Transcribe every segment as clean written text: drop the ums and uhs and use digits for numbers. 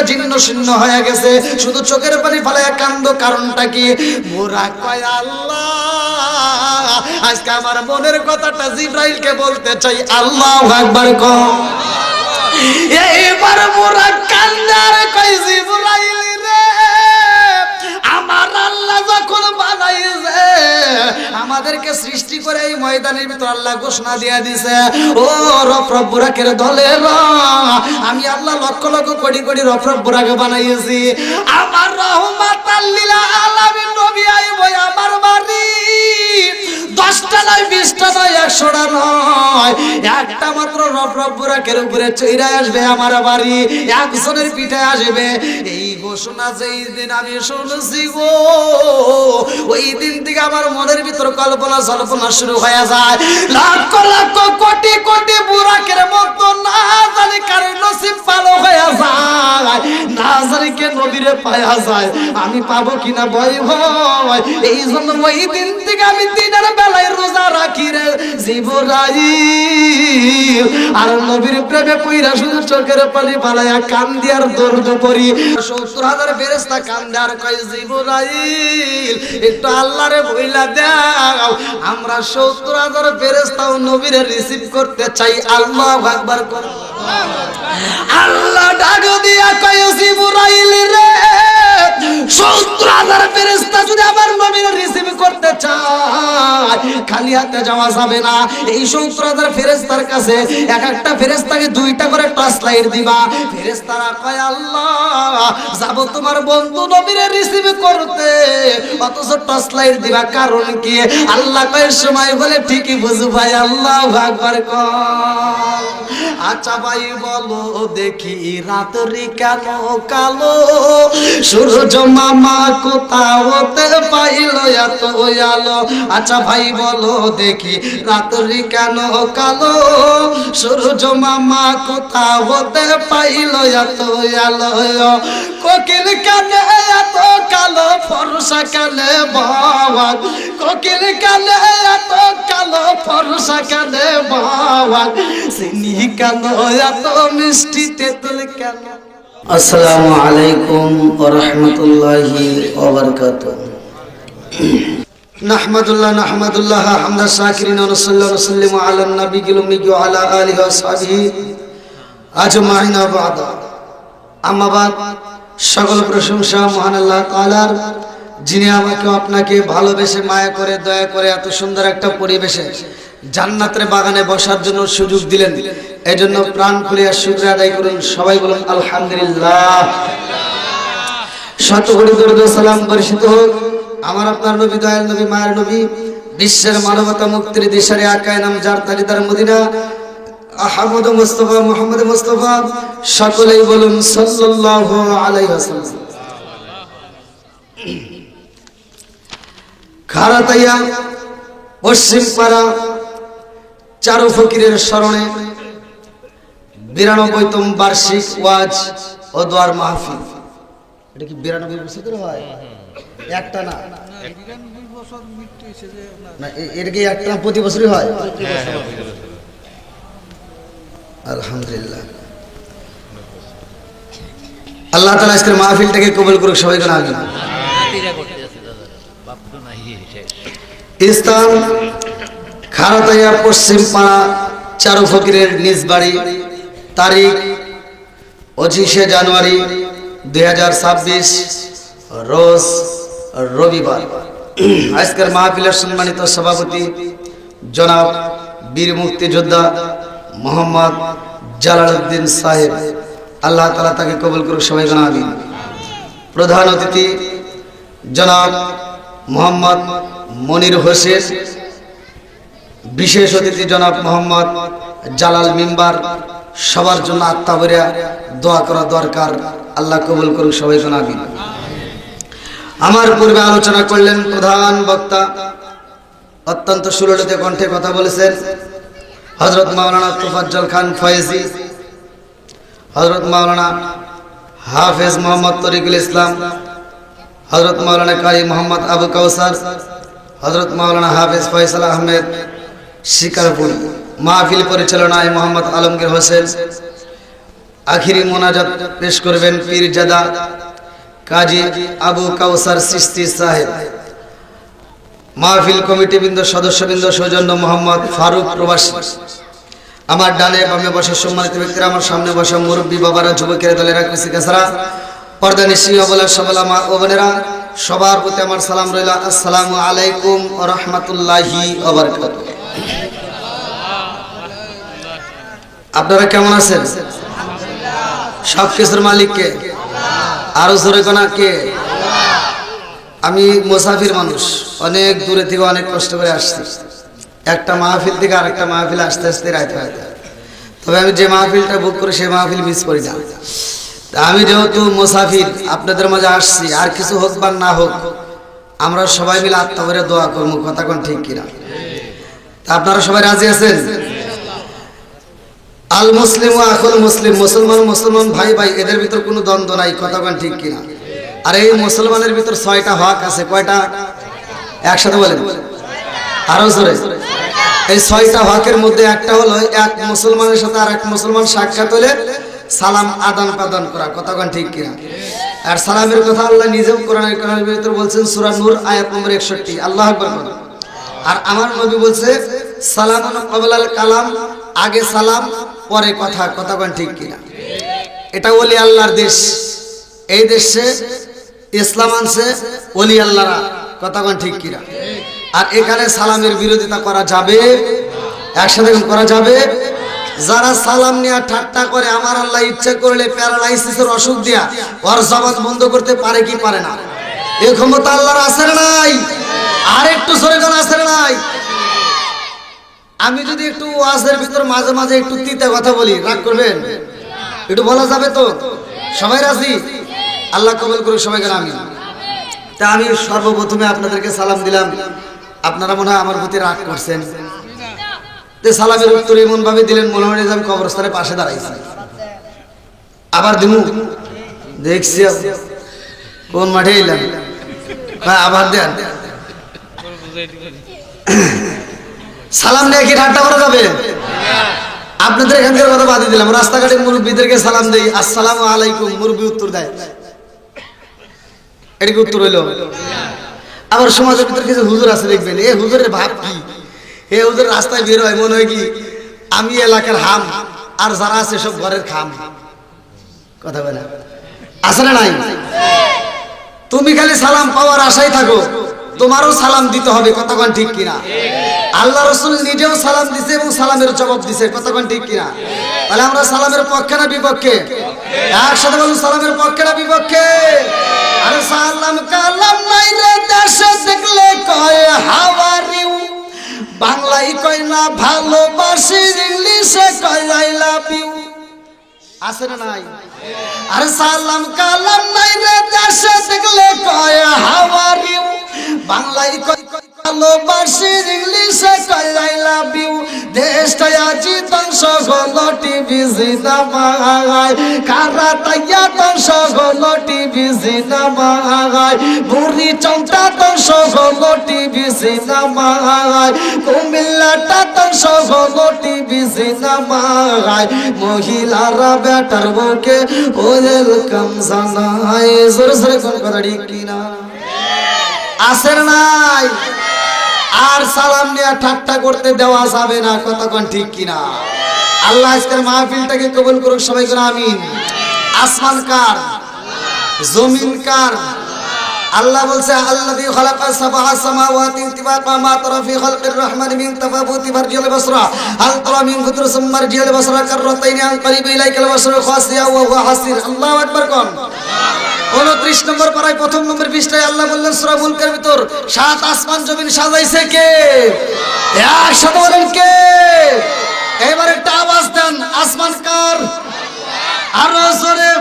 জীর্ণ শীর্ণ হয়ে গেছে, শুধু চোখের পানি ফালায়া কান্দো, কারণটা কি? বুরাক কয় আল্লাহ, আজকে আমার মনের কথাটা জিবরাইলকে বলতে চাই। আল্লাহু আকবার কও। এইবার বুরাক কান্দার কয় জিবরাইল রে, আমার আল্লাহ যখন বানাইছে, আমাদেরকে সৃষ্টি করে এই ময়দানের ভিতর আল্লাহ ঘোষণা দিয়ে দিছে, ও রফরফ বুরাকের দলের আমি আল্লাহ লক্ষ লক্ষ কোটি কোটি রফরফ বুরাক বানাইছি। আমার রহমাতাল লিল আলামিন নবী আইব আমার বাড়ি, 10টা নয় 20টা নয় 100টা নয়, একটা মাত্র রফরফ বুরাকের উপরে চইরা আসবে আমার বাড়ি, একজনের পিঠে আসবে। এই ঘোষণা যেই দিন আমি শুনছি গো, ওই দিন থেকে আমার মনের ভিতর কল্পনা জল্পনা শুরু হয়ে যায়। লক্ষ লক্ষ কোটি কোটি বুরাকের মতো না জানি কার নসিব ভালো হয়ে যায়, না জানি কে নবীরে পাওয়া যায়, আমি পাবো কিনা ভয় ভয়। এই জন্য ওই দিন থেকে আমি দিনের বেলায় রোজা রাখি রে জিবরাইল, আর নবীর প্রেমে পইরা শুধু চোখের পানি ফালায়া কান্দি আর দর্দ পড়ি। 70,000 ফেরেশতা কান্দে আর কয় জিবরাইল একটু আল্লাহরে বইলা দাও, আমরা 70,000 ফেরেশতাও নবীরে রিসিভ করতে চাই। আল্লাহু আকবার কর। আল্লাহ ডাক দিয়া কয় জিবরাইল রে, 70,000 ফেরেশতা যদি আমার নবীরে রিসিভ করতে চায়, খালি হাতে যাওয়া যাবে না। এই 70,000 ফেরেশতার কাছে এক একটা ফেরেশতাকে 2টা করে টর্চ লাইট দিবা। ফেরেশতারা কয় আল্লাহ যাব তোমার বন্ধু নবীরে রিসিভ করতে, অথচ টর্চ লাইট দিবা, কারণ কি? আল্লাহ কয় সময় বলে ঠিকই বুঝু ভাই। আল্লাহু আকবার কর। আচ্ছা ভাই বলো দেখি রাত্রি কেন কালো, সূর্য মামা কোথাও হতে পাইল এত আলো। আচ্ছা ভাই বলো দেখি রাত্রি কেন কালো, সূর্য মামা কোথাও হতে পাইল এত আলো। কোকিল কানে এত কালো, ফর্সা কানে বাবা, কোকিল কানে এত কালো, ফর্সা কানে বাবা, চিনি কেন এত মিষ্টি, তেঁতুল কেন? আসসালামু আলাইকুম ওয়া রাহমাতুল্লাহি ওয়া বারাকাতুহু। নাহমাদুল্লাহ হামদা শাকিরিন ওয়া সাল্লাল্লাহু আলাইহি ওয়া সাল্লাম আলা নবিয়িল উম্মি ওয়া আলা আলিহি ওয়া সাহবিহি আজমাইন। বাদা আম্মা বাদ, সকল প্রশংসা মহান আল্লাহ তাআলার, যিনি আমাকে আপনাকে ভালোবেসে মায়া করে দয়া করে এত সুন্দর একটা পরিবেশে জান্নাতের বাগানে বসার জন্য সুযোগ দিলেন। এজন্য প্রাণ খুলে শুকরিয়া আদায় করুন। সবাই বলুন আলহামদুলিল্লাহ। শত কোটি দরুদ ও সালাম বর্ষিত হোক আমার আপনার নবী, দয়াল নবী, মায়ের নবী, বিশ্বের মানবতা মুক্তির দিশারি আকায়ে নাম যার তালিদার মদিনা আহমদ মুস্তাফা মুহাম্মদ মুস্তাফা, সকলেই বলুন সাল্লাল্লাহু আলাইহি ওয়াসাল্লাম। খারাতাইয়া পশ্চিম পাড়া চারু ফকিরের স্মরণে 92তম বার্ষিক ওয়াজ ও দোয়ার মাহফিল। এটা কি 92 বছর ধরে হয়? একটা না, এর কি একটা প্রতি বছরই হয়? আলহামদুলিল্লাহ। আল্লাহ তাআলা আজকের মাহফিলটাকে কবুল করুক। সবাই বলেন আমিন। স্থান খারাতাইয়া পশ্চিম পাড়া চারু ফকিরের নিজ বাড়ি। তারিখ 25শে জানুয়ারি 2026, রোজ রবিবার। আজকের মাহফিলের সম্মানিত সভাপতি জনাব বীর মুক্তিযোদ্ধা মোহাম্মদ জালালউদ্দিন সাহেব, আল্লাহ তাআলা তাকে কবুল করুক। সবাই বলেন আমিন। প্রধান অতিথি জনাব মোহাম্মদ মনির হোসেন, বিশেষ অতিথি জনাব মোহাম্মদ জালাল মিম্বার। সবার জন্য আত্মা ভরিয়া দোয়া করা দরকার। আল্লাহ কবুল করুক। সবাই বলেন আমিন। আমার পূর্বে আলোচনা করলেন প্রধান বক্তা, অত্যন্ত সুললিত কণ্ঠে কথা বলেছেন হযরত মাওলানা তোফাজ্জল খান ফয়েজি, হযরত মাওলানা হাফেজ মোহাম্মদ তরিকুল ইসলাম, হযরত মাওলানা কারি মোহাম্মদ আবু কাউসার, হযরত মাওলানা হাফেজ ফয়সাল আহমেদ শিকারপুর। মাহফিল পরিচালনায় মোহাম্মদ আলমগীর হোসেন, আখিরি মোনাজাত পেশ করবেন পীরজাদা কাজী আবু কাউসার চিশতি সাহেব। মাহফিল কমিটিবৃন্দ, সদস্যবৃন্দ, সৌজন্য মোহাম্মদ ফারুক প্রবাসী। আমার ডানে বামে বসা সম্মানিত ব্যক্তিরা, আমার সামনে বসা মুরব্বী বাবারা, যুবকেরা, দলেরা, কুসিকাছাড়া, পর্দা নিশি অবলা সবলা মা ও বোনেরা, সবার প্রতি আমার সালাম রইল। আসসালামু আলাইকুম ওয়া রাহমাতুল্লাহি ওয়া বারাকাতুহু। আপনারা কেমন আছেন? সব কিছুর মালিক কে? আরো জোরে কোনা কে? আমি মুসাফির মানুষ, অনেক দূরে থেকে অনেক কষ্ট করে আসছি। একটা মাহফিল থেকে আরেকটা মাহফিলে আসতে আসতে রাত হয়ে যায়। তবে আমি যে মাহফিলটা বুক করি সেই মাহফিল মিস করি না। আমি যেহেতু মুসাফির আপনাদের মাঝে আসছি, আর কিছু হোক বা না হোক আমরা সবাই মিলে আত্মা করে দোয়া করবো। কথা কোন ঠিক কিনা? আপনারা সবাই রাজি আছেন? আল মুসলিম ও আখুল মুসলিম, মুসলমান মুসলমান ভাই ভাই, এদের ভিতর কোনো দ্বন্দ্ব নাই। কথা কোন ঠিক কিনা? আর এই মুসলমানের ভিতর 6টা হক আছে। কয়টা? একসাথে বলেন, আরো জোরে। এই 6টা হকের মধ্যে একটা হলো এক মুসলমানের সাথে আর এক মুসলমান সাক্ষাৎ হলে সালাম আদান প্রদান করা। কথা কোন ঠিক কিনা? আর সালামের কথা আল্লাহ নিজেও কোরআনের ভিতর বলছেন, সূরা নূর আয়াত নম্বর 61। আল্লাহু আকবার। আর আমার নবী বলছে সালামুন ক্বাবলাল কালাম, আগে সালাম পরে কথা। কথা কোন ঠিক কিনা? এটা ওলি আল্লাহর দেশ। এই দেশে ইসলাম আনছে ওলি আল্লাহরা। কথা কোন ঠিক কিনা? আর এখানে সালামের বিরোধিতা করা যাবে? একসাথে করা যাবে? যারা সালাম নিয়ে ঠাট্টা করে, আমার আল্লাহ ইচ্ছা করলে প্যারালাইসিসের অসুখ দিয়া ওর জবান বন্ধ করতে পারে কি পারে না? এই ক্ষমতা আল্লাহর আছে না নাই? আর একটু জোরে কোন আছে না নাই? আমি যদি একটু ওয়াজের ভিতর মাঝে মাঝে একটু তিতা কথা বলি, রাগ করবেন? একটু বলা যাবে তো? সবাই রাজি? আল্লাহ কবুল করুক সবাইকে আমিন। তা আমি সর্বপ্রথমে আপনাদেরকে সালাম দিলাম, আপনারা মনে হয় আমার প্রতি রাগ করছেন। সালামের উত্তর এমন ভাবে দিলেন মনে হয় যে আমি কবরস্থানের পাশে দাঁড়াইছি। আবার দিমু, দেখছি কোন মাঠে এলাম, আবার দেন। সালাম নিয়ে কি ঠাট্টা করা যাবে? আপনাদের এখানকার কথা বাদ দিলাম, রাস্তাঘাটের মুরব্বীদেরকে সালাম দেই, আসসালামু আলাইকুম, মুরব্বী উত্তর দেয়, এটা কি উত্তর হইল? আবার সমাজের ভিতরে কিছু হুজুর আছে, দেখবেন এ হুজুরের ভাব কি, এ হুজুর রাস্তায় বের হয় মনে হয় কি আমি এলাকার হাম, আর যারা আছে সব ঘরের খাম। কথা বলে আছে না নাই? তুমি খালি সালাম পাওয়ার আশায় থাকো, তোমারও সালাম দিতে হবে। কথা কোন ঠিক কিনা? আল্লাহ রাসূল নিজেও সালাম দিছে এবং সালামের জবাব দিছে। কথা কোন ঠিক কিনা? তাহলে আমরা সালামের পক্ষে না বিপক্ষে? একসাথে বলুন, সালামের পক্ষে না বিপক্ষে? আরে সালাম কালাম নাই রে দেশে দেখলে কয় হাউ আর ইউ, বাংলায় কয় না ভালোবাসি, ইংলিশে কয় আই লাভ ইউ। আছে না নাই? আরে সালাম কালাম নাই রে দেশে দেখলে কয় হাউ আর ইউ, বাংলায় কয় ভালোবাসি, ইংলিশে কয় আই লাভ ইউ। দেশটা আজি ধ্বংস হলো টিভি জিন্দাবাদ, কারা তাইয়া ধ্বংস হলো টিভি জিন্দাবাদ, বুড়ি চংটা ধ্বংস হলো টিভি জিন্দাবাদ, কুমিল্লাটা ধ্বংস হলো টিভি জিন্দাবাদ। মহিলারা বেটার বুকে ওয়েলকাম জানায়। জোরে জোরে কোন কথা ঠিক কিনা? আসের নাই? আর সালাম নিয়ে ঠাট্টা করতে দেওয়া যাবে না। কথা কোন ঠিক কিনা? আল্লাহ আজকের মাহফিলটাকে কবুল করুক সবাই করে আমিন। আসমান কার? জমিন কার? আল্লাহ বলছে আল্লাযী খালাকাস সাবআ সামাওয়াতি তিবাকা মা তারা ফি খালকির রহমানি মিন তাফাবুতি ফারজিল বাসরা হাল তারা মিন ফুতুর সুমারজিল বাসরা কাররাতাইনি আন করিব ইলাইকাল বাসরা খাসিয়া ওয়া হুয়া হাসির। আল্লাহু আকবার কোন? 29 নম্বর পারায় প্রথম নম্বর পৃষ্ঠায় আল্লাহ বললেন সূরা মুলকের ভিতর, সাত আসমান জমিন সাজাইছে কে? একসাথে বলেন কে? এবার একটা আওয়াজ দেন, আসমান কার? আরো জোরে,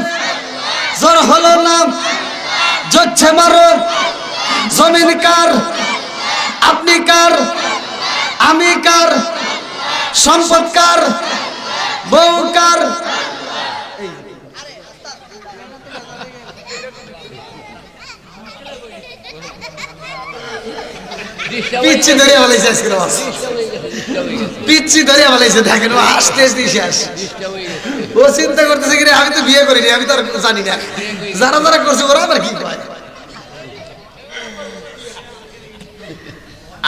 জোর হলো না, জোরছে মারো। জমিন কার? আপনি কার? আমি কার? সম্পদ কার? বউ কার? পিচ্ছি ধরে বলেছে আজকে, পিচ্ছি ধরে বলেছে, দেখেন আসতে শেষ। ও চিন্তা করতেছে কি আমি তো বিয়ে করিনি, আমি তো আর জানি না, যারা যারা করছে ওরা আবার কি কয়।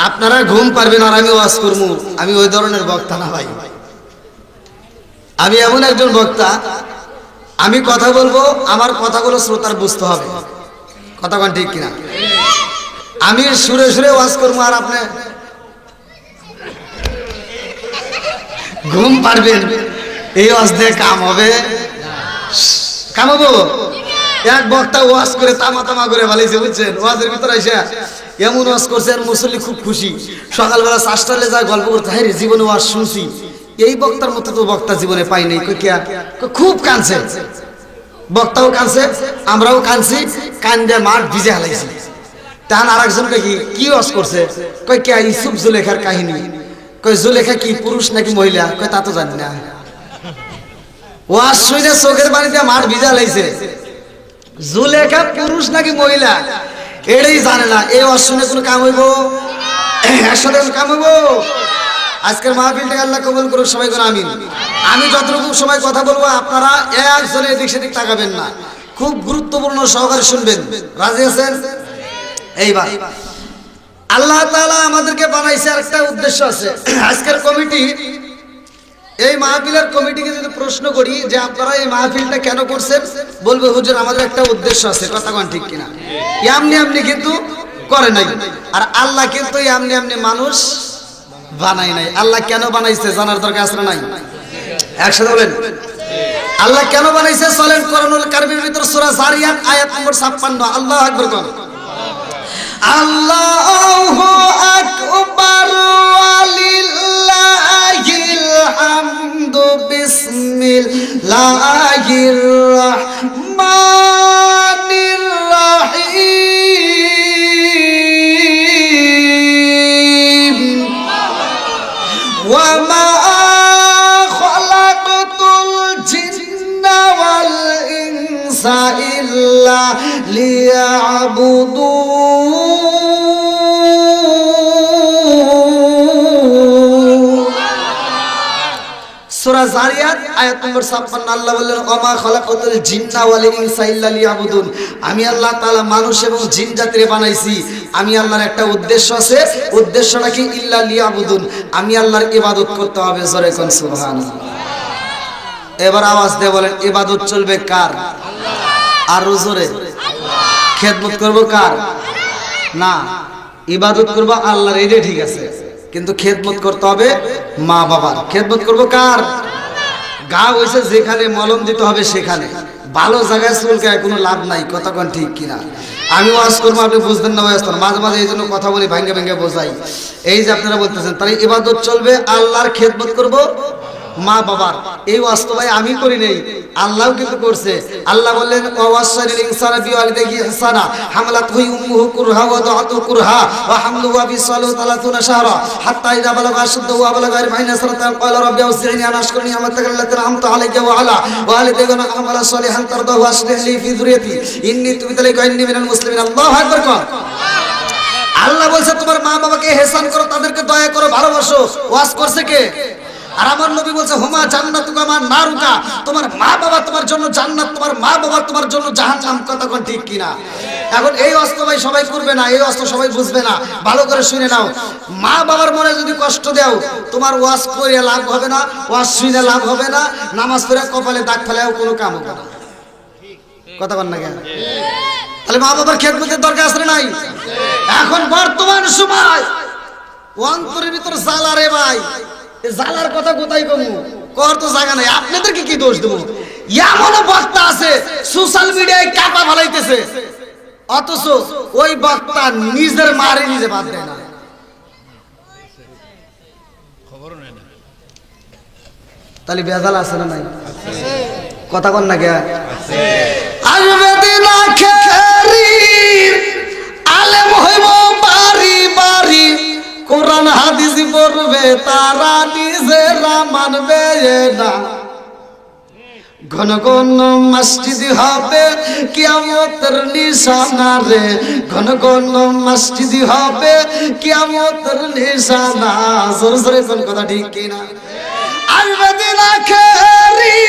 আপনারা ঘুম পারবেন আর আমি ওয়াজ করবো, আমি ওই ধরনের বক্তা না ভাই। আমি এমন একজন বক্তা, আমি কথা বলবো, আমার কথাগুলো শ্রোতার বুঝতে হবে, কথা কোন ঠিক কিনা। আমি সুরে সুরে ওয়াজ করবো আর আপনি ঘুম পারবেন, এই ওয়াজ দিয়ে কাম হবে? কামাবো? এক বক্তা ওয়াজ করে তামা তামা করে ভালাইছে বুঝছেন, ওয়াজের ভিতরে এসে এমন ওয়াজ করছে আর মুসল্লি খুব খুশি। সকালবেলা 4টায় যায় গল্প করতে, হ্যাঁ রে জীবনে ওয়াজ শুনছি, এই বক্তার মতো তো বক্তা জীবনে পাই নাই। খুব কাঁদছে, বক্তাও কাঁদছে, আমরাও কাঁদছি, কান্দে মাঠ ভিজে হালাইছি। তাহলে আর একজনকে কি ওয়াজ করছে, কই কে ইউসুফ জুলেখার কাহিনী। কই জুলেখা কি পুরুষ নাকি মহিলা? কই তা তো জানি না। ওয়াজ শুনে চোখের পানিতে মাঠ ভিজা লাইছে, জুলেখা পুরুষ নাকি মহিলা এটাই জানে না। এই ওয়াজ শুনে কোনো কাম হইব? একসাথে কাম হইব? আজকের মাহফিলটা আল্লাহ কবুল করুক, সবাই করে আমিন। আমি যতটুকু সময় কথা বলবো আপনারা একজনে এদিক সেদিক তাকাবেন না, খুব গুরুত্বপূর্ণ সহকারে শুনবেন। রাজি আছেন? এইবার আল্লাহ তাআলা আমাদেরকে বানাইছে আর একটা উদ্দেশ্য আছে। আজকের কমিটি, এই মাহফিলের কমিটিকে যদি প্রশ্ন করি যে আপনারা এই মাহফিলটা কেন করছেন, বলবে হুজুর আমাদের একটা উদ্দেশ্য আছে, কথা কোন ঠিক কিনা। এমনি এমনি কিন্তু করে নাই, আর আল্লাহ কিন্তু এমনি এমনি মানুষ বানাই নাই। আল্লাহ কেন বানাইছে জানার দরকার আছে না নাই? একসাথে বলেন আল্লাহ কেন বানাইছে। চলেন কোরআনুল কারীমের ভিতর সূরা যারিয়াত আয়াত নম্বর 56। আল্লাহু আকবার কোন। আল্লাহু আকবার ওয়ালিল্লাহিল হামদু বিসমিল্লাহির রাহমানির রাহিম ওয়া মা খালাকতুল জিন্না ওয়াল ইনসা ইল্লা লিয়াবুদুন। সূরা যারিয়াত আয়াত নম্বর 56 আল্লাহ বললেন ওমা খালাকাতুল জিন্না ওয়াল ইনসা ইল্লা লিয়াবুদুন। আমি আল্লাহ তাআলা মানুষ এবং জিন জাতিরে বানাইছি, আমি আল্লাহর একটা উদ্দেশ্য আছে। উদ্দেশ্যটা কি? ইল্লা লিয়াবুদুন, আমি আল্লাহর ইবাদত করতে হবে। জোরে কোন সুবহানাল্লাহ। এবার আওয়াজ দিয়ে বলেন ইবাদত চলবে কার? আল্লাহ। আর জোরে খেদমত করব কার? না, ইবাদত করব আল্লাহর, এইটা ঠিক আছে, কিন্তু খেদমত করতে হবে মা বাবার। খেদমত করব কার? গা হইছে যেখানে মলম দিতে হবে সেখানে, ভালো জায়গায় চুলকায় কোনো লাভ নাই, কথা কোন ঠিক কিনা। আমি ওয়াজ করবো, আপনি বুঝবেন না ওয়াজ, মাঝে মাঝে এই জন্য কথা বলি, ভাঙ্গে ভাঙ্গে বোঝাই। এই যে আপনারা বলতেছেন, তাহলে ইবাদত চলবে আল্লাহর, খেদমত করব মা বাবার। এই ওয়াজ তো ভাই আমি করি নাই, আল্লাহও কিন্তু করছে। আল্লাহ বললেন ওয়াসারিল ইনসানা বিওয়ালিদিহি ইহসানা হামালাতহু উম্মুহু কুরহা ওয়া দাআতহু কুরহা ওয়া হামলুহু ওয়া ফিসালুহু 30 শাহরা হাত্তা ইযা বালাগা আশুদ্দাহু ওয়া বালাগা 40 সানাতান ক্বালা রাব্বি আউযি'নি আন আশকুরা নি'মাতাকা আল্লাতী আন'আমতা আলাইয়া ওয়া আলা ওয়ালিদাইকা ওয়া আমালা সালিহান তারদাহু ওয়া আসলিহ লি ফি যুররিয়াতি ইন্নী তুবতু ইলাইকা ওয়া ইন্নী মিনাল মুসলিমিন। আল্লাহু আকবার। আল্লাহ বলছে তোমার মা বাবাকে ইহসান করো, তাদেরকে দয়া করো, ভালোবাসো। ওয়াজ করছে কে? আর আমার নবী বলছে হুমা জান্নাতুকা মা নারুকা, তোমার মা বাবা তোমার জন্য জান্নাত, তোমার মা বাবা তোমার জন্য জাহান্নাম। কথা কোন ঠিক কিনা। এখন এই অস্ত্র ভাই সবাই করবে না, এই অস্ত্র সবাই বুঝবে না, ভালো করে শুনে নাও। মা বাবার মনে যদি কষ্ট দাও, তোমার ওয়াজ করে লাভ হবে না, ওয়াজ শুনে লাভ হবে না, নামাজ পড়ে কপালে দাগ ফেলেও কোনো কাম হবে না। কথা বল না কেন? তাহলে মা বাবার খেদমতের দরকার আছে নাই? এখন বর্তমান সময় অন্তরের ভিতর জ্বালা রে ভাই, জালার কথা কোথায় কমু কর তো জায়গা নাই। আপনাদেরকে কি দোষ দেবো? এমন বক্তা আছে সোশ্যাল মিডিয়ায় কাপা ভালাইতেছে, অথচ ওই বক্তা নিজের মারে নিজে বাদ দেয় না। তাহলে বেজাল আছে না নাই? কথা কন না কে? আসবে দিন আখেরির আলেম হইব বাড়ি বাড়ি, কোরআন হাদিস পড়বে তারা নিজেরা মানবে না। ঘন ঘন মসজিদ হবে কিয়ামতের নিশানা রে, ঘন ঘন মসজিদ হবে কিয়ামতের নিশানা। জোরে জোরে কোন কথা ঠিক কিনা? আসবে দিন আখেরি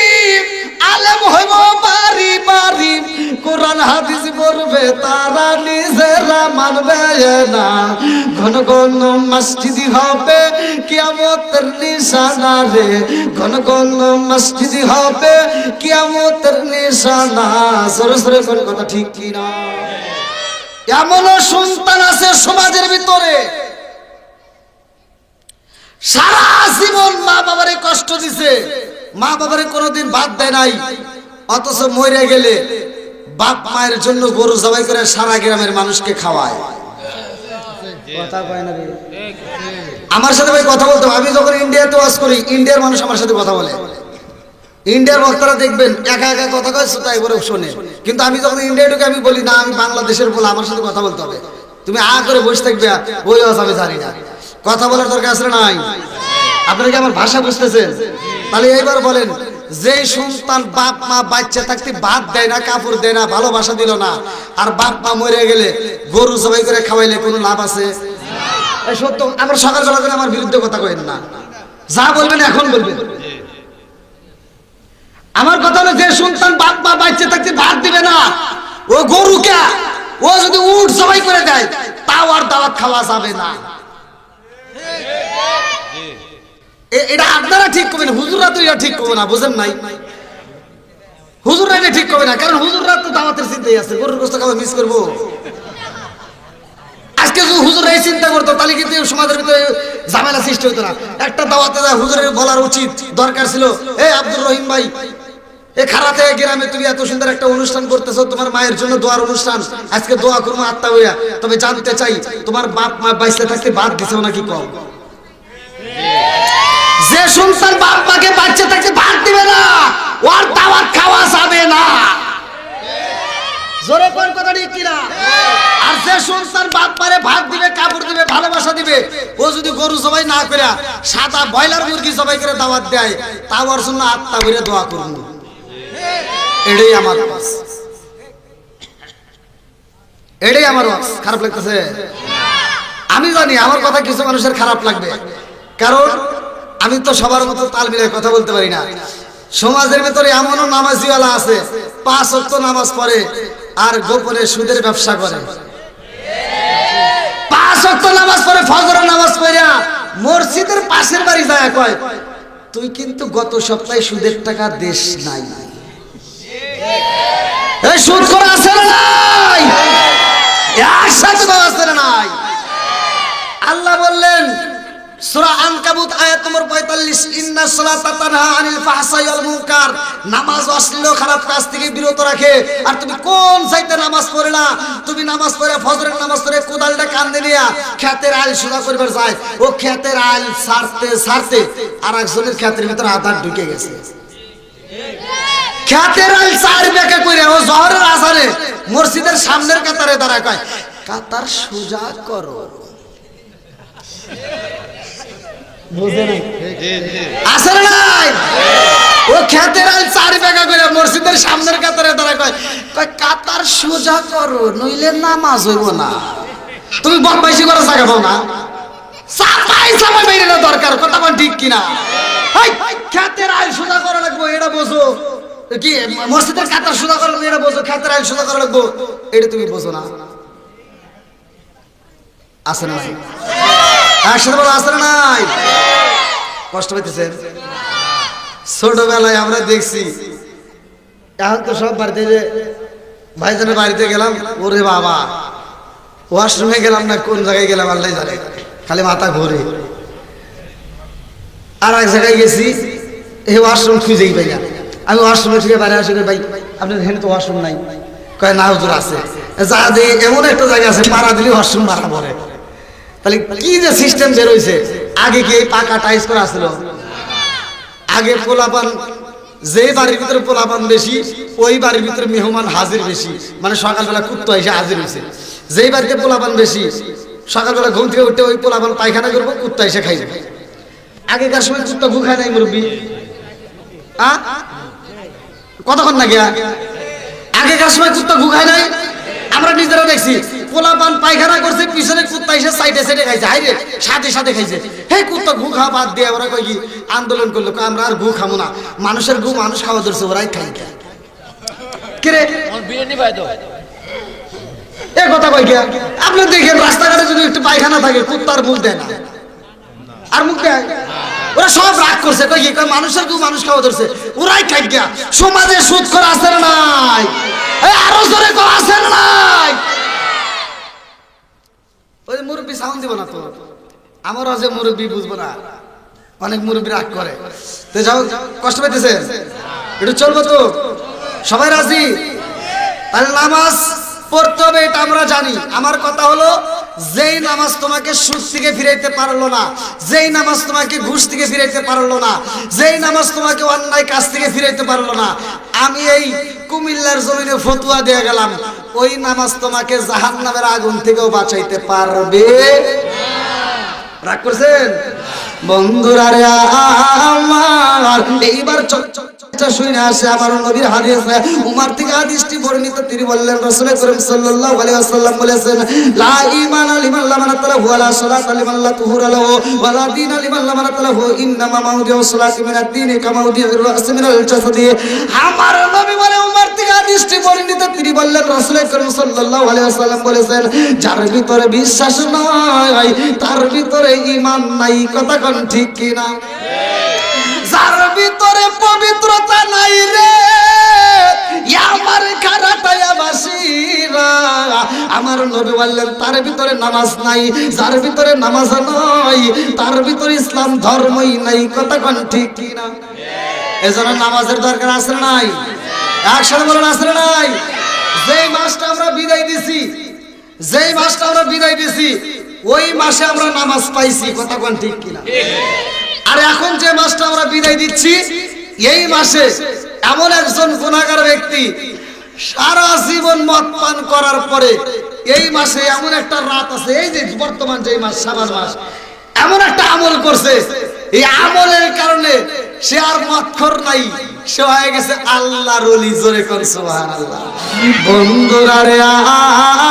আলেম হইব বাড়ি বাড়ি কোরআন হাদিস পড়বে তারা নিজেরা মানবে না ঘন ঘন মসজিদ হবে কিয়ামতের নিশানা রে ঘন ঘন মসজিদ হবে কিয়ামতের নিশানা সরে সরে কোন কথা ঠিক কি না এমনও সন্তান আছে সমাজের ভিতরে সারা জীবন মা বাবারে কষ্ট দিছে মা বাবারে কোনোদিন বাদ দেয় নাই অথচ মরে গেলে বাপ মায়ের জন্য গরু জবাই করে সারা গ্রামের মানুষকে খাওয়ায় কথা কয় না রে আমার সাথে ভাই কথা বলতে আমি যখন ইন্ডিয়াতে ওয়াজ করি ইন্ডিয়ার মানুষ আমার সাথে কথা বলে ইন্ডিয়ার বক্তারা দেখবেন একা একা কথা কয় তাই করে শোনে কিন্তু আমি যখন ইন্ডিয়া ঢুকে আমি বলি না আমি বাংলাদেশের বলে আমার সাথে কথা বলতে হবে তুমি করে বসে থাকবে ওই ওয়াজ আমি জানি না কথা বলার দরকার আছে নাই আপনারা কি আমার ভাষা বুঝতেছেন তাহলে এইবার বলেন যে সন্তান বাপ মা বাচ্চা থাকতে ভাত দেয় না কাপড় দেয় না ভালোবাসা দিল না আর বাপ মা মরে গেলে গরু জবাই করে খাওয়াইলে কোনো লাভ আছে এই সত্য আমরা সকালবেলা করে আমার বিরুদ্ধে কথা কইেন না যা বলবেন এখন বলবেন আমার কথা হলো যে সন্তান বাপ মা বাচ্চা থাকতে ভাত দিবে না ও গরুকে ও যদি উট জবাই করে দেয় তাও আর দাওয়াত খাওয়া যাবে না এটা আপনারা ঠিক করবেন হুজুররা তো এটা ঠিক করবে না বুঝেন নাই হুজুররা এটা ঠিক করবে না কারণ হুজুররা তো দাওয়াতের চিন্তাই আছে গরুর গোশত খাওয়া মিস করবো আজকে যদি হুজুররা এই চিন্তা করতো তাহলে কিন্তু সমাজের ভিতরে ঝামেলা সৃষ্টি হতো না একটা দাওয়াতে হুজুরের বলার উচিত দরকার ছিল এই আব্দুর রহিম ভাই এই খারাতে গ্রামে তুমি এত সুন্দর একটা অনুষ্ঠান করতেছো তোমার মায়ের জন্য দোয়ার অনুষ্ঠান আজকে দোয়া করবো আত্মা হইয়া তবে জানতে চাই তোমার বাপ মা বাইসে থাকতে বাদ দিছেও নাকি কম যে সন্তান বাপ মাকে বাচ্চা থাকতে ভাত দিবে না ওর দাওয়াত খাওয়া যাবে না জোরে কোন কথা ঠিক কিনা আর যে সন্তান বাপ মারে ভাত দিবে কাপড় দিবে ভালোবাসা দিবে ও যদি গরু জবাই না করে সাদা ব্রয়লার মুরগি জবাই করে দাওয়াত দেয় তাও ওর জন্য আত্মা ভরে দোয়া করুন এটাই আমার ওয়াজ এটাই আমার ওয়াজ খারাপ লাগতেছে আমি জানি আমার কথা কিছু মানুষের খারাপ লাগবে কারণ আমি তো সবার মতো তাল মিলিয়ে কথা বলতে পারি না সমাজের ভিতরে এমনও নামাজিওয়ালা আছে 5 ওয়াক্ত নামাজ পড়ে আর গোপনে সুদের ব্যবসা করে 5 ওয়াক্ত নামাজ পড়ে ফজরের নামাজ পড়া মসজিদের পাশের বাড়ি যায় কয় তুই কিন্তু গত সপ্তাহে সুদের টাকা দেশ নাই এই সুদ করে আছে না নাই একসাথে আছে না নাই আল্লাহ বললেন সূরা আনকাবুত আয়াত নম্বর 45 ইন্নাস সালাতা তানহা আনিল ফাহশাই ওয়াল মুনকার নামাজ অশ্লীল খারাপ কাজ থেকে বিরত রাখে আর তুমি কোন চাইতে নামাজ পড়ে না তুমি নামাজ পড়ে ফজরের নামাজ পড়ে কোদালটা কান্দে নিয়া খেতের আইল সুদা করবার যায় ও খেতের আইল ছাড়তে ছাড়তে আরেকজনের খেতের ভিতর আধার ঢুকে গেছে খেতের আইল চার বেঁকে কইরা ও জোহরের আযানে মসজিদের সামনের কাতারে দাঁড়ায় কয় কাতার সোজা করো বুঝে নাই আছে না নাই ও খেতের আল চারি টাকা করে মসজিদের সামনের কাতারে দাঁড়ায় কয় কাতার সোজা করো নইলে নামাজ হইব না তুমি বদমাইশি করে জায়গা পাও না সাফাই বাইরে না দরকার কথা কোন ঠিক কিনা এই খেতের আল সোজা করা লাগবো এটা বোঝো কি মসজিদের কাতার সোজা করা লাগবো এটা বোঝো খেতের আল সোজা করা লাগবো এটা তুমি বোঝো না আছে না একসাথে বলো আছে না নাই কষ্ট পাইতেছেন ছোটবেলায় আমরা দেখছি এখন তো সব বাড়িতে যে ভাইজানের বাড়িতে গেলাম ওরে বাবা ওয়াশরুমে গেলাম না কোন জায়গায় গেলাম আল্লাহ জানে খালি মাথা ঘুরে আর এক জায়গায় গেছি এই ওয়াশরুম খুঁজেই পাই না আমি ওয়াশরুমে থেকে বাইরে আসি ভাই আপনার এখানে তো ওয়াশরুম নাই কয় না হুজুর আছে যা দিয়ে এমন একটা জায়গা আছে পাড়া দিলে ওয়াশরুম ভাড়া পড়ে তাহলে কি যে সিস্টেম বের হইছে আগে কি এই পাকা টাইস করা ছিল আগে পোলাপান যে বাড়ির ভিতরে পোলাপান বেশি ওই বাড়ির ভিতরে মেহমান হাজির বেশি মানে সকালবেলা কুত্তা এসে হাজির হয়েছে যেই বাড়িতে পোলাপান বেশি সকালবেলা ঘুম থেকে উঠে ওই পোলাপান পায়খানা করবো কুত্তা এসে খাইবে আগেকার সময় কুত্তা গু খায় নাই মুরব্বী কতক্ষণ না গিয়া আগেকার সময় কুত্তা গু খায় নাই আমরা নিজেরা দেখছি পোলাপান পায়খানা করছে, পিছনে কুত্তা এসে সাইডে সাইডে খাইছে, হাই রে সাথে সাথে খাইছে। হে কুত্তা গু খাওয়া বাদ দিয়ে ওরা কই কি আন্দোলন করলো, আমরা আর গু খাবো না, মানুষের গু মানুষ খাওয়া ধরছে, ওরাই খাই কে রে বিরিয়ানি পাই তো এ কথা কই কে? আপনি দেখেন রাস্তাঘাটে যদি একটু পায়খানা থাকে, কুত্তার মুখ দেয় না, আর মুখ দেয়? ওরা সব রাগ করছে, কই কি কই মানুষের গু মানুষ খাওয়া ধরছে, ওরাই খাই গিয়া। সমাজে সুদ করে আছে না নাই? আরো জোরে কো আছে না নাই? ওই মুরব্বী সাউন্ড দিব না তো, আমার আছে মুরব্বী বুঝবো না, অনেক মুরব্বী রাগ করে। তো যাও, কষ্ট পাইতেছেন, একটু চলবো তো, সবাই রাজি? তাহলে নামাজ পড়তে হবে, এটা আমরা জানি। আমার কথা হলো, যেই নামাজ তোমাকে সুদ থেকে ফিরাইতে পারলো না, যেই নামাজ তোমাকে ঘুষ থেকে ফিরাইতে পারলো না, যেই নামাজ তোমাকে অন্যায় কাজ থেকে ফিরাইতে পারলো না, আমি এই কুমিল্লার জমিনে ফতুয়া দিয়ে গেলাম, ওই নামাজ তোমাকে জাহান্নামের আগুন থেকেও বাঁচাইতে পারবে। রাগ করছেন বন্ধুরা রে আমার? এইবার শুনে আসে আমার নবীর হাদিস, উমর থেকে হাদিসটি বর্ণিত, তিনি বললেন রাসূল করিম সাল্লাল্লাহু আলাইহি ওয়াসাল্লাম বলেছেন, লা ঈমানা লিমান লা মানাতা লাহু ওয়া লা সালাতা লিমান লা তুহুরা লাহু ওয়া লা দীনা লিমান লা মানাতা লাহু, ইন্নামা মাউদিউ সালাতি মিনাদ দীনি কামা মাউদিউর রাসি মিনাল জাসাদি। আমার নবী বলে, উমর থেকে হাদিসটি বর্ণিত, তিনি বললেন রাসূল করিম সাল্লাল্লাহু আলাইহি ওয়াসাল্লাম বলেছেন, যার ভিতরে বিশ্বাস নাই তার ভিতরে ঈমান নাই। কথা কোন ঠিক কি না? যার ভিতরে পবিত্রতা নাই রে, আমার কারাটায়া বাসিরা, আমার নবী বললেন তার ভিতরে নামাজ নাই। যার ভিতরে নামাজ নাই তার ভিতরে ইসলাম ধর্মই নাই। কথা কোন ঠিক কি না? এজন্য নামাজের দরকার আছে না নাই? একসাথে বলেন আছে না নাই? যেই মাসটা আমরা বিদায় দিছি, যেই মাসটা আমরা বিদায় দিছি, ওই মাসে আমরা নামাজ পাইছি। কথা কোন ঠিক কি না? আর এখন যে মাসটা আমরা বিদায় দিচ্ছি, এই মাসে এমন একজন গুনাহগার ব্যক্তি সারা জীবন মদ পান করার পরে, এই মাসে এমন একটা রাত আছে, এই যে বর্তমান যে মাস শাবান মাস, এমন একটা আমল করছে, এই আমলের কারণে সে আর মদখোর নাই, সে হয়ে গেছে আল্লাহর ওলি। জোরে কোন সুবহানাল্লাহ। বন্ধুরা রে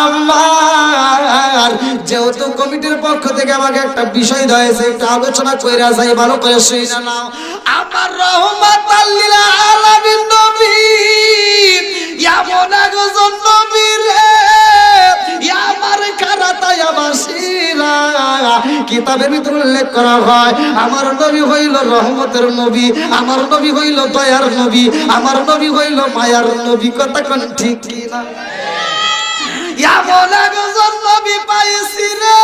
আমার, যেহেতু কমিটির পক্ষ থেকে আমাকে একটা বিষয় দিয়েছে, একটা আলোচনা কইরা যাই, ভালো করে শুনে নাও। আমার রহমাতাল লিল আলামিন নবী এমন একজন নবী রে, আমার কারাতায়া বাসিরা, কিতাবের ভিতরে উল্লেখ করা হয়, আমার নবী হইল রহমতের নবী, আমার নবী হইল দয়ার নবী, আমার নবী হইল মায়ার নবী। কথা কোন ঠিক কি না? এমন একজন নবী পাইছি রে,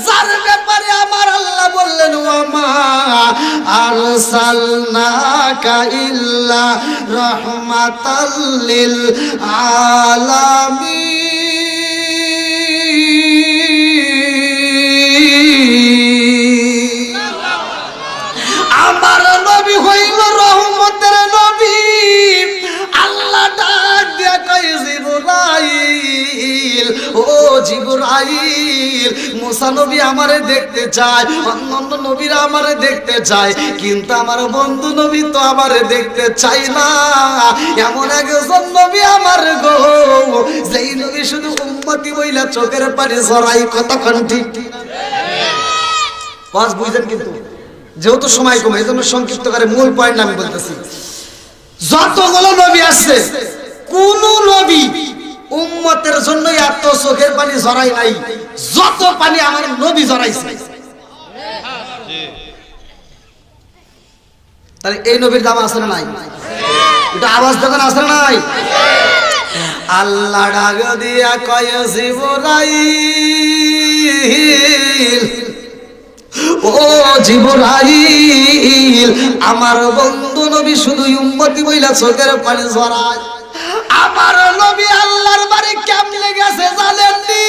যার ব্যাপারে আমার আল্লাহ বললেন, ওয়ামা আরসালনাকা ইল্লা রাহমাতাল লিল আলামিন। আমার নবী হইল রহমতের নবী। আল্লাহ ডাক দিয়া কয়, জিবরাইল, ও জিবরাইল, মুসা নবী আমারে দেখতে চায়, অন্যান্য নবীরা আমারে দেখতে চায়, কিন্তু আমার বন্ধু নবী তো আমারে দেখতে চায় না। এমন একজন নবী আমার গো, যেই নবী শুধু উম্মতি বইলা চোখের পানি ঝরাই। কতক্ষণ ঠিক বাস বুঝছেন? কিন্তু যেহেতু সময় কম, এই জন্য সংক্ষিপ্ত করে মূল পয়েন্ট আমি বলতেছি। যতগুলো নবী আসছে, কোন নবী উম্মতের জন্য এত চোখের পানি ঝরাই নাই যত পানি আমার নবী ঝরাইছে। তাহলে এই নবীর দাম আছে না নাই? এটা আওয়াজ দেখেন, আছে না নাই? আল্লাহ ডাক দিয়া কয়, জিবরাইল, ও জিবরাইল, আমার বন্ধু নবী শুধু উম্মতি বইলা চোখের পানি ঝরায়। আমার নবী আল্লাহর বাড়ি কেমনে গেছে জানেননি?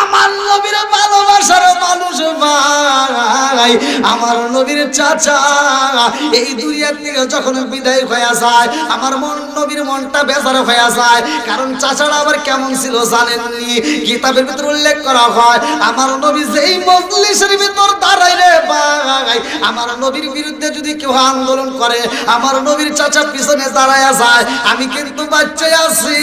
আমার নবীর ভালোবাসার মানুষ ভাই, আমার নবীর চাচা এই দুনিয়া থেকে যখন বিদায় হয়ে যায়, আমার নবীর মনটা বেজার হয়ে যায়। কারণ চাচারা আবার কেমন ছিল জানেননি? কিতাবের ভিতর উল্লেখ করা হয়, আমার নবী যেই মজলিসের ভিতর দাঁড়ায় রে ভাই, আমার নবীর বিরুদ্ধে যদি কেউ আন্দোলন করে, আমার নবীর চাচা পিছনে দাঁড়ায় যায়। আমি কিন্তু বাচ্চাই আছি,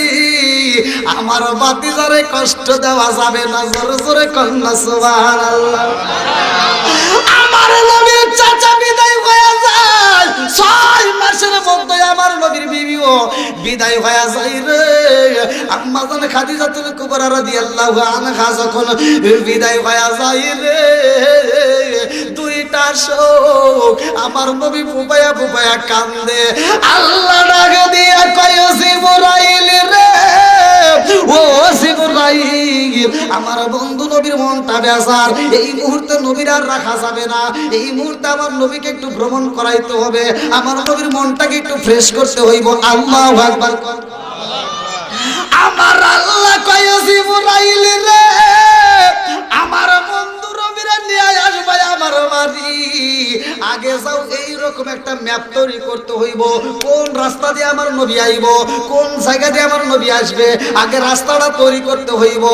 আমার ভাতিজারে কষ্ট দেওয়া যাবে না। জোরে জোরে কন্যা সুবহানাল্লাহ। আমার নবীর চাচা বিদায় হয়ে যায়, 6 মাসের মধ্যে আমার নবীর বিবিও বিদায় হয়ে যায় রে। আম্মা জান খাদিজাতুল কুবরা রাদিয়াল্লাহু আনহা যখন বিদায় হয়ে যায় রে, দুইটা শোক আমার নবী ফুপায়া ফুপায়া কান্দে। আল্লাহ ডাক দিয়া কয় জিবরাইল রে, ও জিবরাইল, আমার বন্ধু নবীর মনটা বেজার, এই মুহূর্তে নবীর আর রাখা যাবে না, এই মুহূর্তে আমার নবীকে একটু ভ্রমণ করাইতে হবে, আমার নবীর মনটাকে একটু ফ্রেশ করতে হইব। আল্লাহু আকবার। আমার আল্লাহ কয় জিবরাইল রে, আমার বন্ধু নবীরে নিয়ে আসবে আমার বাড়ি। আগে যাও, এইরকম একটা ম্যাপ তৈরি করতে হইব, কোন রাস্তা দিয়ে আমার নবী আইব, কোন জায়গা দিয়ে আমার নবী আসবে, আগে রাস্তাটা তৈরি করতে হইব।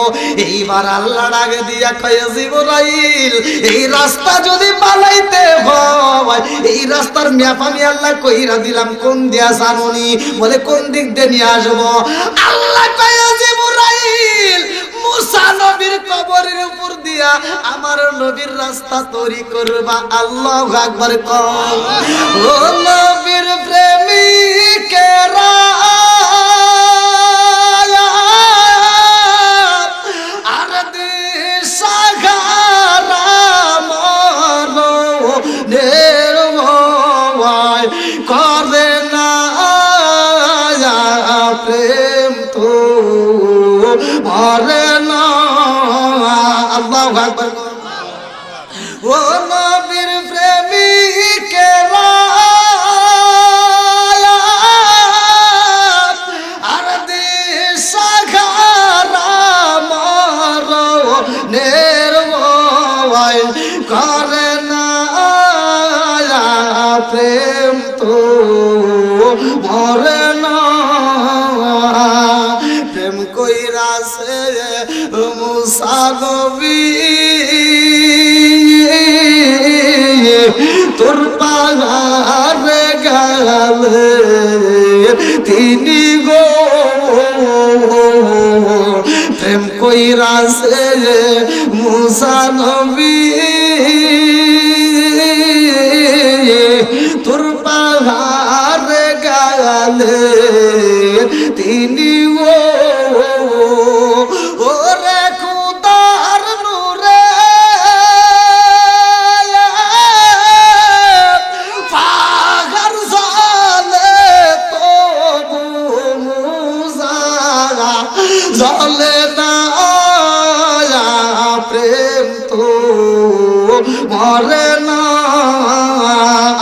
এইবার আল্লাহ আগে দিয়া কয় জিবরাইল, এই রাস্তা যদি বানাইতে হয়, এই রাস্তার ম্যাপ আমি আল্লাহ কইরা দিলাম, কোন দিয়া জানুনি? বলে কোন দিক দিয়ে নিয়ে আসবো? আল্লাহ কয় জিবরাইল, মুসা নবীর কবরের উপর দিয়া আমার নবীর রাস্তা তৈরি করবা। আল্লাহু আকবার কও। ও নবীর প্রেমিকেরা আর দিশাহারা মরণের ভয় করে না প্রেম তো মরে না। আল্লাহু আকবার। ও নবীর প্রেমিকেরা আর দিশাহারা মরণের ভয় করে না প্রেম তো মরে না। প্রেম কইরাছে মুসা নবী তোর পাহাড়ে গেলে তিনি গো, প্রেম কইরাছে মুসা নবী তোর পাহাড়ে গেলে তিনি গো। ওরে খুদার নূরে পাহাড় জ্বলে তবু মুসা জ্বলে না প্রেম তো মরে না।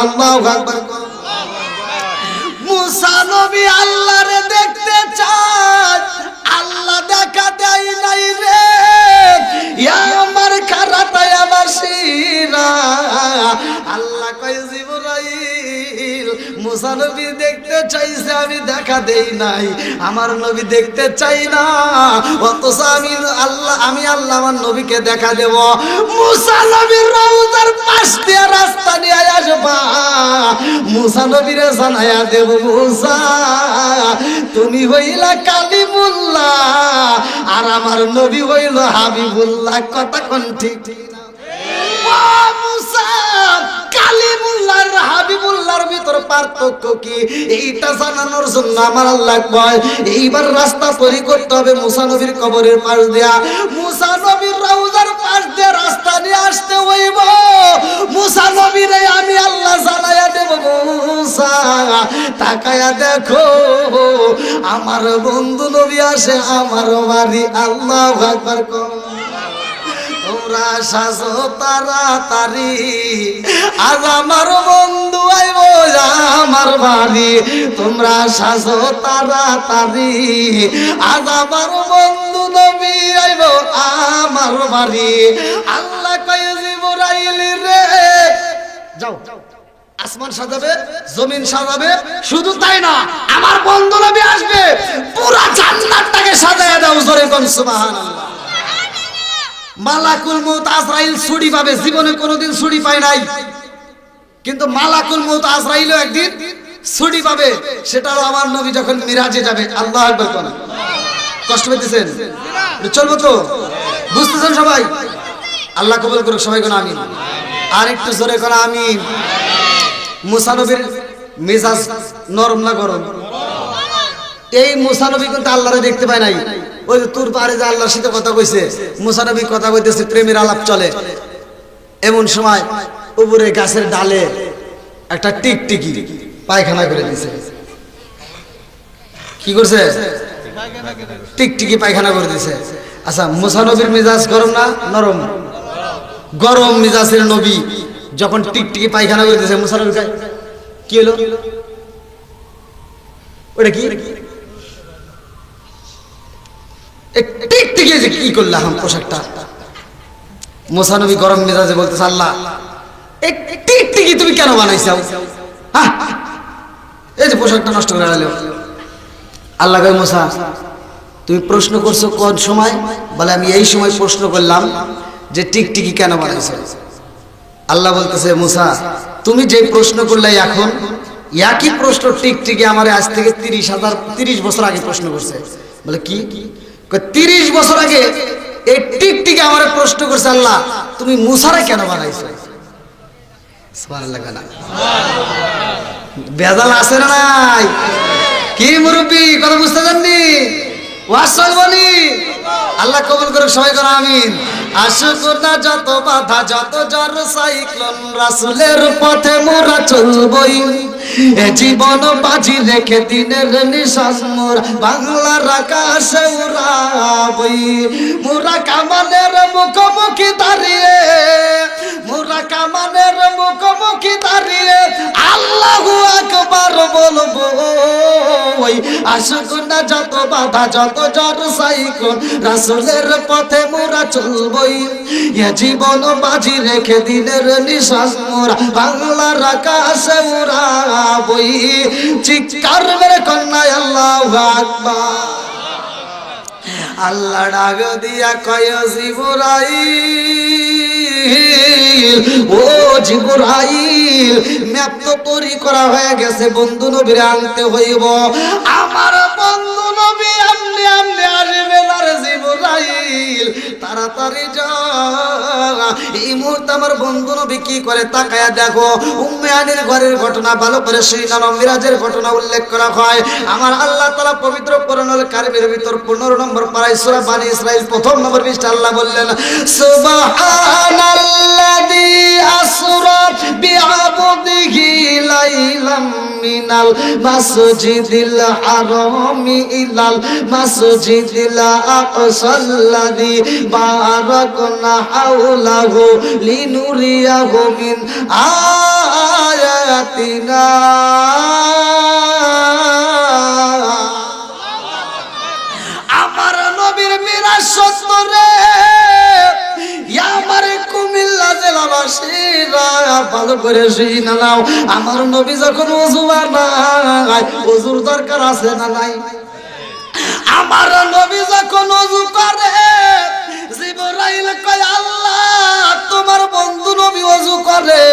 আল্লাহু আকবার। মুসা নবী আল্লাহরে দেখতে চায়, আল্লাহ দেখা দেয় নাই রে। ইয়া আমার খারাতায় আমার শিরা। আল্লাহ কয় জিবরাইল, মুসা নবী দেখতে চাইছে, আমি দেখা দেই নাই, আমার নবী দেখতে চাই না, অথচ আমি আল্লাহ আমার নবীকে দেখা দেব। মুসা নবীর রওজার পাশ দিয়ে রাস্তা দিয়ে আসবা, মুসা নবীরে জানায়া দেব, মুসা তুমি হইলা কালিমুল্লাহ আর আমার নবী হইল হাবিবুল্লাহ। কথা কোন ঠিক না? ও মুসা, কালিমুল্লাহর হাবিবুল্লাহর ভিতর পার্থক্য কি, এইটা জানানোর জন্য আমার আল্লাহ কয় এইবার রাস্তা তৈরি করতে হবে মুসা নবীর কবরের পাশ দিয়া, মুসা নবীর রওজার পাশ দিয়ে রাস্তা নিয়ে আসতে হইব। মুসা নবীরে আমি আল্লাহ জানায়া দেব, মুসা তাকায়া দেখো আমার বন্ধু নবী আসে আমার বাড়ি। আল্লাহু আকবার। তোমরা সাজো তাড়াতাড়ি, আজ আমার বন্ধু আইব আমার বাড়ি। তোমরা সাজো তাড়াতাড়ি, আজ আমার বন্ধু নবী আইব আমার বাড়ি। আল্লাহ কয় জিবরাইল রে, যাও আসমান সাজাবে, জমিন সাজাবে, শুধু তাই না আমার বন্ধু নবী আসবে, পুরা জান্নাতটাকে সাজায়া দাও। জোরে কোন সুবহানাল্লাহ। মালাকুল মউত আজরাইল ছুরি পাবে, জীবনে কোনোদিন ছুরি পায় নাই, কিন্তু মালাকুল মউত আজরাইলও একদিন ছুরি পাবে, সেটাও আমার নবী যখন মিরাজে যাবে। আল্লাহু আকবার। কষ্ট পেতেছেন? চলবো তো? বুঝতেছেন সবাই? আল্লাহ কবুল করুক, সবাই কোন আমিন। আর একটু জোরে কোন আমিন। মুসা নবীর মেজাজ নরম না গরম? এই মুসা নবী কিন্তু আল্লাহরে দেখতে পায় নাই। ওই যে তুর পাহাড়ে যে আল্লাহর সাথে কথা কইছে, মুসা নবী কথা কইতেছে, প্রেমের আলাপ চলে। এমন সময় উপরে গাছের ডালে একটা টিকটিকি পায়খানা করে দিছে। কি করছে? টিকটিকি পায়খানা করে দিছে। আচ্ছা, মুসা নবীর মেজাজ গরম না নরম? গরম মেজাজের নবী যখন টিকটিকি পায়খানা করে দিছে, মুসা নবী কি হলো? ওটা কি টিকটিকি যে কি করলাম পোশাকটা? মুসা নবী গরম মেজাজে বলতেছে, আল্লাহ এই টিকটিকি তুমি কেন বানাইছো? এই যে পোশাকটা নষ্ট করে গেল। আল্লাহ কয়, মুসা তুমি প্রশ্ন করছো কোন সময়? বলে আমি এই সময় প্রশ্ন করলাম যে টিকটিকি কেন বানাইছো। আল্লাহ বলতেছে, মুসা তুমি যে প্রশ্ন করলে এখন একই প্রশ্ন টিকটিকি আমারে আজ থেকে 30 বছর আগে প্রশ্ন করছে। বলে কি? 30 বছর আগে এই টিকটিকি আমারে প্রশ্ন করছে, আল্লাহ তুমি মুসারে কেন বানাইছো? সুবহানাল্লাহ। বেজাল আছে না নাই? কি মুরব্বি কথা বুঝতে জাননি? ওয়াসল বলি আল্লাহ কবুল করুক, সবাই করে আমিন। আসুক না যত বাধা, যত ঝড় সাইক্লোন, রাসূলের পথে মোরা চলবই। এ জীবন বাজি রেখে দিনের নিশান মোরা বাংলার আকাশে উড়াবই। মোরা কামানের মুখোমুখি দাঁড়িয়ে, মোরা কামানের মুখোমুখি দাঁড়িয়ে আল্লাহু আকবার বলবো। আসুক না যত বাধা, যত ঝড় সাইক্লোন, রাসূলের পথে মোরা চলবই। এ জীবন বাজি রেখে দিনের নিশান মোরা বাংলার আকাশে উড়াবই। চিৎকার মেরে কন্যা আল্লাহু আকবার। আল্লাহ ডাক দিয়া কয়, জিবরাইল ও জিবরাইল, ম্যাপ তো তৈরি করা হয়ে গেছে, বন্ধু নবীর আনতে হইব। আমার বন্ধু নবী আমনে আমনে আসবে না রে জিবরাইল, তাড়াতাড়ি যা। এই মুহূর্তে আমার বন্ধু নবী কি করে তাকায়া দেখো, উম্মে আনির ঘরের ঘটনা ভালো করে সেই নাম মিরাজের ঘটনা উল্লেখ করা হয়। আমার আল্লাহ তাআলা পবিত্র কোরআনুল কারীমের ভিতর 15 নম্বর পারায় সূরা বানী ইসরাইল 1ম নম্বর পৃষ্ঠা আল্লাহ বললেন, সুবহানাল্লাযী আসরা বিআবদিহি লাইলাম মিনাল মাসজিদিল হারামি ইলাল মাসজিদিল আকসাল্লাযী বারাকনা হাওলাহু লিনুরিয়াহু মিন আয়াতিনা। আমার নবীর মিরাজ সত্তরে আমার কুমিল্লা জেলাবাসীরা ভালো করে শুনে নাও। আমার নবী যখন ওযু বানায়, ওযুর দরকার আছে না নাই? আমার নবী যখন ওযু করে, জিবরাইল কয়, আল্লাহ তোমার বন্ধু নবী ওযু করে।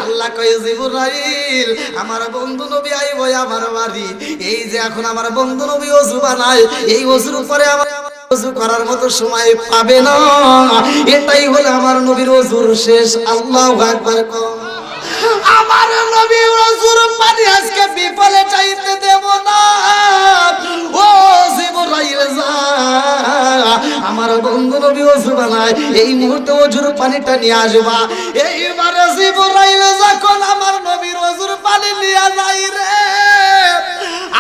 আল্লাহ কয়, জিবরাইল আমার বন্ধু নবী আইব আমার বাড়ি। এই যে এখন আমার বন্ধু নবী ওযু বানায়, এই ওযুর উপরে আমার ওযু করার মতো সময় পাবে না। এটাই হলো আমার নবীর ওযুর শেষ। আল্লাহু আকবার। আমার নবী ওযুর পানি আজকে বিফলে চাইতে দেব না। ও জিবরাইল যা, আমার বন্ধু নবী ওযু বানায়, এই মুহূর্তে ওযুর পানিটা নিয়ে আসবা। এইবার জিবরাইল যখন আমার নবীর ওযুর পানি নিয়ে যায় রে,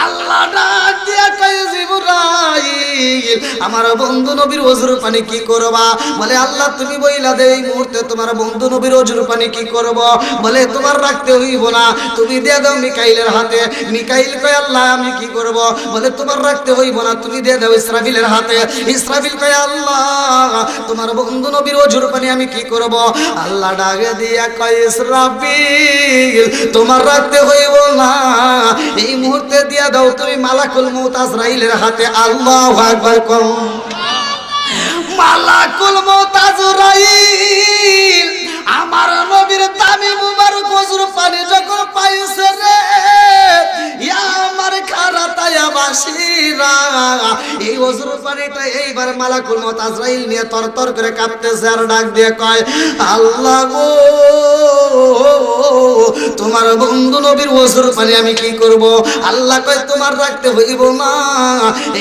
আল্লাহ ডাক দিয়া কয়, জিবরাইল আমার বন্ধু নবীর ওযুর পানি কি করবা? বলে আল্লাহ তুমি বইলা দে, এই মুহূর্তে তোমার বন্ধু নবীর ওযুর পানি কি করব? বলে তোমার রাখতে হইব না, তুমি দিয়ে দাও মিকাইলের হাতে। মিকাইল কয়, আল্লাহ আমি কি করব? বলে তোমার রাখতে হইব না, তুমি দিয়ে দাও ইসরাফিলের হাতে। ইসরাফিল কয়, আল্লাহ তোমার বন্ধু নবীর ওযুর পানি আমি কি করব? আল্লাহ ডাকে দিয়া কয়, ইসরাফিল তোমার রাখতে হইব না, এই মুহূর্তে দিয়া দাও তুমি মালাকুল মউত আজরাইলের হাতে। আল্লাহু আকবার করো। মালাকুল মউত আজরাইল আমার নবীর দামি মুবারক ওজুর পানি যখন পাইছে রে ইয়া আমার খারাতায়া বাসিরা এই ওজুর পানিটা এইবার মালাকুল মউত আজরাইল নিয়ে তরতর করে কাঁপতেছে আর ডাক দিয়ে কয় আল্লাহ গো তোমার বন্ধু নবীর ওজুর পানি আমি কি করব? আল্লাহ কয় তোমার রাখতে হইব না,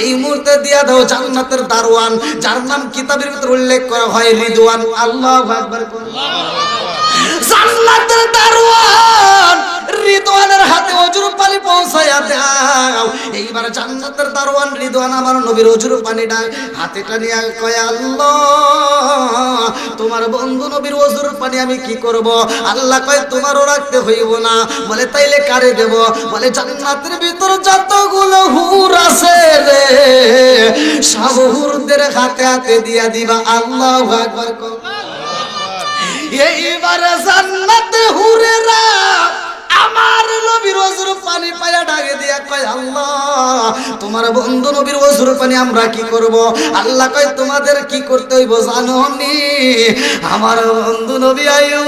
এই মুহূর্তে দিয়া দাও জান্নাতের দারওয়ান, যার নাম কিতাবের ভিতর উল্লেখ করা হয় রিদওয়ান। আল্লাহু আকবার। জান্নাতের দারওয়ান রিদওয়ানের হাতে ওজুর পানি পৌঁছায়া দাও। এইবার জান্নাতের দারওয়ান রিদওয়ান আমার নবীর ওজুর পানিটা হাতেটা নিয়ে কয় আল্লাহ তোমার বন্ধু নবীর ওজুর পানি আমি কি করব? আল্লাহ কয় তোমারও রাখতে হইব না। বলে তাইলে কারে দেব? বলে জান্নাতের ভিতর যতগুলো হুর আছে রে সব হুরদের হাতে হাতে দিয়া দিবা। আল্লাহু আকবার। এইবার জান্নাতে হুরেরা আমার নবীর ওজুর পানি পায়া ডাকে দিয়া কয় আল্লাহ তোমার বন্ধু নবীর ওজুর পানি আমরা কি করব? আল্লাহ কয় তোমাদের কি করতে হইব জানো নি? আমার বন্ধু নবী আইও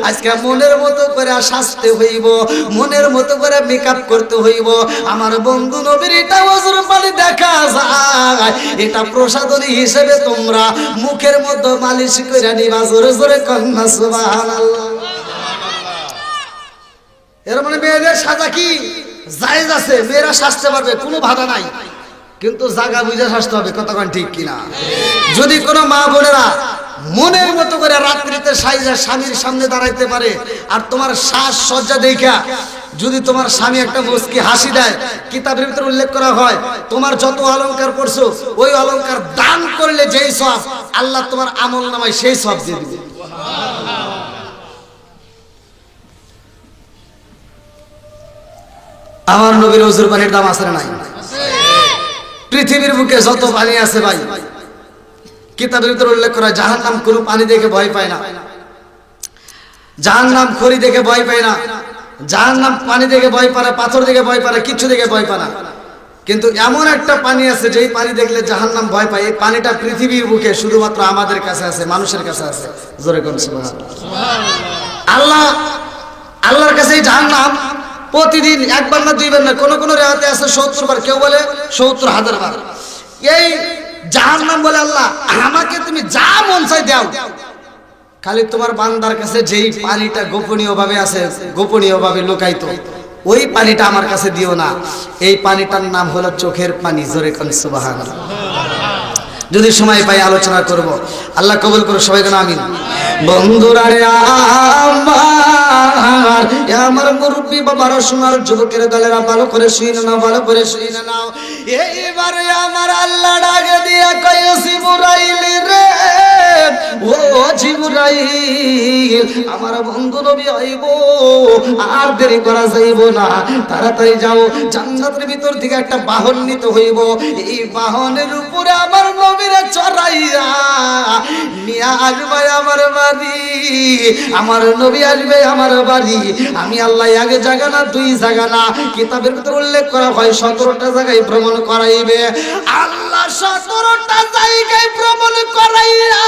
আজকে মনের মতো করে সাজতে হইব, মনের মতো করে মেকআপ করতে হইব। আমার বন্ধু নবীর এটা ওজুর পানি দেখা যায়, এটা প্রসাদনী হিসেবে তোমরা মুখের মধ্যে মালিশ করে নিবা। জোরে জোরে কন্যা সুবহানাল্লাহ। এর মানে মেয়েদের সাজা কি জায়েজ আছে, মেয়েরা সাজতে পারবে, কোনো বাধা নাই, কিন্তু জায়গা বুঝে সাজতে হবে। কতক্ষণ ঠিক কিনা? যদি কোনো মা বোনেরা মনের মতো করে রাত্রিতে সাইজা স্বামীর সামনে দাঁড়াইতে পারে আর তোমার সাজ সজ্জা দেখা যদি তোমার স্বামী একটা মুস্কি হাসি দেয়, কিতাবের ভিতরে উল্লেখ করা হয় তোমার যত অলংকার পরছো ওই অলংকার দান করলে যেই সওয়াব আল্লাহ তোমার আমল নামায় সেই সওয়াব দিয়ে দিবে। আমার নবীর ওজুর পানির দাম আছে না নাই? পৃথিবীর বুকে যত পানি আছে ভাই, কিতাবের ভিতরে উল্লেখ করা জাহান্নাম কোনো পানি দেখে ভয় পায় না, জাহান্নাম খড়ি দেখে ভয় পায় না, জাহান্নাম পানি দেখে ভয় পায় না, পাথর দেখে ভয় পায় না, কিচ্ছু দেখে ভয় পায় না। কিন্তু এমন একটা পানি আছে যেই পানি দেখলে জাহান্নাম ভয় পায়। এই পানিটা পৃথিবীর বুকে শুধুমাত্র আমাদের কাছে আছে, মানুষের কাছে আছে। জোরে কোন সুবহানাল্লাহ। আল্লাহর কাছে এই জাহান্নাম প্রতিদিন একবার না দুইবার না, কোন কোন রেওয়াতে আছে 70 বার, কেউ বলে 70,000 বার। এই জাহান্নাম বলে আল্লাহ আমাকে তুমি যা মন চাই দাও, খালি তোমার বান্দার কাছে যেই পানিটা গোপনীয় ভাবে আছে, গোপনীয় ভাবে লুকায়িত, ওই পানিটা আমার কাছে দিও না। এই পানিটার নাম হলো চোখের পানি। জোরে কোন সুবহানাল্লাহ। যদি সময় পাই আলোচনা করব, আল্লাহ কবুল করো সবাই যেন আমিন। বন্ধুরা রে আমার মুরব্বী বাবারা শোনার যুবকের দলেরা ভালো করে শুনে নাও, ভালো করে শুনে নাও। এইবারে আমার আল্লাহ ডাকে দিয়া কয় জিবরাইল রে, ও জিবরাইল আমার বন্ধু নবী আইব, আর দেরি করা যাইব না, তাড়াতাড়ি যাও। জান্নাতের ভিতর থেকে একটা বাহন নিতে হইব, এই বাহনের উপরে আমার নবীরে চড়াইয়া নিয়ে আসবে আমার বাড়ি, আমার নবী আসবে আমার বাড়ি। আমি আল্লাহ আগে জায়গা না দুই জায়গা না, কিতাবের ভিতরে উল্লেখ করা হয় 17টা জায়গায় ভ্রমণ করাইবে। আল্লাহ 17টা জায়গায় ভ্রমণ করাইয়া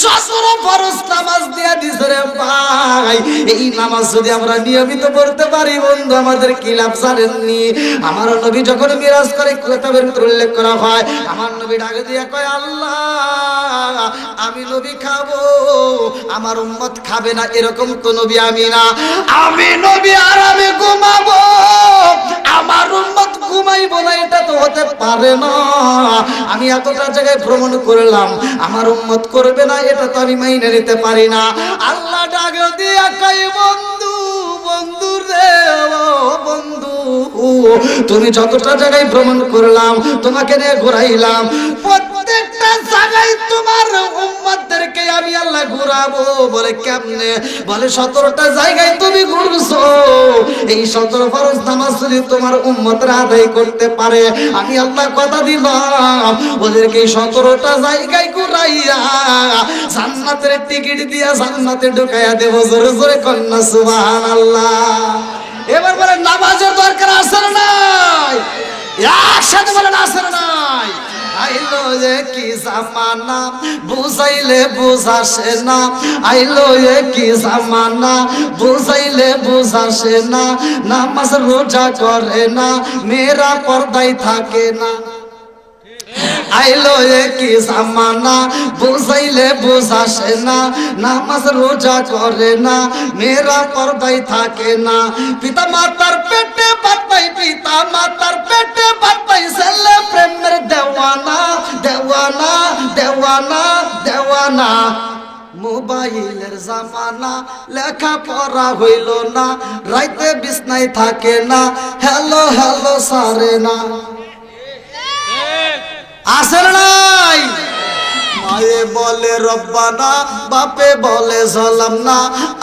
17 ফরজ নামাজ দিয়া দিছে রে ভাই। এই নামাজ যদি আমরা নিয়মিত পড়তে পারি বন্ধু আমাদের কি লাভ জানেননি? আমার নবী যখন মিরাজ করে কিতাবের ভিতরে উল্লেখ করা হয় আমার নবী ডাকে দিয়া কয় আল্লাহ আমি নবী খাবো, আমার উম্মত খাবে না, এরকম তো নবী আমি না। আমি নবী আর আমি ঘুমাবো, আমার উম্মত ঘুমাইবো না, এটা তো হতে পারে না। আমি এতটা জায়গায় ভ্রমণ করলাম, আমার উম্মত করবে না, এটা তো আমি মাইনে নিতে পারি না। আল্লাহ ডাকে দিয়া কয় বন্ধু, বন্ধু রে, ও বন্ধু তুমি যতটা জায়গায় ভ্রমণ করলাম, তোমাকে নিয়ে ঘুরাইলাম, প্রত্যেকটা জায়গায় তোমার উম্মতদেরকে আমি আল্লাহ ঘুরাবো। বলে কেমনে? বলে 17টা জায়গায় তুমি ঘুরছো, এই 17 ফরজ নামাজ যদি তোমার উম্মতরা আদায় করতে পারে আমি আল্লাহ কথা দিলাম ওদেরকে 17টা জায়গায় ঘুরাইয়া জান্নাতের টিকিট দিয়া জান্নাতে ঢুকাইয়া দেব। জোরে জোরে কন্যা সুবহানাল্লাহ। এবার বলে নামাজের দরকার আছে না নাই? একসাথে বলেন আছে না নাই? আইলো কি জামানা বুঝাইলে বুঝাসে না, আইলো কি জামানা বুঝাইলে বুঝাসে না, নামাজ রোজা করে না মেয়েরা পর্দায় থাকে না। আইলো কি জামানা বুঝাইলে বুঝাসে না, নামাজ রোজা করে না মেয়েরা পর্দায় থাকে না। পিতা মাতার পেটে বাতাই, পিতা মাতার পেটে বাতাই, ছেলে প্রেমের দেওয়ানা দেওয়ানা দেওয়ানা দেওয়ানা। মোবাইলের জামানা লেখা পড়া হইল না, রাইতে বিছনায় থাকে না, হ্যালো হ্যালো সারে না। আসেন নাই? মায়ে বলে রব্বানা, বাপে বলে জলাম না,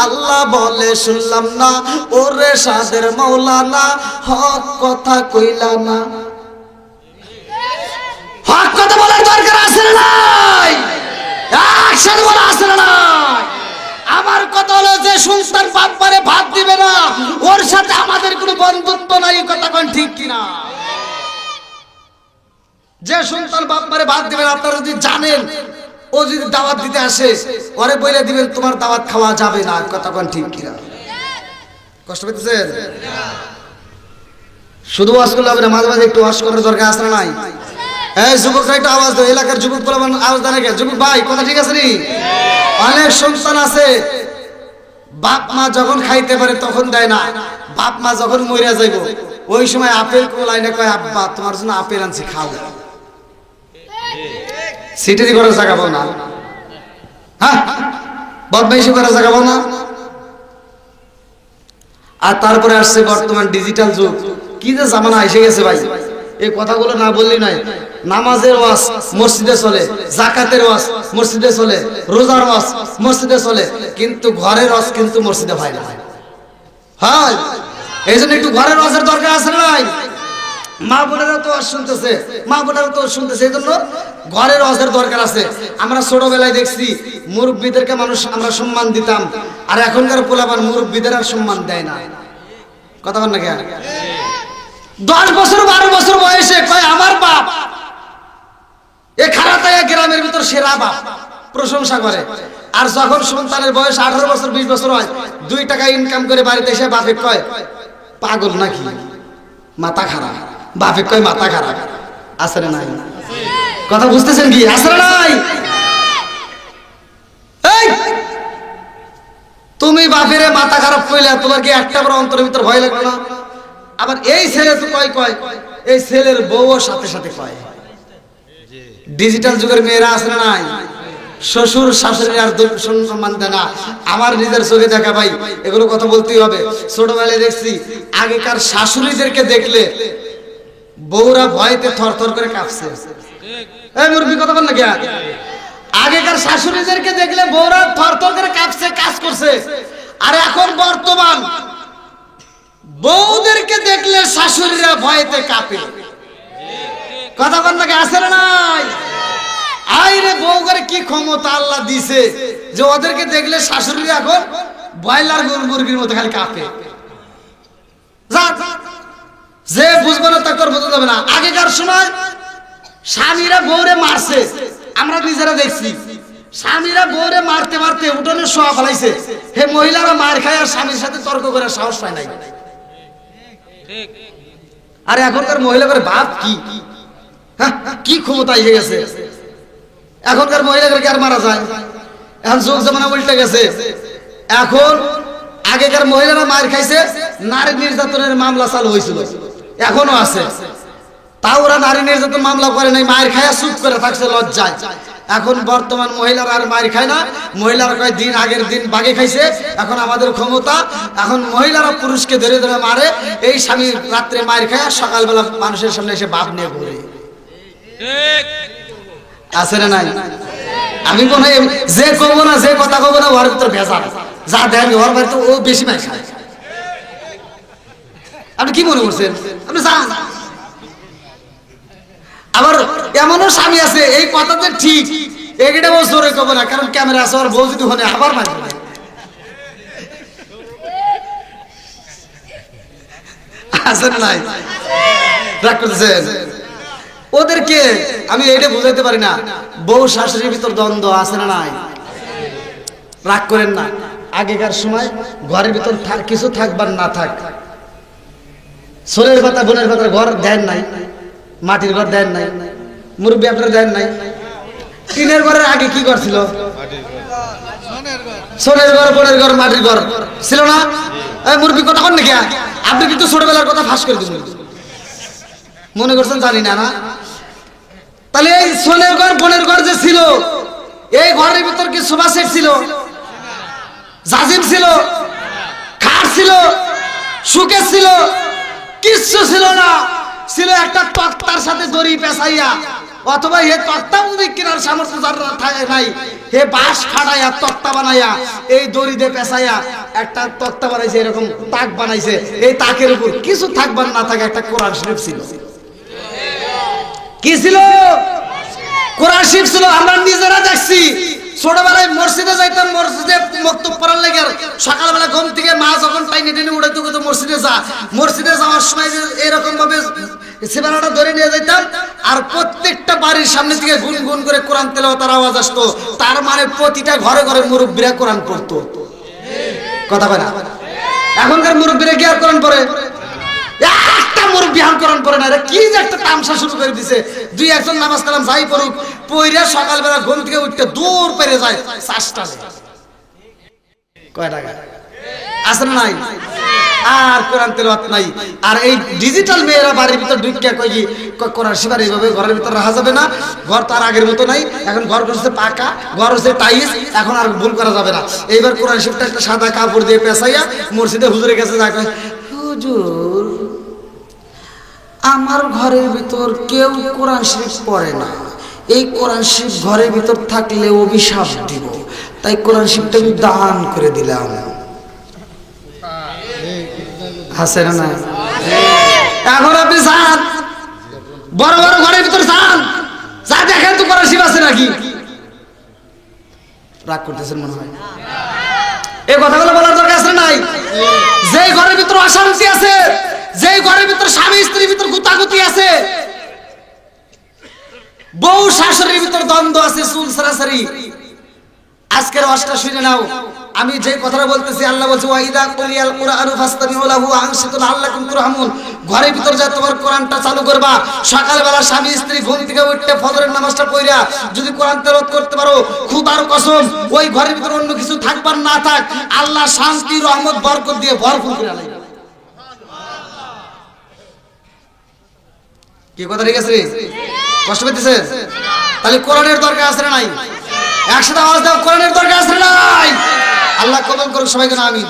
আল্লাহ বলে শুনলাম না, ওরে সাদের মৌলানা হক কথা কইলা না। হক কথা বলার দরকার আছে নাই? একসাথে বলা আছে নাই? আমার কথা হলো যে সন্তান বাপ মারে ভাত দিবে না, ওর সাথে আমাদের কোনো বন্ধুত্ব নাই। কথা কোন ঠিক কিনা? যে সন্তান বাপ মারে ভাত দিবেন, আপনারা যদি জানেন ও যদি দাওয়াত দিতে আসে, ওরে বলে দিবেন তোমার দাওয়াত খাওয়া যাবে না। কথা কোন ঠিক কিনা? কষ্ট পেতেছেন? শুধু ওয়াজ করলে হবে না, মাঝে মাঝে একটু ওয়াজ করার দরকার আছে না নাই? এই যুবকরা একটু আওয়াজ দাও, এলাকার যুবক বলে আওয়াজ দেন নাকি? যুবক ভাই কথা ঠিক আছে নি? অনেক সন্তান আছে বাপ মা যখন খাইতে পারে তখন দেয় না, বাপ মা যখন মইরা যাইব ওই সময় আপেল কোলাইনে কয় আব্বা তোমার জন্য আপেল আনছি খাও। সিটারি করার জায়গা পাও না, হ্যাঁ বদমাইশি করার জায়গা পাও না। আর তারপরে আসছে বর্তমান ডিজিটাল যুগ, কি যে জামানা এসে গেছে ভাই। এই কথাগুলো না বললেই নয়। নামাজের ওয়াজ মসজিদে চলে, যাকাতের ওয়াজ মসজিদে চলে, রোজার ওয়াজ মসজিদে চলে, কিন্তু ঘরের ওয়াজ কিন্তু মসজিদে হয় না। হয় এই জন্য একটু ঘরের ওয়াজের দরকার আছে নাই? মা বোনেরা তো ওয়াজ শুনতেছে, মা বোনেরা তো শুনতেছে, এই জন্য ঘরের ওয়াজের দরকার আছে। আমরা ছোটবেলায় দেখছি মুরব্বীদেরকে মানুষ আমরা সম্মান দিতাম, আর এখনকার পোলাপান মুরব্বীদের আর সম্মান দেয় না। কথা বল না কেন? 10 বছর 12 বছর বয়সে কয় আমার বাপ, এ খারাতায়া গ্রামের ভিতর সেরা বাপ, প্রশংসা করে। আর যখন সন্তানের বয়স 18 বছর 20 বছর হয়, 2 টাকা ইনকাম করে বাড়িতে এসে বাপে কয় পাগল নাকি, মাথা খারাপ। বাপে কয় মাথা খারাপ। আছে না নাই? কথা বুঝতেছেন কি? আছে না নাই? এই তুমি বাপেরে মাথা খারাপ কইলে তোমার কি একটা বড় অন্তরের ভিতর ভয় লাগবে না? আবার এই ছেলে তো কয় কয়, এই ছেলের বউও সাথে সাথে কয়। ডিজিটাল যুগের মেয়েরা আছে না নাই? শ্বশুর শাশুড়ি আর সম্মান দেয় না। আমার নিজের চোখে দেখা ভাই, এগুলো কথা বলতেই হবে। ছোটবেলায় দেখছি আগেকার শাশুড়িদেরকে দেখলে বউরা ভয়তে থরথর করে কাঁপছে। এই মুরব্বি কথা বল না কেন? আগেকার শাশুড়িদেরকে দেখলে বউরা থরথর করে কাঁপছে, কাজ করছে। আর এখন বর্তমান বউদেরকে দেখলে শাশুড়িরা ভয়তে কাঁপে। কথা বল না কেন? আছে না নাই? আইরে বউ করে কি ক্ষমতা আল্লাহ দিছে যে ওদেরকে দেখলে শাশুড়িরা এখন ব্রয়লার মুরগির মতো খালি কাঁপে। যে বুঝবো না তাকে বোঝা যাবে না। আগেকার সময় স্বামীরা বউরে মারছে, আমরা নিজেরা দেখছি। স্বামীরা বউরে মারতে মারতে উঠোনে শোয়া ফেলাইছে, হে মহিলারা মার খায় আর স্বামীর সাথে তর্ক করে সাহস পায় নাই। আর এখনকার মহিলা করে বাপ কি, হ্যাঁ কি ক্ষমতা এসে গেছে। এখনকার মহিলাদেরকে আর মারা যায়? এখন যুগ জামানা উল্টে গেছে। এখন আগেকার মহিলারা মার খাইছে, নারী নির্যাতনের মামলা চালু হয়েছিল, এখনো আছে। তাও ওরা নারী নির্যাতন মামলা করে নাই, মায়ের খায়া চুপ করে থাকছে লজ্জায়। এখন বর্তমান মহিলারা আর মায়ের খায় না। মহিলারা কয় দিন আগের দিন বাগে খাইছে, এখন আমাদের ক্ষমতা। এখন মহিলারা পুরুষকে ধরে ধরে মারে। এই স্বামী রাত্রে মায়ের খায়, সকালবেলা মানুষের সামনে এসে বাপ নিয়ে ঘুরে। আছে না নাই? আমি মনে হয় যে কব না, যে কথা কব না, ওর ভিতর ভেজাল যা দেন, ওর বাড়িতে ও বেশি মাই খায়। আপনি কি মনে করছেন? আপনি জান। আবার এমনও স্বামী আছে এই কথাতে ঠিক, এটা ও জোরে কব না, কারণ ক্যামেরা আছে, ওর বউ যদি ওখানে আবার মারবে। আছে না নাই? রাগ করতেছেন? ওদেরকে আমি এটা বুঝাইতে পারি না, বউ শাশুড়ির ভিতর দ্বন্দ্ব আছে না নাই? রাগ করেন না, আগেকার সময় ঘরের ভিতর কিছু থাকবার না থাক, সোলের পাতা বোনের পাতা ঘর দেন নাই, মাটির ঘর দেন নাই, মুরব্বী আপনারা দেন নাই। টিনের ঘরের আগে কি ঘর ছিল? সোনের ঘর, বোনের ঘর, মাটির ঘর ছিল না? মুরব্বী কথা কন নাকি? আপনি কিন্তু ছোটবেলার কথা ফাঁস করে দিবেন, মনে করছেন জানি না না? তাহলে এই সোনের ঘর বোনের ঘর যে ছিল, এই ঘরের ভিতর কি সোফা সেট ছিল, জাজিম ছিল, খাট ছিল, সুকেস ছিল? কিচ্ছু ছিল না। ছিল একটা তক্তার সাথে দড়ি পেঁচাইয়া, অথবা হে তক্তা যদি কেনার সামর্থ্য থাকে নাই, হে বাঁশ ফাটাইয়া তক্তা বানাইয়া এই দড়ি দিয়ে পেঁচাইয়া একটা তক্তা বানাইছে, এরকম তাক বানাইছে। এই তাকের উপর কিছু থাকবার না থাকে একটা কোরআন শরীফ ছিল। কি ছিল? কোরআন শরীফ ছিল। আমরা নিজেরা দেখছি, ছোটবেলায় মসজিদে যাইতাম, মসজিদে মক্তব পড়ার লাগে সকালবেলা ঘুম থেকে মা যখন টাইনে টেনে উঠাইতো তো মসজিদে যা, মসজিদে যাওয়ার সময় এরকম ভাবে সেবানাটা ধরে নিয়ে যাইতাম, আর প্রত্যেকটা বাড়ির সামনে থেকে গুনগুন করে কোরআন তেলাওয়াতের আওয়াজ আসতো। তার মানে প্রতিটা ঘরে ঘরে মুরব্বীরা কোরআন পড়তো। কথা বলে না? এখনকার মুরব্বীরা কি আর কোরআন পড়ে? একটা মুরব্বী হান কোরআন পড়ে না। কি যে একটা তামসা শুরু করে দিছে, দুই একজন নামাজ কালাম যাই পড়ুক, পইরা সকালবেলা ঘুম থেকে উঠতে দূর পেরে যায় চাষটা। কয় টাকা আছে না নাই? আর কোরআন তেলাওয়াত নাই। আর এই ডিজিটাল মেয়েরা বাড়ির ভিতর ঢুকে কই কোরআন শিবার এইভাবে ঘরের ভিতর রাখা যাবে না, ঘর তো আর আগের মতো নাই, এখন ঘর হচ্ছে পাকা, ঘর হচ্ছে টাইলস, এখন আর ভুল করা যাবে না। এইবার কোরআন শিবটা একটা সাদা কাপড় দিয়ে পেঁচাইয়া মসজিদে হুজুরের কাছে যায়, হুজুর আমার ঘরের ভিতর কেউ কোরআন শরীফ পড়ে না, এই কোরআন শরীফ ঘরের ভিতর থাকলে অভিশাপ দিব, তাই কোরআন শরীফটা আমি দান করে দিলাম। হাসে না না? এখন আপনি যান বড় বড় ঘরের ভিতর যান, যা দেখেন তো কোরআন শরীফ আছে নাকি। রাগ করতেছেন মনে হয়? এই কথাগুলো বলার দরকার আছে নাই? যেই ঘরের ভিতর অশান্তি আছে, যেই ঘরের ভিতর স্বামী স্ত্রীর ভিতর গুতাগুতি আছে, বউ শাশুড়ির ভিতর দ্বন্দ্ব আছে, চুল সারাসারি, আজকের ওয়াজটা শুনে নাও। আমি যে কথাটা বলতেছি, আল্লাহ বলছে ওয়াইদা কুলিয়াল কুরআনু ফাসতামিউ লাহু ওয়া আনসিতু লাআল্লাকুম তুরহামুন। ঘরের ভিতর যা তোমার কোরআনটা চালু করবা, সকালবেলা স্বামী স্ত্রী ঘুম থেকে উঠতে ফজরের নামাজটা পড়া যদি কোরআন তেলাওয়াত করতে পারো, খোদার কসম ওই ঘরের ভিতর অন্য কিছু থাকবার না থাক, আল্লাহ শান্তি রহমত বরকত দিয়ে ভরপুর করে আলাইবে। কি কথা ঠিক আছে? কষ্ট পেতেছে? তাহলে কোরআনের দরকার আছে না নাই? একসাথে আওয়াজ দাও, কোরআনের দরকার আছে না নাই? আল্লাহ কবুল করুক সবাইকে, আমিন।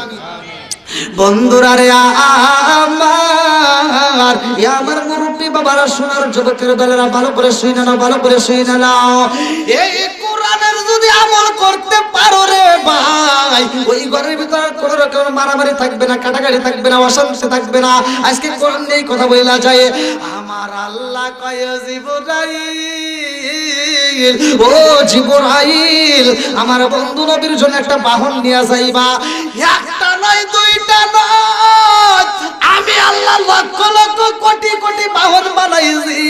বন্ধুরা রে আমার মুরব্বী বাবারা, সোনার যুবকের দলেরা, ভালো করে শুই না, ভালো করে শুই না। এই কোরআনের যদি আমল করতে পারো রে ভাই, ওই ঘরের ভিতরে কোনো রকম মারামারি থাকবে না, কাটাকাটি থাকবে না, অশান্তি থাকবে না। আজকে কোরআন নিয়ে কথা বলা যায়। আমার আল্লাহ কয় জিবরাইল, ও জিবরাইল, আমার বন্ধু নবীর জন্য একটা বাহন নিয়ে যাইবা। একটা নয়, দুইটা নয়, আমি আল্লাহ লক্ষ লক্ষ কোটি কোটি বাহন বানাইছি।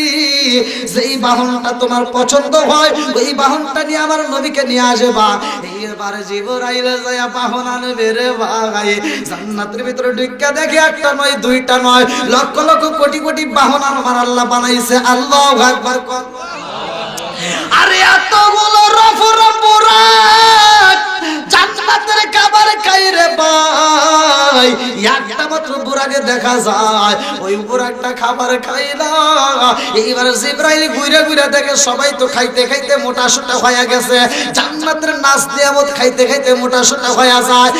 যেই বাহনটা তোমার পছন্দ হয়, ওই বাহনটা নিয়ে আমার নবীকে নিয়ে আসবা। এইবার জিবরাইল যায় বাহন আনবে রে ভাই। জান্নাতের ভিতরে ঢুকে দেখে একটা নয়, দুইটা নয়, লক্ষ লক্ষ কোটি কোটি বাহন আমার আল্লাহ বানাইছে। আল্লাহু আকবার। আরে এতগুলো রফরফুরাত জান্নাতের খাবার খাই রে ভাই, একটা মাত্র বুরাকে দেখা যায়, ওই বুরাকটা খাবার খাই না। এইবার জিবরাইল ঘুরে ঘুরে দেখে সবাই তো খাইতে খাইতে মোটা সোটা হয়ে গেছে, জান্নাতের নাচ নিয়ামত খাইতে খাইতে মোটা সোটা হয়ে যায়,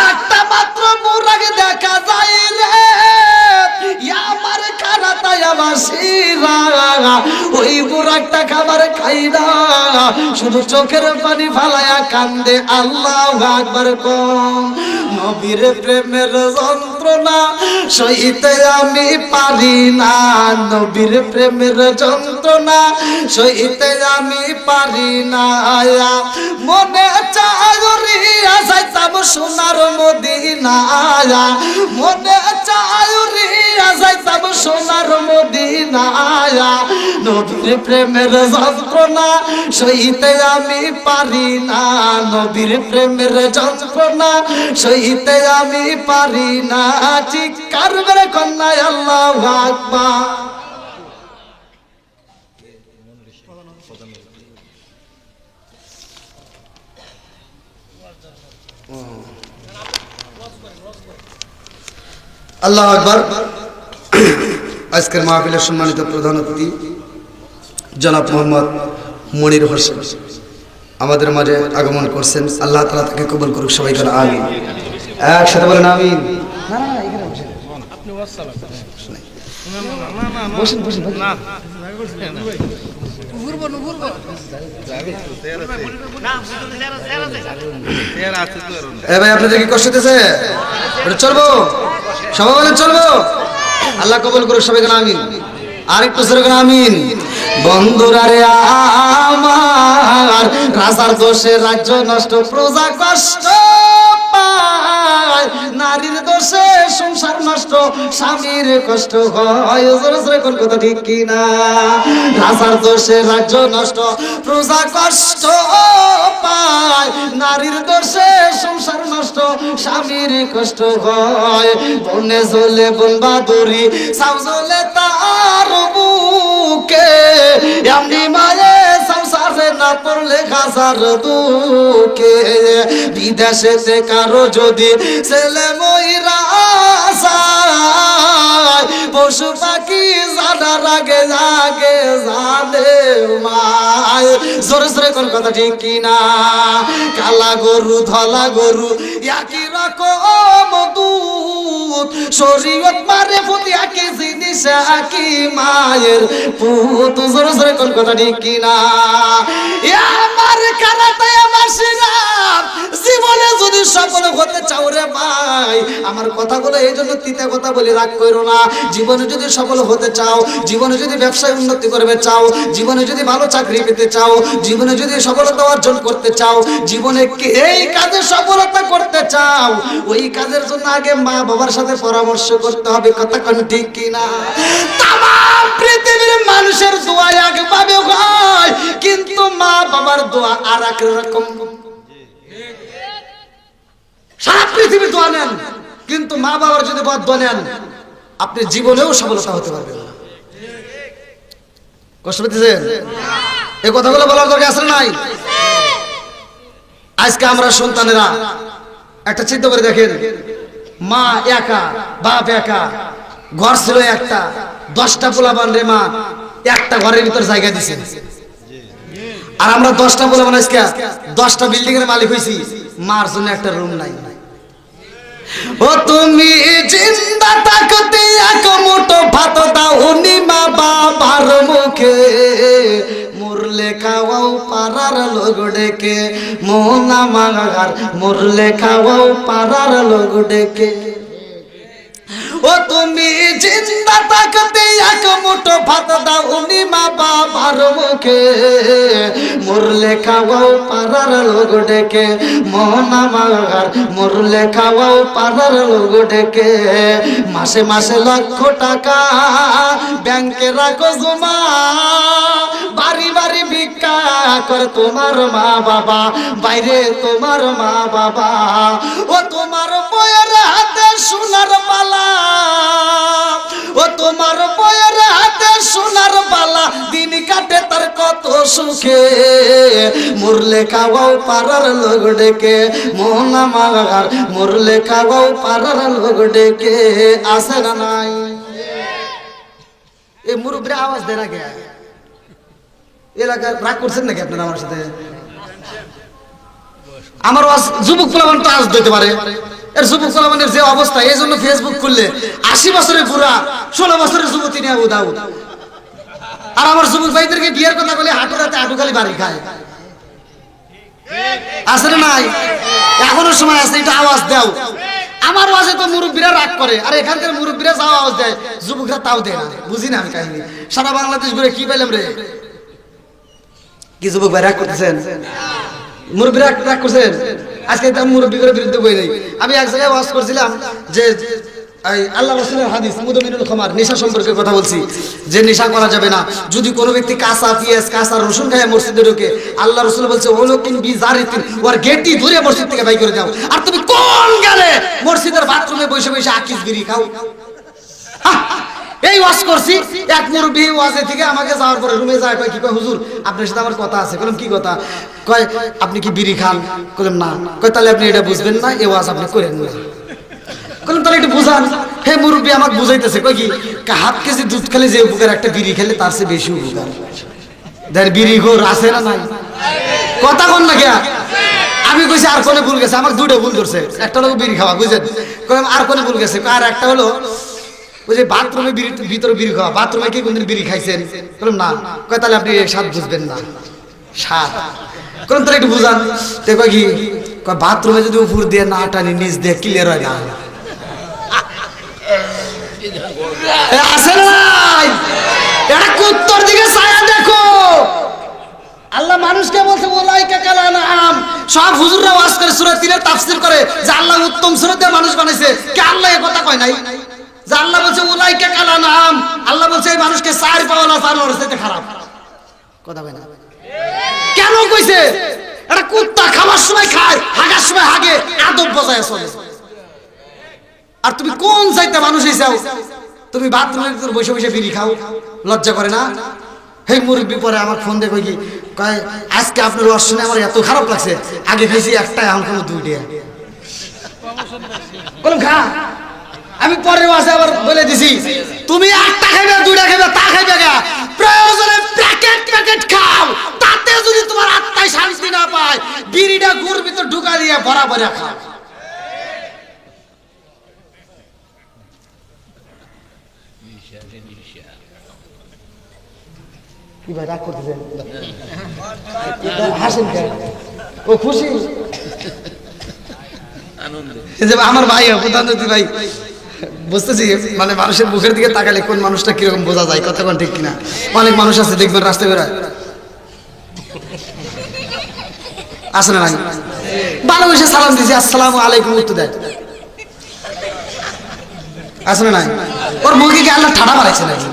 একটা মাত্র বুরাকে দেখা যায় রে আমার খারাতায় বাসিরা, ওই বুরাকটা খাবার খাই না, শুধু চোখের পানি ফালায়া কান্দে। আল্লাহু আকবার। কম নবীর প্রেমের যন্ত্রণা সইতে আমি পারি না, নবীর প্রেমের যন্ত্রণা সইতে আমি পারি না। মনে চায়রিয়া যাইতাম সোনার মদিনা, মনে চায়রিয়া যাইতাম সোনার মদিনা, নবীর প্রেমের যন্ত্রণা সইতে আমি পারি না, নবীর প্রেমের যন্ত্রণা সইতে আমি পারি না। চিৎকার করে কন্যা আল্লাহু আকবার। আল্লাহু আকবার। আজকের মাহফিলের সম্মানিত প্রধান অতিথি জনাব মোহাম্মদ মনির হোসেন আমাদের মাঝে আগমন করছেন। আল্লাহ তাআলা তাকে কবুল করুক, সবাই বলেন আমিন। একসাথে বলেন আমিন। না না এখানে বসেন, আপনি ওয়াসসালাম বসেন বসেন না ঘুরবো ঘুরবো এ ভাই আপনাদের কি কষ্ট হতেছে? চলবো সবাই বলেন চলবো। আল্লাহ কবুল করুক, সবাই বলেন আমিন। আর একটু জোরে বলেন আমিন। বন্ধুরা রে আমার, রাজার দোষে রাজ্য নষ্ট, প্রজা কষ্ট পায়, নারীর দোষে সংসার নষ্ট, স্বামীর কষ্ট হয়। জোরে জোরে কোন কথা ঠিক কিনা? রাজার দোষে রাজ্য নষ্ট, প্রজা কষ্ট পায়, নারীর দোষে সংসার নষ্ট, স্বামীর কষ্ট হয়। বনে জ্বলে বন বাদুরি, সাউ জ্বলে তার বুকে, এমনি মায়ে সংসারে না পড়লে খাসার দুঃখে। বিদেশেতে কারো যদি ছেলে মইরা যায়, পশু পাখি জানার আগে জাগে জানে মায়। জোরে জোরে কোন কথা ঠিক কিনা? কালা গরু ধলা গরু একই রকম দুধ, শরীয়ত মারে প্রতি একই জিনিস একই মায়ের পুত। জোরে জোরে কোন কথা ঠিক কিনা? আমার কারাতে আমার সিরাম, জীবনে যদি সফল হতে চাও রে ভাই, আমার কথাগুলো এই জন্য তিতা কথা বলি, রাগ করো না। জীবনে যদি সফল হতে চাও, জীবনে যদি ব্যবসায় উন্নতি করবে চাও, জীবনে যদি ভালো চাকরি পেতে চাও, জীবনে যদি সফলতা অর্জন করতে চাও, জীবনে এই কাজে সফলতা করতে চাও, ওই কাজের জন্য আগে মা বাবার সাথে পরামর্শ করতে হবে। কথা কোন ঠিক কিনা? তামাম পৃথিবীর মানুষের দোয়া একভাবে হয়, কিন্তু মা বাবার দোয়া আর এক রকম। সারা পৃথিবীর দোয়া নেন, কিন্তু মা বাবার যদি বদদোয়া নেন, আপনি জীবনেও সফলতা হতে পারবেন না। কষ্ট পেতেছেন? এই কথাগুলো বলার দরকার আছে নাই? আজকে আমরা সন্তানেরা একটা চিন্তা করে দেখেন, মা একা, বাপ একা, ঘর ছিল একটা, 10টা পোলাপান রে মা একটা ঘরের ভিতর জায়গা দিছে। আর আমরা 10টা পোলাপান আজকে 10টা বিল্ডিং এর মালিক হইছি, মার জন্য একটা রুম নাই। ও তুমি জিন্দা থাকতে এক মুঠো ভাত দাও নি মা বাবার মুখে, মুরলে খাওয়াও পাড়ার লোক ডেকে, মোনা মাগার মুরলে খাওয়াও পাড়ার লোক ডেকে। ও তুমি জিন্দা থাকতে এক মুঠো ভাত দাও নি মা বাবার মুখে, মুরলে খাওয়াও পাড়ার লোক ডেকে, মোনা মাগার মুরলে খাওয়াও পাড়ার লোক ডেকে। মাসে মাসে লক্ষ টাকা ব্যাংকে রাখো জমা, বাড়ি বাড়ি ভিক্ষা করে তোমার মা বাবা, বাইরে তোমার মা বাবা। ও তোমার বইয়ের হাতে সোনার বালা, ও তোমার বইয়ের হাতে সোনার বালা, দিন কাটে তার কত সুখে, মুরলে খাওয়াও পাড়ার লোক ডেকে, মোনা মাগার মুরলে খাওয়াও পাড়ার লোক ডেকে। আসে না নাই? এই মুরব্বীরা আওয়াজ দেয় না কে? এলাকা রাগ করছেন নাকি আপনারা আমার সাথে? আমার যুবক পোলাপান তো আওয়াজ দিতে পারে। এর যুবক পোলাপানের যে অবস্থা, এই জন্য ফেসবুক খুললে 80 বছরের বুড়া 16 বছরের যুবতী নিয়ে উদাউদ। আর আমার যুবক ভাইদেরকে বিয়ের কথা বলে হাঁটু রাতে হাঁটু খালি বাড়ি খায়। আছে না নাই? এখনো সময় আছে, এটা আওয়াজ দাও। আমার আওয়াজে তো মুরব্বীরা রাগ করে, আর এখানকার মুরব্বীরা যাও আওয়াজ দেয়, যুবকরা তাও দেয় না। বুঝি না আমি কাহিনী। সারা বাংলাদেশ ঘুরে কি পাইলাম রে? কি যুবক ভাই রাগ করতেছেন? মুরব্বী রাগ করছেন? আজকে মুরব্বীদের বিরুদ্ধে বই নেই। আমি এক জায়গায় ওয়াজ করছিলাম যে এই আল্লাহ রাসূলের হাদিস মুদমিনুল খামার, নেশা সম্পর্কে কথা বলছি, যে নেশা করা যাবে না। যদি কোনো ব্যক্তি কাঁচা পেঁয়াজ কাঁচা রসুন খায় মসজিদে ঢোকে, আল্লাহ রাসূল বলছে ওলকিন বিজারিতিন, ওর গেটি ধরে মসজিদ থেকে বাইর করে দাও। আর তুমি কোন গেলে মসজিদের বাথরুমে বসে বসে আকিস বিড়ি খাও? এই ওয়াজ করছি, এক মুরব্বি ওয়াজে থেকে আমাকে যাওয়ার পরে রুমে যায়, কয় কি, কয় হুজুর আপনার সাথে আমার কথা আছে। বললাম কি কথা? কয় আপনি কি বিড়ি খান? বললাম না। কয় তাহলে আপনি এটা বুঝবেন না, এই ওয়াজ আপনি করেন না। বললাম তাহলে একটু বুঝান। হে মুরব্বি আমাকে বুঝাইতেছে, কয় কি, হাফ কেজি দুধ খেলে যে উপকার একটা বিড়ি খেলে তার চেয়ে বেশি উপকার। দেখ বিড়ি ঘোর আছে না নাই? কথা কোন না গিয়া? আমি কইছি আর কোনে ভুল গেছে, আমাকে দুটো ভুল ধরছে। একটা হলো বিড়ি খাওয়া, বুঝলেন? কয় আর কোনে ভুল গেছে। আর একটা হলো ওই যে বাথরুমে ভিতরে বিড়ি খাওয়া। বাথরুমে কি কোনদিন বিড়ি খাইছেন? বললাম না। কয় তাহলে আপনি স্বাদ বুঝবেন না, স্বাদ কোন তাহলে একটু বুঝান। তো কয় কি, কয় বাথরুমে যদি উপর দিয়ে না টানি নিচ দিয়ে ক্লিয়ার হয় না। আছে নাই? এটা উত্তর দিকে ছায়া দেখো। আল্লাহ মানুষকে বলছে ওলাইকা কালানাম। সব হুজুররা ওয়াজ করে সূরা 3 এর তাফসীর করে যে আল্লাহ উত্তম সূরা দিয়ে মানুষ বানাইছে। কে আল্লাহ এই কথা কয় নাই? যে আল্লাহ বলছে ওলাইকা কালানাম, আল্লাহ বলছে এই মানুষকে চার পাওয়ালা জানোয়ারের চাইতে খারাপ। কথা কয় না? কেন কইছে? এটা কুত্তা খাওয়ার সময় খায়, হাগার সময় হাগে, আদব বজায় চলে। আর তুমি কোন চাইতে মানুষ হইছাও? তুমি বাথরুমের ভিতর বসে বসে বিড়ি খাও, লজ্জা করে না? হেই মুরব্বি পরে আমার ফোন দিয়ে কই কি, কয় আজকে আপনার ওয়াজ শুনে আমার এত খারাপ লাগছে, আগে খাইছি একটা, এখন কোনো দুইটা। বললাম খা। আমি পরের ওয়াজে আবার বলে দিছি, তুমি একটা খাইবে দুইটা খাইবে তা খাইবে না, প্রয়োজনে প্যাকেট প্যাকেট খাও। তাতে যদি তোমার আত্মায় শান্তি না পায়, বিড়িটা গুড় ভিতর ঢুকা দিয়ে বরাবর খাও। কি ভাই রাগ করতেছেন? হাসেন কেন? ও খুশি আমার ভাই প্রধানমন্ত্রী ভাই। বুঝতেছি মানে মানুষের মুখের দিকে তাকালে কোন মানুষটা কিরকম বোঝা যায়, কথা কোন ঠিক কিনা। অনেক মানুষ আছে দেখবেন রাস্তায় বেরোয়, আসে না নাই? ভালোবেসে সালাম দিয়েছি আসসালামু আলাইকুম উত্তর দেয়, আসে না নাই? ওর মুখে কি আল্লাহ ঠাডা মারাইছে নাকি?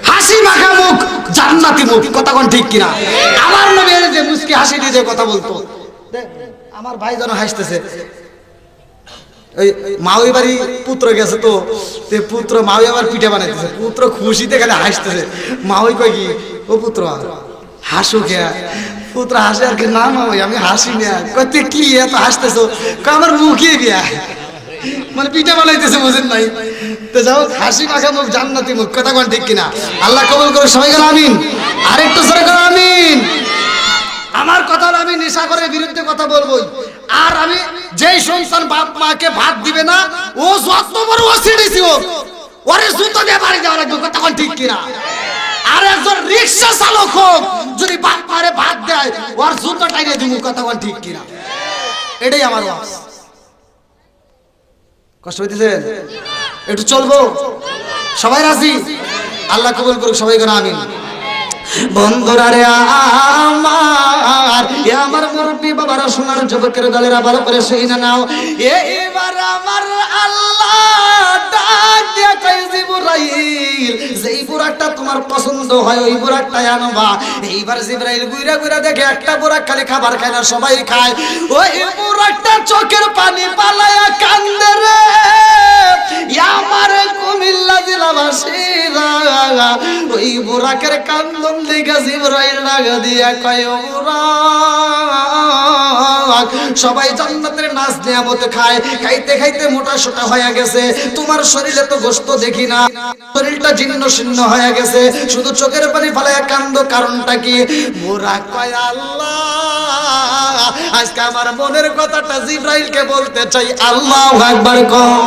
হাসি মাখা মুখ জান্নাতি মুখ, কথা কোন ঠিক কিনা? আমার নবী যে মুস্কি হাসি দিয়ে যে কথা বলতো, আমার ভাই যেন হাসতেছে। ওই মাওই বাড়ি পুত্র গেছে তো, পুত্র মাওই আবার পিঠে বানাইতেছে, পুত্র খুশিতে খালি হাসতেছে। মাওই কয় কি, ও পুত্র হাসো কে? পুত্র হাসে আর কি, না মাওই আমি হাসি না। কয় তুই কি এত হাসতেছো? কয় আমার মুখে বিয়া, মানে পিঠা বানাইতেছে, বুঝেন নাই? তো যাও, হাসি মাখা মুখ জান্নাতি মুখ, কথা কোন ঠিক কিনা? আল্লাহ কবুল করে সবাই গেল আমিন। আরেকটু জোরে করো আমিন। আমার কথা হলো আমি নেশা করে বিরুদ্ধে কথা বলবোই। আর আমি যেই সন্তান বাপ মাকে ভাত দিবে না, ও যত বড় ওসিডিসি হোক, ওরে জুতো দিয়ে বাড়ি দেওয়া লাগবে, কথা কোন ঠিক কিনা? আর একজন রিক্সা চালক হোক, যদি বাপ মারে ভাত দেয়, ওর জুতো টাইনে দিব, কথা কোন ঠিক কিনা? এটাই আমার ওয়াজ। কষ্ট হইতেছে? একটু চলবো? সবাই রাজি? আল্লাহ কবুল করুক, সবাই করে আমিন। বন্ধুরা রে আমার, এ আমার মুরব্বি বাবারা, সোনার যুবকের দলেরা ভালো করে শুনে নাও। এইবার আমার আল্লাহ ডাক দিয়া কই, জিবরাইল যেই বুরাকটা তোমার পছন্দ হয় ওই বুরাকটাই আনবা। এইবার জিবরাইল গুইরা গুইরা দেখে একটা বুরাক খালি খাবার খায় না, সবাই খায়। ওই বুরাকটা চোখের পানি পালায়া কান্দে রে আমার কুমিল্লা জেলাবাসীরা। ওই বুরাকের কান্দন দেখে জিবরাইল লাগা দিয়া কয়, ও বুরাক সবাই জান্নাতের নাজ নিয়ামত খায়, খাইতে খাইতে মোটা সোটা হয়ে গেছে, তোমার শরীরে তো গোশত দেখি না, শরীরটা জীর্ণ শীর্ণ হয়ে গেছে, শুধু চোখের পানি ফালায়া কান্দো, কারণটা কি? বুরাক কয়, আল্লাহ আজকে আমার মনের কথাটা জিবরাইলকে বলতে চাই, আল্লাহু আকবার কও।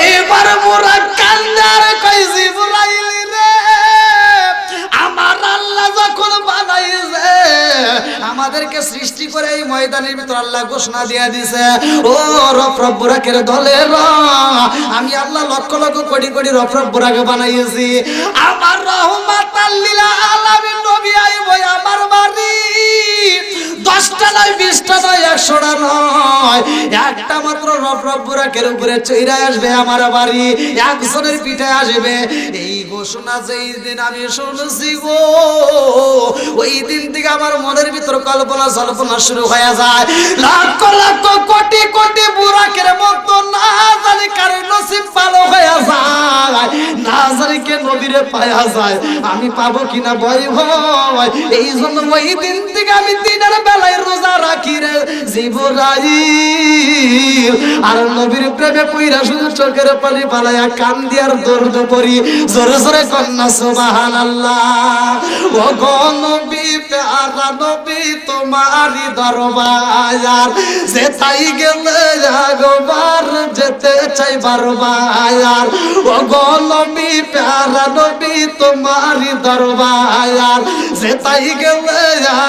এইবার বুরাক কান্দার কই, জিবরাইল রে আমার আল্লাহ যখন বানাইছে, আমাদেরকে সৃষ্টি করে এই ময়দানের ভিতর আল্লাহ ঘোষণা দিয়ে দিছে, ও রফরফ বুরাকের দলের আমি আল্লাহ লক্ষ লক্ষ কোটি কোটি রফরফ বুরাকে বানাইছি। আমার রহমাতাল লিল আলামিন নবী আইব আমার বাড়ি, 10টা নয় 20টা নয় 100টা নয়, একটা মাত্র রব্বুর একের উপরে চৈরা আসবে আমার বাড়ি, একজনের পিঠে আসবে। এই ঘোষণা যেই দিন আমি শুনছি গো, ওই দিন থেকে আমার মনের ভিতর কল্পনা জল্পনা শুরু হয়ে যায়। লক্ষ লক্ষ কোটি কোটি বুরাকের মতো না জানি কার নসিব ভালো হয়ে যায়, না জানি কে নবীরে পাওয়া যায়, আমি পাবো কিনা ভয় ভয়। এই জন্য ওই দিন থেকে আমি দিনের বেলায় রোজা রাখি রে জিবরাইল, আর নবীর প্রেমে পইরা শুধু চোখের পানি পালায়া কান্দি আর দরদ পড়ি, জোরে জোরে কন্যা সুবহানাল্লাহ। ও গো নবী প্যারা নবী তোমারই দরবার, যেতাই গেলে একবার যেতে চাই বারবার। ও গো নবী প্যারা নবী তোমারই দরবার, যেতাই গেলে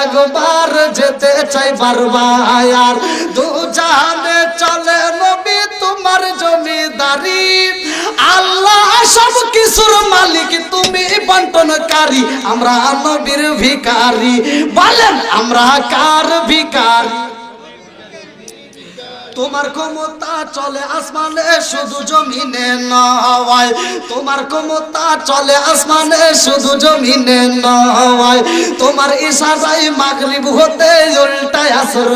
একবার যেতে চাই বারবার। দু জাহানে চলে নবী তোমার জমিদারি, আল্লাহ সব কিছুর মালিক তুমি বন্টনকারী, আমরা নবীর ভিখারি। বলেন আমরা কার ভিখারি? তোমার ক্ষমতা চলে আসমানে শুধু জমিনে নয়, তোমার ক্ষমতা চলে আসমানে শুধু জমিনে নয়, তোমার ইশারায় মাগরিব হতে উল্টায় আসর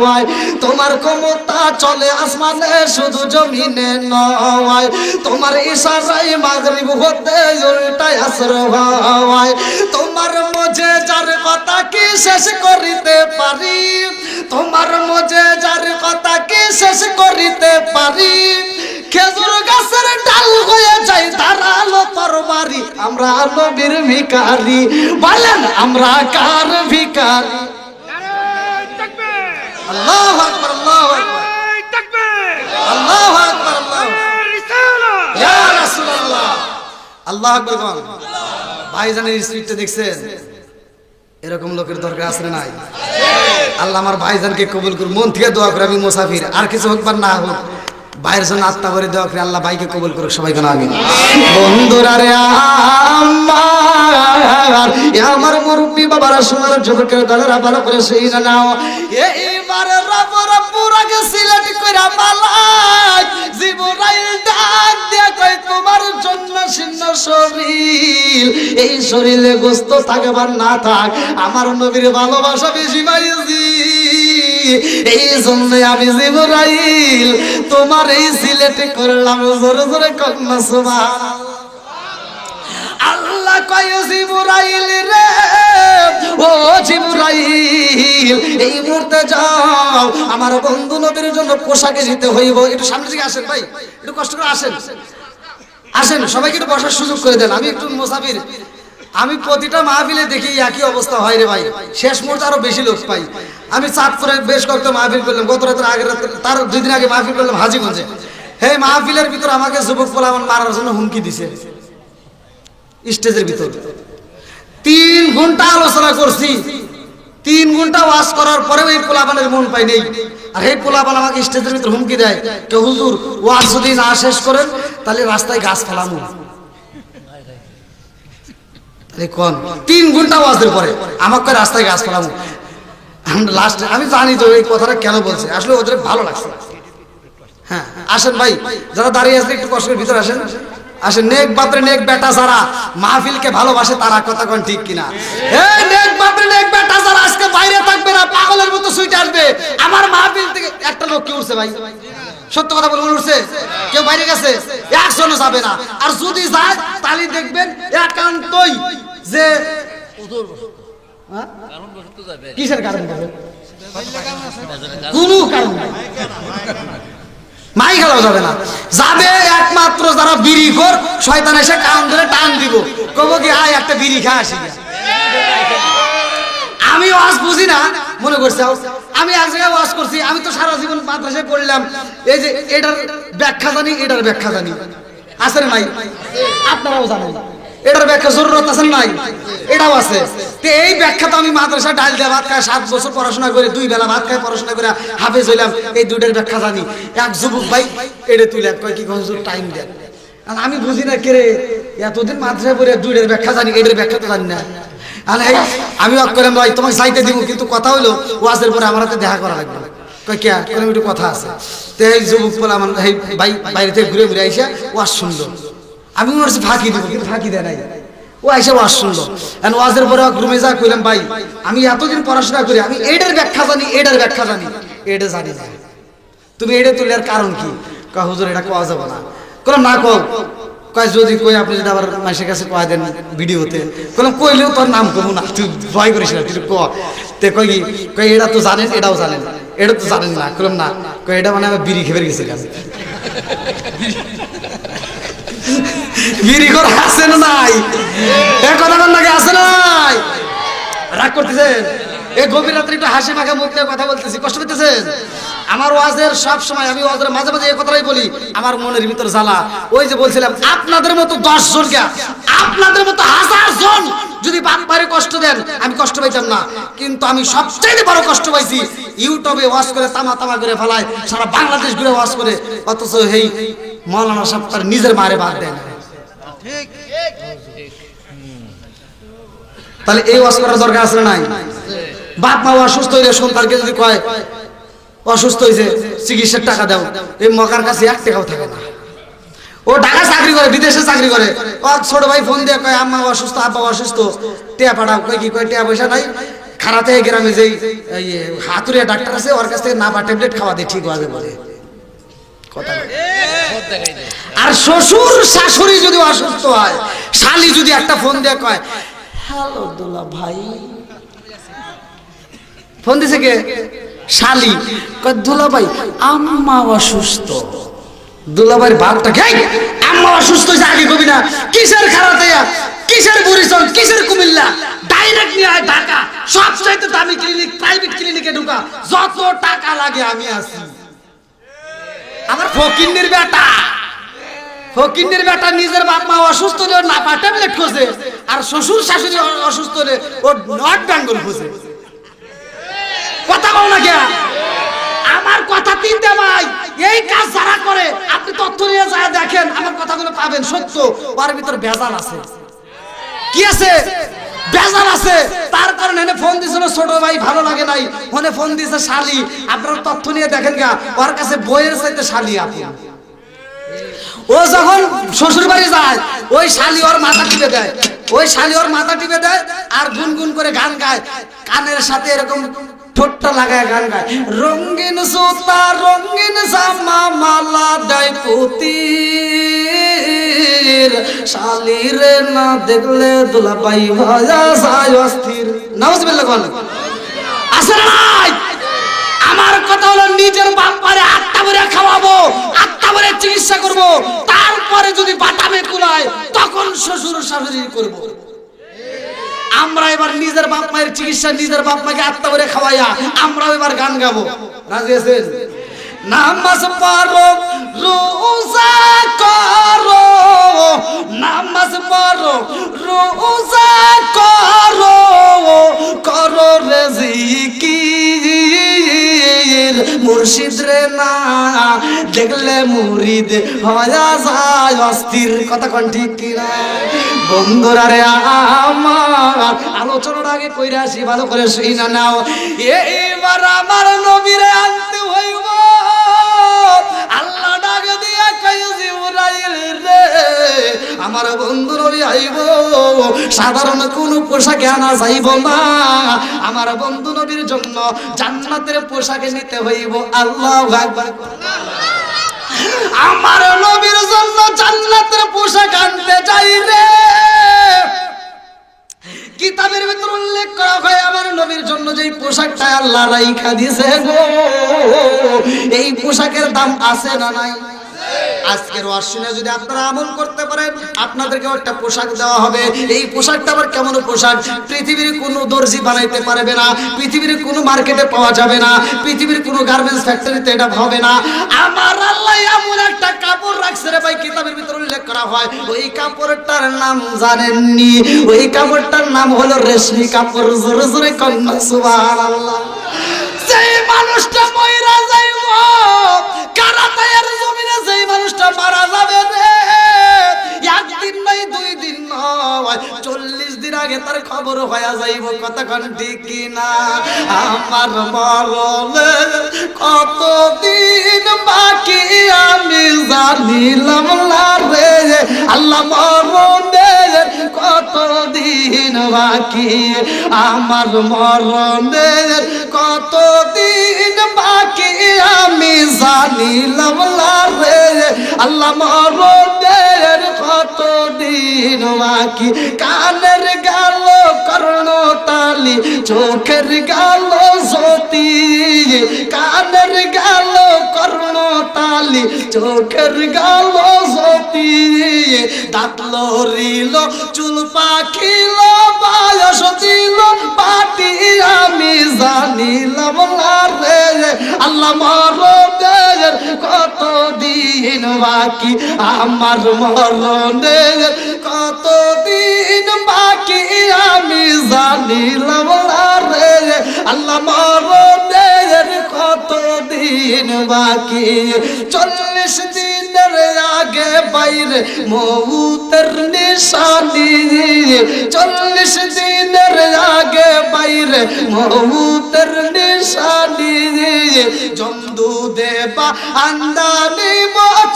হয়। তোমার ক্ষমতা চলে আসমানে শুধু জমিনে নয়, তোমার ইশারায় মাগরিব হতে উল্টায় আসর হয়। তোমার মজে যার কথা কি শেষ করিতে পারি, তোমার মজে যার কথা কি শেষ করিতে পারি, খেজুর গাছের ডাল হয়ে যায় ধারালো তরবারি, আমরা নবীর ভিখারি। বলেন আমরা কার ভিখারি? আল্লাহু আকবার, আল্লাহু আকবার, আল্লাহু আকবার, ইয়া রাসূলুল্লাহ, আল্লাহু আকবার। ভাইজানের স্পিডটা দেখছেন? এরকম লোকের দরকার আছে না নাই? আল্লাহ আমার ভাইজানকে কবুল করুন, মন থেকে দোয়া করে। আমি মুসাফির, আর কিছু হোক বা না হোক, ভাইয়ের জন্য আত্মা করে দোয়া করে আল্লাহ ভাইকে কবুল করুক। সবাই কেন আমিন। বন্ধুরা রে আমার মুরব্বী বাবারা, সময়ের যুবকের দলেরা ভালো করে সেই না নাও, এইবার রব্বুর আগে সিলেক্ট কইরা পালাই, জিবরাইল ডাক দিয়া কই তোমার জন্য শীর্ণ শরীর, এই শরীরে গোস্ত থাকে বা না থাক, আমার নবীর ভালোবাসা বেশি পাইছি, এই জন্য আমি জিবরাইল তোমার এই সিলেক্ট করলাম। জোরে জোরে কন্যা সুবহানাল্লাহ। আল্লাহ কয় জিবরাইল রে, ও জিবরাইল এই মুহূর্তে যাও, আমার বন্ধু নবীর জন্য পোশাকে দিতে হইব। একটু সামনে দিকে আসেন ভাই, একটু কষ্ট করে আসেন, আসেন সবাইকে একটু বসার সুযোগ করে দেন। আমি একটু মুসাফির, আমি প্রতিটা মাহফিলে দেখি একই অবস্থা হয় রে ভাই, শেষ মুহূর্তে আরো বেশি লোক পাই। আমি চাঁদপুরে বেশ কয়েকটা মাহফিল করলাম, গত রাতের আগের রাতে, তার 2 দিন আগে মাহফিল করলাম হাজীগঞ্জে। হে মাহফিলের ভিতর আমাকে যুবক পোলাপান মারার জন্য হুমকি দিছে স্টেজের ভিতর। 3 ঘন্টা আলোচনা করছি, 3 ঘন্টা ওয়াজ করার পরেও এই পোলাপানের মন পাই নেই। আর এই পোলাপান আমাকে স্টেজের ভিতর হুমকি দেয়, কে হুজুর ওয়াজ যদি না শেষ করেন তাহলে রাস্তায় গাছ ফেলামু। 3 ঘন্টা ওয়াজের পরে আমাকে রাস্তায় গাছ ফেলামু। লাস্ট আমি জানি তো এই কথাটা কেন বলছে, আসলে ওদের ভালো লাগছে। হ্যাঁ আসেন ভাই, যারা দাঁড়িয়ে আছেন একটু কষ্টের ভিতরে আসেন, আসেন। নেক বাপরে নেক বেটা যারা মাহফিলকে ভালোবাসে তারা কথা কোন ঠিক কিনা? এই নেক বাপরে নেক বেটা যারা আজকে বাইরে থাকবে না, পাগলের মতো সুইটে আসবে আমার মাহফিল থেকে। একটা লোক কি উঠছে ভাই? সত্য কথা বলুন, উঠছে? কেউ বাইরে গেছে? একজনও যাবে না। আর যদি যায় তাহলে দেখবেন একান্তই যে কিসের কারণ, কোনো কারণ নাই, মাই খেলাও যাবে না। যাবে একমাত্র যারা বিড়ি খোর, শয়তান এসে কান ধরে টান দিব, কব কি আয় একটা বিড়ি খা আসি। আমি ওয়াজ বুঝি না মনে করছি, আমি এক জায়গায় ওয়াজ করছি, আমি তো সারা জীবন মাদ্রাসায় পড়লাম, এই যে এটার ব্যাখ্যা জানি, এটার ব্যাখ্যা জানি, আছে না নাই? আপনারাও জানেন এটার ব্যাখ্যা জরুরত আছে নাই? এটাও আছে। তো এই ব্যাখ্যা তো আমি মাদ্রাসায় ডাল দিয়ে ভাত খাই 7 বছর পড়াশোনা করে, 2 বেলা ভাত খাই পড়াশোনা করে হাফেজ হইলাম, এই 2টার ব্যাখ্যা জানি। এক যুবক ভাই এটা তুলে কয় কি হুজুর টাইম দেন, আমি বুঝি না কে রে, এতদিন মাদ্রাসায় পড়ে 2টার ব্যাখ্যা জানি, এটার ব্যাখ্যা তো জানি না। আমি করলাম ভাই তোমাকে চাইতে দিব, কিন্তু কথা হইলো ওয়াজের পরে আমার হাতে দেখা করা লাগবে। কই কে একটু কথা আছে। তো এই যুবক বলে আমার ভাই বাইরে থেকে ঘুরে ঘুরে আইসা ওয়াজ শুনলো। আমি মনে হচ্ছে ফাঁকি দিব, কিন্তু ফাঁকি দেয় নাই। ও আইসা ওয়াজ শুনলো। ওয়াজের পরে রুমে যা কইলাম ভাই আমি এতদিন পড়াশোনা করি, আমি এইটার ব্যাখ্যা জানি, এইটার ব্যাখ্যা জানি, এটা জানি না, তুমি এটা তুলে কারণ কি? কয় হুজুর এটা কোয়া যাবে না। কলাম না কও। কয় যদি কই আপনি যদি আবার মানুষের কাছে কয় দেন ভিডিওতে, কলাম কইলেও তোর নাম কমু না, তুই ভয় করিস না, তুই ক। তে কই কি কই এটা তো জানেন, এটাও জানেন, এটা তো জানেন না। কলাম না। কই এটা মানে আমি বিড়ি খেয়ে গেছিলাম। বিড়ি করে আসে না নাই, এখন নাকি আসে নাই? রাগ করতেছেন? এই গভীর রাত্রে একটু হাসি মাখা মুখ নিয়ে কথা বলতেছি, কষ্ট পেতেছেন? আমার ওয়াজের সব সময়, আমি ওয়াজের মাঝে মাঝে এই কথাই বলি, আমার মনের ভিতর জ্বালা। ওই যে বলছিলাম আপনাদের মতো 10 জনকে, আপনাদের মতো 1000 জন যদি বারে কষ্ট দেন, আমি কষ্ট পাইতাম না। কিন্তু আমি সবচেয়ে বড় কষ্ট পাইছি ইউটিউবে ওয়াজ করে তামা তামা করে ফেলায়, সারা বাংলাদেশ ঘুরে ওয়াজ করে, অথচ এই মাওলানা সাহেব তার নিজের মারে বাদ দেন। তাহলে এই ওয়াজ করার দরকার আছে না নাই? বাপ মা অসুস্থ হইলে সন্তানকে যদি কয় অসুস্থ হয়েছে চিকিৎসার টাকা দাও, এই মকার কাছে 1 টাকাও থাকে না। ও ঢাকা চাকরি করে, বিদেশে চাকরি করে, ও ছোট ভাই ফোন দিয়ে কয় আম্মা অসুস্থ, আব্বা অসুস্থ, টিয়া পাঠাও। কয় কি? কয় টিয়া পয়সা নাই। খারাতে গ্রামে যেই হাতুড়িয়া ডাক্তার আছে, ওর কাছ থেকে নাপা ট্যাবলেট খাওয়া দিয়ে ঠিক হয়ে যাবে কথা। আর শ্বশুর শাশুড়ি যদি অসুস্থ হয়, শালি যদি একটা ফোন দিয়ে কয় হ্যালো দুলা ভাই, ফোন দিছে কে? শালি। কয় দুলা ভাই আম্মা অসুস্থ। দুলাভাইয়ের বাপটা কে? আম্মা অসুস্থ হয়েছে আগে কবি না? কিসের খারাতিয়া, কিসের বুড়িচন, কিসের কুমিল্লা, ডাইরেক্ট নিয়ে আয় ঢাকা, সবচাইতে দামি ক্লিনিক, প্রাইভেট ক্লিনিকে ঢুকা, যত টাকা লাগে আমি আছি। আমার ফকিন্নির বেটা, ফকিন্নির বেটা নিজের বাপ মা অসুস্থ হলে নাপা ট্যাবলেট খোঁজে, আর শ্বশুর শাশুড়ি অসুস্থ হলে ও নট বেঙ্গল খোঁজে। কথা বল না কে? আমার কথা তিনটে ভাই, এই কাজ যারা করে আপনি তথ্য নিয়ে যা দেখেন, আমার কথাগুলো পাবেন সত্য। ওর ভিতর ভেজাল আছে। কি আছে? ভেজাল আছে। তার কারণে এনে ফোন দিছিল ছোট ভাই, ভালো লাগে নাই, ফোনে ফোন দিছে শালি। আপনারা তথ্য নিয়ে দেখেন গা, ওর কাছে বইয়ের চাইতে শালি আপনি। ও যখন শ্বশুর বাড়ি যায়, ওই শালি ওর মাথা টিপে দেয়, ওই শালি ওর মাথা টিপে দেয়, আর গুনগুন করে গান গায়, কানের সাথে এরকম ঠোঁটটা লাগায় গান গায়, রঙিন সুতা রঙিন জামা মালা দেয় পুতির, শালির না দেখলে দুলাভাই ভাজা যায় অস্থির। নাউজুবিল্লাহ বলেন। আসে নাই? আমার কথা হলো নিজের বাপ মারে 8টা করে খাওয়াবো, 8টা করে চিকিৎসা করব, তারপরে যদি বাটামে কুলায় তখন শ্বশুর শাশুড়ি করব। আমরা এবার নিজের বাপ মায়ের চিকিৎসা, নিজের বাপ মাকে 8টা করে খাওয়াইয়া আমরাও এবার গান গাবো। রাজি আছেন? নামাজ পড়ো রোজা করো, নামাজ পড়ো রোজা করো, করো রে জিকির, মুর্শিদ রে না দেখলে মুরিদ হয়ে যায় অস্থির। কথা কোন ঠিক কিনা? বন্ধুরা রে আমার আলোচনার আগে কইরা আসি, ভালো করে শুইনা নাও। এইবার আমার নবীরে আনতে হইব। আল্লাহ ডাকে দিয়া কই জিবরাইল রে, আমার বন্ধু নবী আইব, সাধারণ কোন পোশাকে আনা যাইব না, আমার বন্ধু নবীর জন্য জান্নাতের পোশাকে নিতে হইব। আল্লাহু আকবার। আমার নবীর জন্য জান্নাতের পোশাক আনতে যাই রে। কিতাবের ভিতর উল্লেখ করা হয় আমার নবীর জন্য যেই পোশাকটা আল্লাহ রাইখা দিয়েছে গো, এই পোশাকের দাম আছে না নাই? আজকের ওয়াজ শুনে যদি আপনারা আমল করতে পারেন, আপনাদেরকে একটা পোশাক দেওয়া হবে। এই পোশাকটা আবার কেমন পোশাক? পৃথিবীর কোনো দর্জি বানাইতে পারবে না, পৃথিবীর কোনো মার্কেটে পাওয়া যাবে না, পৃথিবীর কোনো গার্মেন্টস ফ্যাক্টরিতে এটা হবে না। আমার আল্লাহ এমন একটা কাপড় রাখছে রে ভাই, কিতাবের ভিতরে উল্লেখ করা হয়, ওই কাপড়টার নাম জানেননি? ওই কাপড়টার নাম হলো রেশমি কাপড়। জোরে জোরে কন্যা সুবহানাল্লাহ। সেই মানুষটা মইরা যাইব কারাতায়ের জমিনে, সেই মানুষটা মারা যাবে রে। একদিন নয়, 2 দিন নয়, 40 দিন আগে তার খবর হয়ে যাইব, কতক্ষণ ঠিক কিনা? আমার মরণে কতদিন বাকি আমি জানিলাম না রে আল্লাহ, মরণে কতদিন বাকি আমার মরণে কতদিন বাকি আমি জানিলাম না রে আল্লাহ, মরণের কতদিন বাকি। কানের গেল কর্ণতালি, চোখের গেল জ্যোতি, কানের গেল কর্ণতালি, চোখের গেল জ্যোতি, দাঁত লড়িল চুল পাখিল বয়স দিল পাটি আমি জানিলাম না রে আল্লাহ, মরণের কতদিন বাকি আমার মরণের কতদিন বাকি আমি জানিলাম না রে আল্লাহ, মরণের কতদিন বাকি। 40 দিনের আগে বাইরে মৌতের নিশানি, 40 দিনের আগে বাইরে মৌতের নিশানি, জমদু দেবা আন্দানি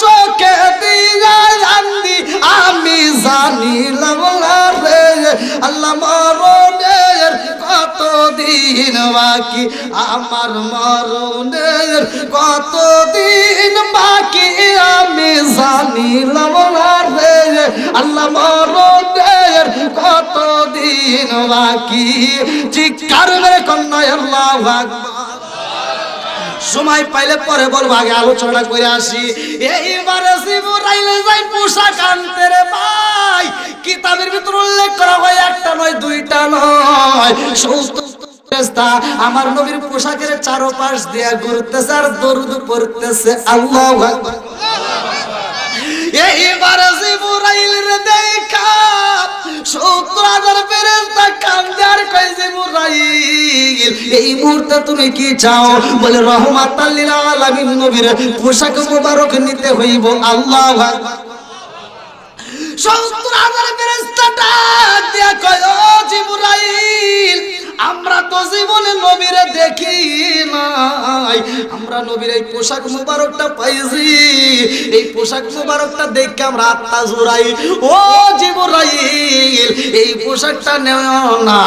চোখে দিয়া আন্দি আমি জানিলাম না রে আল্লাহ, মরণের কতদিন বাকি আমার মরণের কতদিন বাকি আমি জানিলাম না রে আল্লাহ, মরণের কতদিন বাকি। চিৎকার মেরে কন্যা আল্লাহু আকবার। সময় পাইলে পরে বলবো, আগে আলোচনা করে আসি। এইবারে জিবরাইল যাই পোশাক আনতে রে ভাই, কিতাবের ভিতর উল্লেখ করা হয় একটা নয় দুইটা নয়, 70 ফেরেশতা আমার নবীর পোশাকের চারপাশ দিয়ে ঘুরতেছে আর দরুদ পড়তেছে আল্লাহু আকবার। এইবারে জিবরাইল রে দেখা 70,000 ফেরেশতা কান্দে আর কয়, জিবরাইল এই মুহূর্তে তুমি কি চাও? বলে রহমাতাল লিল আলামিন নবীর পোশাক মোবারক নিতে হইব আল্লাহু আকবার। 70,000 ফেরেশতা ডাক দিয়া কয়, ও জিবরাইল আমরা তো জীবনে নবীরে দেখি নাই, আমরা নবীর এই পোশাক মুবারকটা পাইছি, এই পোশাক মুবারকটা দেখে আমরা আত্মা জুড়াই। ও জিবরাইল এই পোশাকটা নেও না।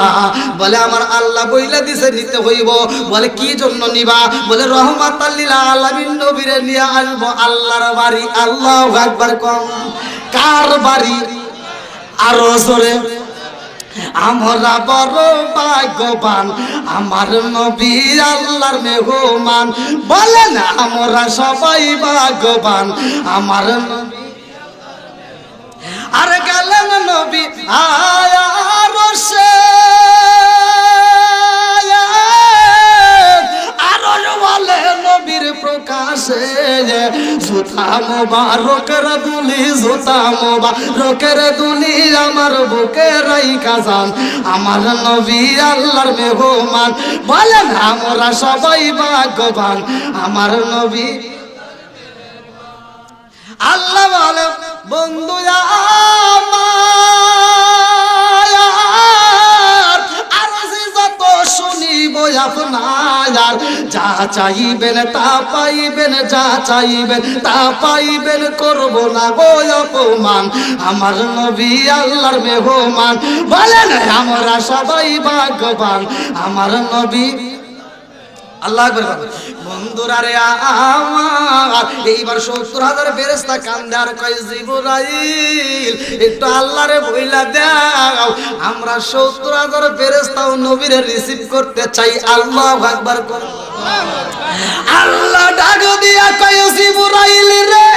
বলে আমার আল্লাহ বইলা দিছে নিতে হইব। বলে কি জন্য নিবা? বলে রহমাতাল লিল আলামিন নবীরে নিয়ে আসবো আল্লাহর বাড়ি। আল্লাহু আকবার কম। কার বাড়ি? আরো জোরে। আমরা বড় ভাগ্যবান, আমার নবী আল্লাহর মেহমান। বলেন আমরা সবাই ভাগ্যবান, আমার নবী আর গেলেন নবী আরশে, বলে নবীর প্রকাশে জুতা মোবারকের দুলি, জুতা মোবারকের দুলি আমার বুকে রাইখা যান আমার নবী আল্লাহর মেহমান। বলেন আমরা সবাই ভাগ্যবান, আমার নবী। আল্লাহ বলে বন্ধু শুনিব আপনার, যা চাইবেন তা পাইবেন, যা চাইবেন তা পাইবেন, করব না গো অপমান আমার নবী আল্লাহর মেহমান। বলেন আমরা সবাই ভাগ্যবান, আমার নবী। আল্লাহ বন্ধুরা রে আমার এইবার 70,000 ফেরেশতা কান্দে আর কয়, জিবরাইল একটু আল্লাহরে বইলা দাও, আমরা 70,000 ফেরেশতাও নবীরে রিসিভ করতে চাই। আল্লাহু আকবার। আল্লাহ ডাক দিয়া কয়, জিবরাইল রে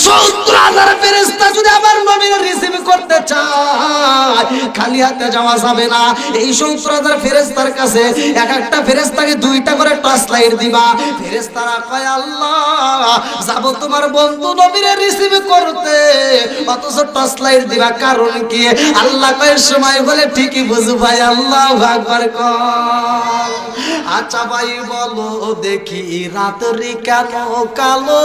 70,000 ফেরেশতা যদি আমার নবীরে রিসিভ করতে চায় খালি হাতে যাওয়া যাবে না। এই 70,000 ফেরেশতার কাছে এক একটা ফেরেশতাকে 2টা করে টর্চ লাইট দিবা। ফেরেশতারা কয় আল্লাহ যাব তোমার বন্ধু নবীরে রিসিভ করতে, অথচ টর্চ লাইট দিবা কারণ কি? আল্লাহ কয় সময় বলে ঠিকই বুঝু ভাই। আল্লাহু আকবার কর। আচ্ছা ভাই বলো দেখি রাত্রি কেন কালো,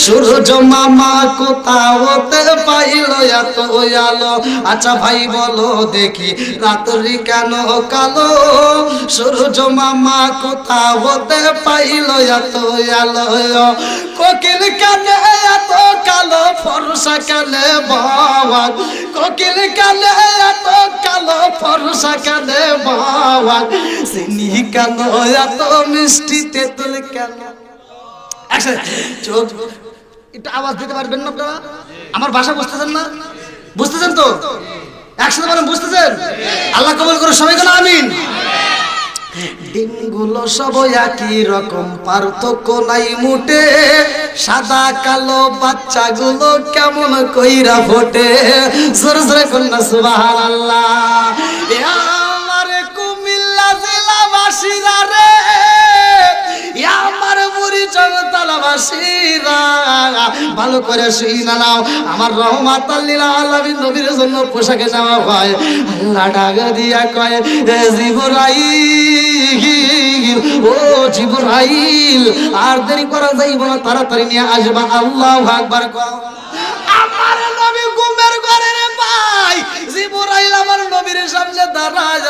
সূর্য মামা কোথাও হতে পাইল এত আলো। আচ্ছা ভাই বলো দেখি রাত্রি কেন কালো, সূর্য মামা কোথাও হতে পাইল এত আলো। কোকিল কানে এত কালো, ফর্সা কানে বাবা, কোকিল কানে এত কালো, ফর্সা কানে বাবা, চিনি কেন এত মিষ্টি, তেঁতুল কেন। চোখ একটু আওয়াজ দিতে পারবেন না আপনারা? আমার ভাষা বুঝতেছেন না? বুঝতেছেন তো? একসাথে বলেন বুঝতেছেন? আল্লাহ কবুল করুন, সবাই বলেন আমিন। ডিমগুলো সব একই রকম, পার্থক্য নাই মুটে, সাদা কালো বাচ্চাগুলো কেমন কইরা ফোটে। জোরে জোরে কন্যা সুবহানাল্লাহ। আমার কুমিল্লা জেলাবাসীরা রে, আমার বুড়ি জগতালাবাসীরা, ভালো করে শুইনা নাও। আমার রহমাতাল লিল আলামিন নবীর জন্য পোশাকে নেওয়া হয়। আল্লাহ ডাক দিয়া কয়, জিবরাইল, ও জিবরাইল, আর দেরি করা যাইব না, তাড়াতাড়ি নিয়ে আসবা। আল্লাহু আকবার কও। আমার নবী ঘুমের ঘরে রে ভাই, জিবরাইল আমার নবীর সামনে দাঁড়ায়।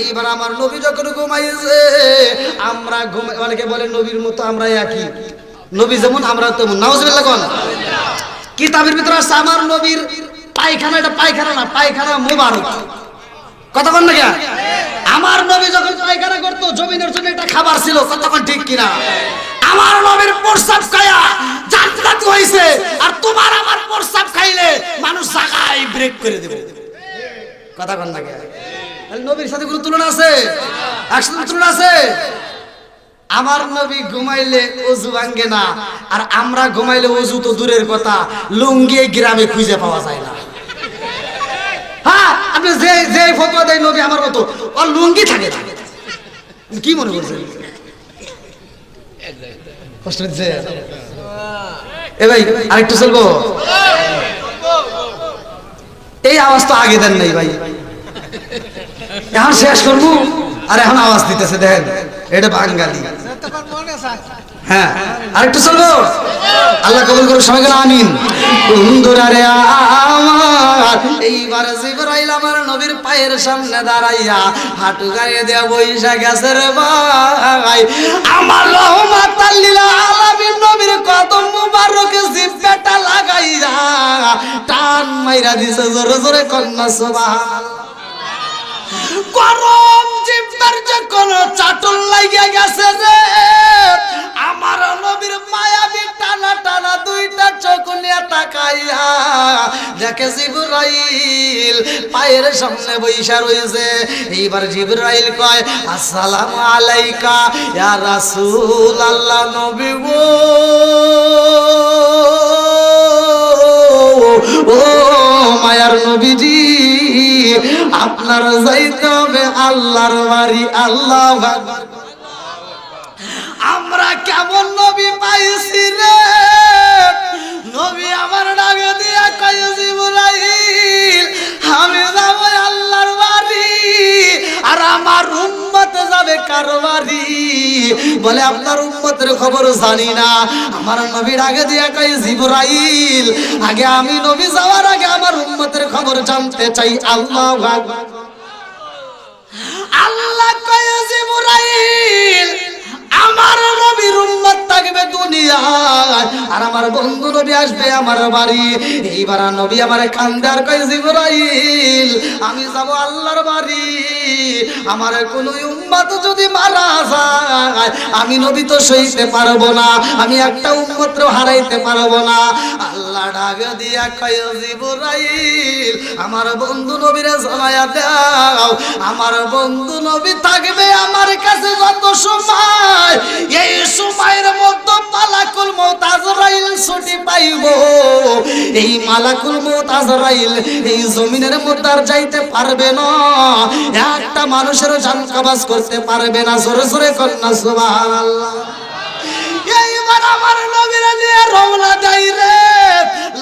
এইবার আমার নবী যখন ঘুমাইছে, আমরা ঘুমাই, অনেকে বলে নবীর মতো আমরা একই, নবী যেমন আমরা তেমন। নাউজুবিল্লাহ কোন কিতাবের ভিতরে আছে আমার নবীর পায়খানা, এটা পায়খানা না, পায়খানা মুবারক। কথা বল না কেন? আমার নবী যখন পায়খানা করতো, জমিনের জন্য একটা খাবার ছিল। কতক্ষণ ঠিক কিনা? আমার নবীর প্রস্রাব খায়া জান্নাত হইছে, আর তোমার আমার প্রস্রাব খাইলে মানুষ জায়গায় ব্রেক করে দেবে। কথা বল না কেন? নবীর সাথে কোনো তুলনা আছে? একসাথে তুলনা আছে? আমার নবী ঘুমাইলে ওযু ভাঙে না, আর আমরা ঘুমাইলে ওযু তো দূরের কথা, লুঙ্গি গ্রামে খুঁজে পাওয়া যায় না। হ্যাঁ, আপনি যে যে ফতোয়া দেয় নবী আমার মতো, আর লুঙ্গি থাকে না। কি মনে করছেন? কষ্ট হচ্ছে? এ ভাই আরেকটু চলবো? এই আওয়াজ তো আগে দেন নাই ভাই, এখন শেষ করবো আর এখন আওয়াজ দিতেছে, দেখেন এটা বাঙালি। হ্যাঁ আরেকটু চলবো? আল্লাহ কবুল করুন, সবাই বলেন আমিন। বন্ধুরা রে আমার, এইবার জিবরাইল আমার নবীর পায়ের সামনে দাঁড়াইয়া হাঁটু গায়ে দেয়া বইসা গেছে রে ভাই। আমার রহমাতাল লিল আলামিন নবীর কদম মুবারকে জিব্বাটা লাগাইয়া টান মাইরা দিছে জোরে জোরে কন্যা সুবহানাল্লাহ। গরম জিব্বার যখন চাটল লাগিয়া গেছে রে, আমার নবীর মায়াবী টানা টানা দুইটা চোখ নিয়ে তাকাইয়া দেখে জিবরাইল পায়ের সামনে বইসা রয়েছে। এইবার জিবরাইল কয়, আসসালামু আলাইকা ইয়া রাসূলুল্লাহ, নবী গো, ও মায়ার নবীজি, আপনার যাইতে হবে আল্লাহর বাড়ি। আল্লাহু আকবার। আমরা কেমন নবী পাইছি রে, নবী আমার ডাকে দিয়া কয়, জিবরাইল আমি যাব আল্লাহর বাড়ি, আর আমার উম্মত যাবে কার বাড়ি? বলে আপনার উম্মতের খবর জানি না। আমার নবী ডাকে দিয়া কয়, জিবরাইল আগে আমি নবী যাওয়ার আগে আমার উম্মতের খবর জানতে চাই। আল্লাহু আকবার। আল্লাহ কয়, জিবরাইল আমার নবীর উম্মত থাকবে দুনিয়ায়, আর আমার বন্ধু নবী আসবে আমার বাড়ি। এইবার নবী আমারে কান্দার কয়, জিবরাইল আমি যাব আল্লাহর বাড়ি, আমার কোন উম্মত যদি মারা যায় আমি নবী তো সইতে পারবো না, আমি একটা উম্মতও হারাইতে পারবো না। আল্লাহ ডাক দিয়া কয়, জিবরাইল আমার বন্ধু নবীরে জানায়া দাও, আমার বন্ধু নবী থাকবে আমার কাছে যত সময়, এই সময়ের মধ্যে মালাকুল মউত আজরাইল ছুটি পাইব। এই মালাকুল মউত আজরাইল এই জমিনের মধ্যে আর যাইতে পারবে না, একটা মানুষেরও জান কবজ করতে পারবে না। জোরে জোরে কন্যা সুবহানাল্লাহ। এইবার আমার নবীরা নিয়ে রওনা দেয় রে।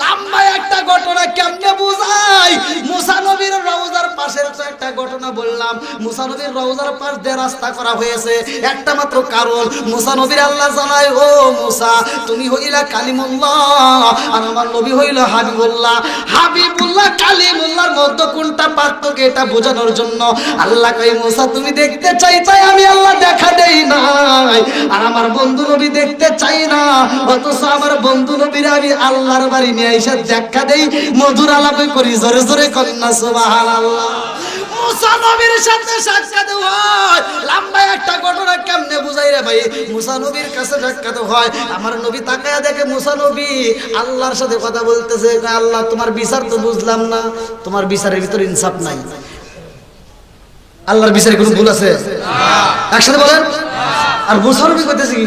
লম্বা একটা ঘটনা কেমনে বুঝাই, মুসা নবীর রওজার পাশের তো একটা ঘটনা বললাম। বললাম মুসা নবীর রওজার পাশ দিয়ে রাস্তা করা হয়েছে একটা মাত্র কারণ, মুসা নবীর আল্লাহ জানায় ও মুসা তুমি হইলা কালিমুল্লাহ আর আমার নবী হইল হাবিবুল্লাহ। হাবিবুল্লাহ কালিমুল্লাহর মধ্যে কোনটা পার্থক্য এটা বোঝানোর জন্য আল্লাহ কই মুসা তুমি দেখতে চাই তাই আমি আল্লাহ দেখা দেই নাই, আর আমার বন্ধু নবী দেখতে চাই না অথচ আমার বন্ধু নবীর আমি আল্লাহর বাড়ি নিয়ে এসে দেখা দেই, মধুর আলাপে করি জোরে জোরে কন্যা সুবহানাল্লাহ। মুসা নবীর সাথে সাক্ষাৎ হয়, লম্বা একটা ঘটনা কেমনে বুঝাই রে ভাই। মুসা নবীর কাছে সাক্ষাৎ হয়, আমার নবী তাকায়া দেখে মুসা নবী আল্লাহর সাথে কথা বলতেছে, আল্লাহ তোমার বিচার তো বুঝলাম না, তোমার বিচারের ভিতর ইনসাফ নাই। আল্লাহর বিচারে কোনো ভুল আছে? একসাথে বলেন। আর মুসা নবী কইতেছে কি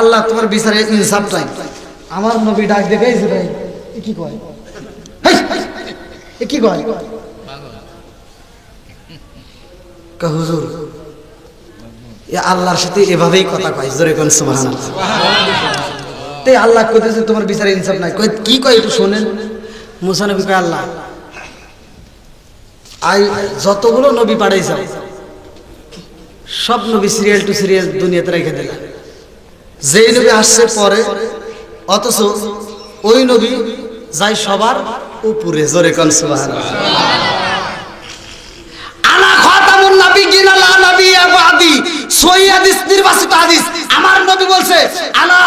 আল্লাহ তোমার বিচারে ইনসাফ নাই। আমার নবী ডাক দেখে ভাই এ কি কয়, এ কি কয় হুজুর এ আল্লাহর সাথে এভাবেই কথা কয় জোরে কোন সুবহানাল্লাহ। তে আল্লাহ কইতেছে তোমার বিচারে ইনসাফ নাই, কই কি কয় একটু শুনেন। মুসা নবী কয় আল্লাহ আই যতগুলো নবী পাঠাইছ সব নবী সিরিয়াল টু সিরিয়াল দুনিয়াতে রেখে দিলাম, যেই নবী আসছে পরে অথচ ওই নবী যাই সবার উপরে জোরে কোন সুবহানাল্লাহ। আনা খাতামুন নাবিয়িন লা নাবিয়্যা বাদি, সহিহ হাদিস নির্বাচিত হাদিস। আমার নবী বলছে আনা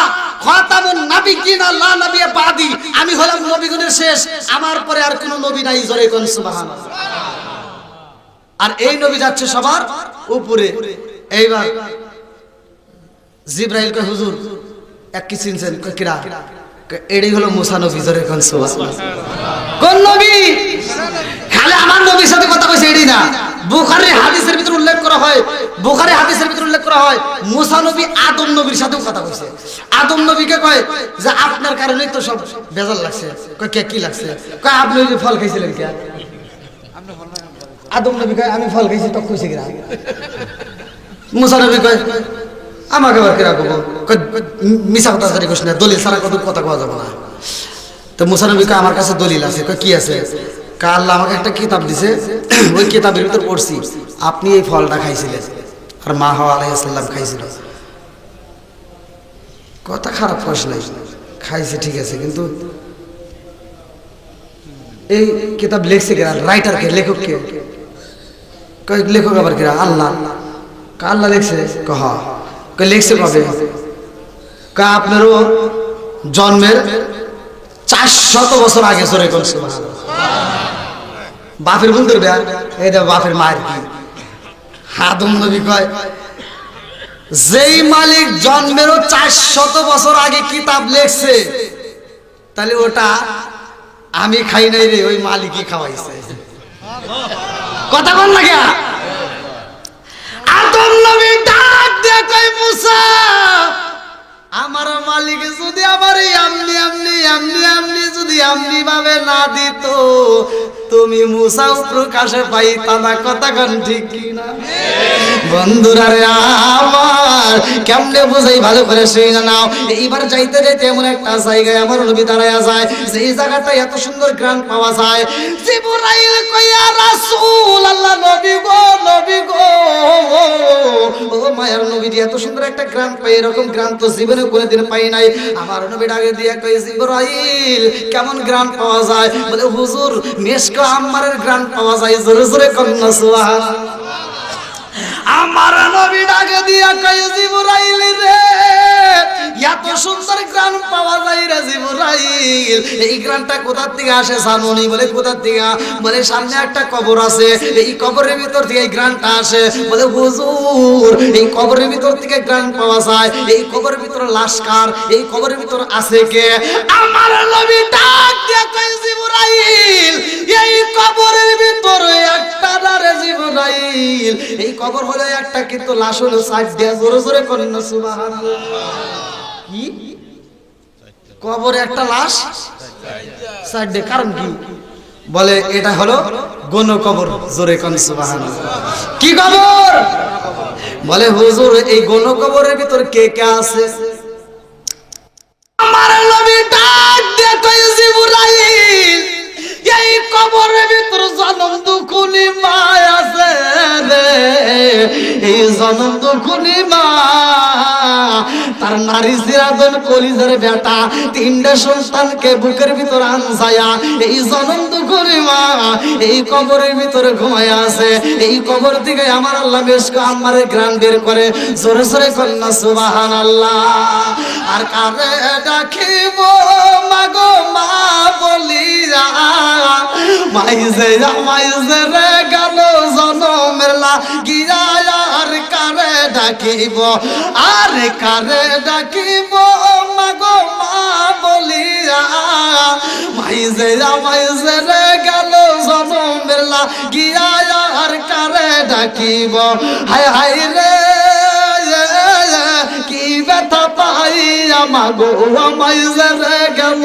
খাতামুন নাবিয়িন লা নাবিয়্যা বাদি, আমি হলাম নবীগণের শেষ, আমার পরে আর কোনো নবী নাই জোরে কোন সুবহানাল্লাহ। আর এই নবী যাচ্ছে সবার উপরে। এইবার জিবরাইল কয় হুজুর এক কি চিনছেন? কয় কিরা? এটাই হলো মুসা নবী জোরে কোন সুবহানাল্লাহ। কোন নবী? খালি আমার নবীর সাথে কথা কইছে এটাই না, বুখারীর হাদিসের ভিতর উল্লেখ করা হয়, বুখারী হাদিসের ভিতর উল্লেখ করা হয় মুসা নবী আদম নবীর সাথেও কথা কইছে। আদম নবীকে কয় যে আপনার কারণেই তো সব বেজাল লাগছে। কয় কে কি লাগছে? কয় আপনি ওই যে ফল খাইছিলেন কে? আদম নবী কয় আমি ফল খাইছি তো কইছে কিরা? মুসা নবী কয় আমাকে আবার কিরা কব? কয় মিছা কথা জানি কইছ না, দলিল ছাড়া কত কথা কওয়া যাবে না। তো মুসা নবী কয় আমার কাছে দলিল আছে। কয় কি আছে? কয় আল্লাহ আমাকে একটা কিতাব দিছে, ওই কিতাবের ভিতর পড়ছি আপনি এই ফলটা খাইছিলেন আর মা হাওয়া আলাইহিস সালাম খাইছিল। কথা খারাপ কইছ নাই, খাইছে ঠিক আছে, কিন্তু এই কিতাব লিখছে কিরা? রাইটার কে? লেখক কে? কয় লেখক আবার কিরা? আল্লাহ। কয় আল্লাহ লিখছে? কয় হ্যাঁ। কয় লিখছে কবে? কয় আপনারও জন্মের 400 বছর আগে জোরে কোন সুবহানাল্লাহ। বাপের ভুল করবে? এই দেখো বাপের মায়ের কি। আদম নবী কয় যেই মালিক জন্মেরও 400 বছর আগে কিতাব লিখছে তাহলে ওটা আমি খাই নাই রে, ওই মালিকই খাওয়াইছে। কথা বল না কে? আদম নবী ডাক দিয়ে কয় মুসা আমার মালিক যদি আমার আমনি আমনি আমনি আমনি যদি আমনি ভাবে না দিত তুমি মুসা প্রকাশে পাইতা না। কথা কোন ঠিক কি না? বন্ধুরা রে আমার কেমনে বুঝাই ভালো করে শুনে নাও। এইবার যাইতে যাইতে এমন একটা জায়গায় আমার নবী দাঁড়ায়া যায়, যেই জায়গাটা এত সুন্দর গ্রান পাওয়া যায়। জিবরাইল কইয়া রাসূল আল্লাহ নবী গো নবী গো ও মায়ার নবী এত সুন্দর একটা গ্রান পাই, এরকম গ্রান তো জীবনে কোনোদিন পাই নাই। আমার নবী ডাকে দিয়া কই জিবরাইল কেমন গ্রান পাওয়া যায়? বলে হুজুর মেশক আম্মারের গ্রান পাওয়া যায়। জোরে জোরে কন্যা সুবহানাল্লাহ। আমার নবী ডাকে দিয়া কয় জিবরাইল রে এত সুন্দর গ্রান পাওয়া যায় রে জিবরাইল, এই গ্রানটা কোথা থেকে আসে জানোনি? বলে কোথা থেকে? বলে সামনে একটা কবর আছে, এই কবরের ভিতর থেকে এই গ্রানটা আসে। বলে হুজুর এই কবরের ভিতর থেকে গ্রান পাওয়া যায়, এই কবরের ভিতর লাশ কার? এই কবরের ভিতর আছে কে? আমার নবী ডাক দিয়া কয় জিবরাইল এই কবরের ভিতর একটা না রে জিবরাইল, এই কবর হলো একটা কিন্তু লাশ হলো 60টা। জোরে জোরে করেন না সুবহানাল্লাহ। কি কবরে একটা লাশ 60টা? কারণ কি? বলে এটা হলো গণ কবর। জোরে কোন সুবহানাল্লাহ। কি কবর? বলে হুজুর এই গণ কবরের ভিতর কে কে আছে? আমার নবী ডাক দিয়ে কয় জিবরাইল এই কবরের ভিতর জনম দুখুনি মা আছে রে, জনম দুঃখী মা তার নারী জিরাদন কলিজার বেটা তিনটা সন্তানকে বুকের ভিতর আনসায়া এই জনম দুঃখী মা এই কবরের ভিতরে ঘুমায় আছে। এই কবর থেকে আমার আল্লাহ বেশ আমারে গ্রান বের করে জোরে জোরে কন্যা সুবহানাল্লাহ। আর কারে ডাকিব মাগো মা বলিয়া মাইজে রে গেল জনমের লাগিয়া আর কারে ডাকিব আর কারে ডাকিব মাগো মা বলিয়া মাইজে রে গেল জনমের লাগিয়া আর কারে ডাকিব হায় হায় রে কি ব্যথা পাইয়া মাগো মাইজে রে গেল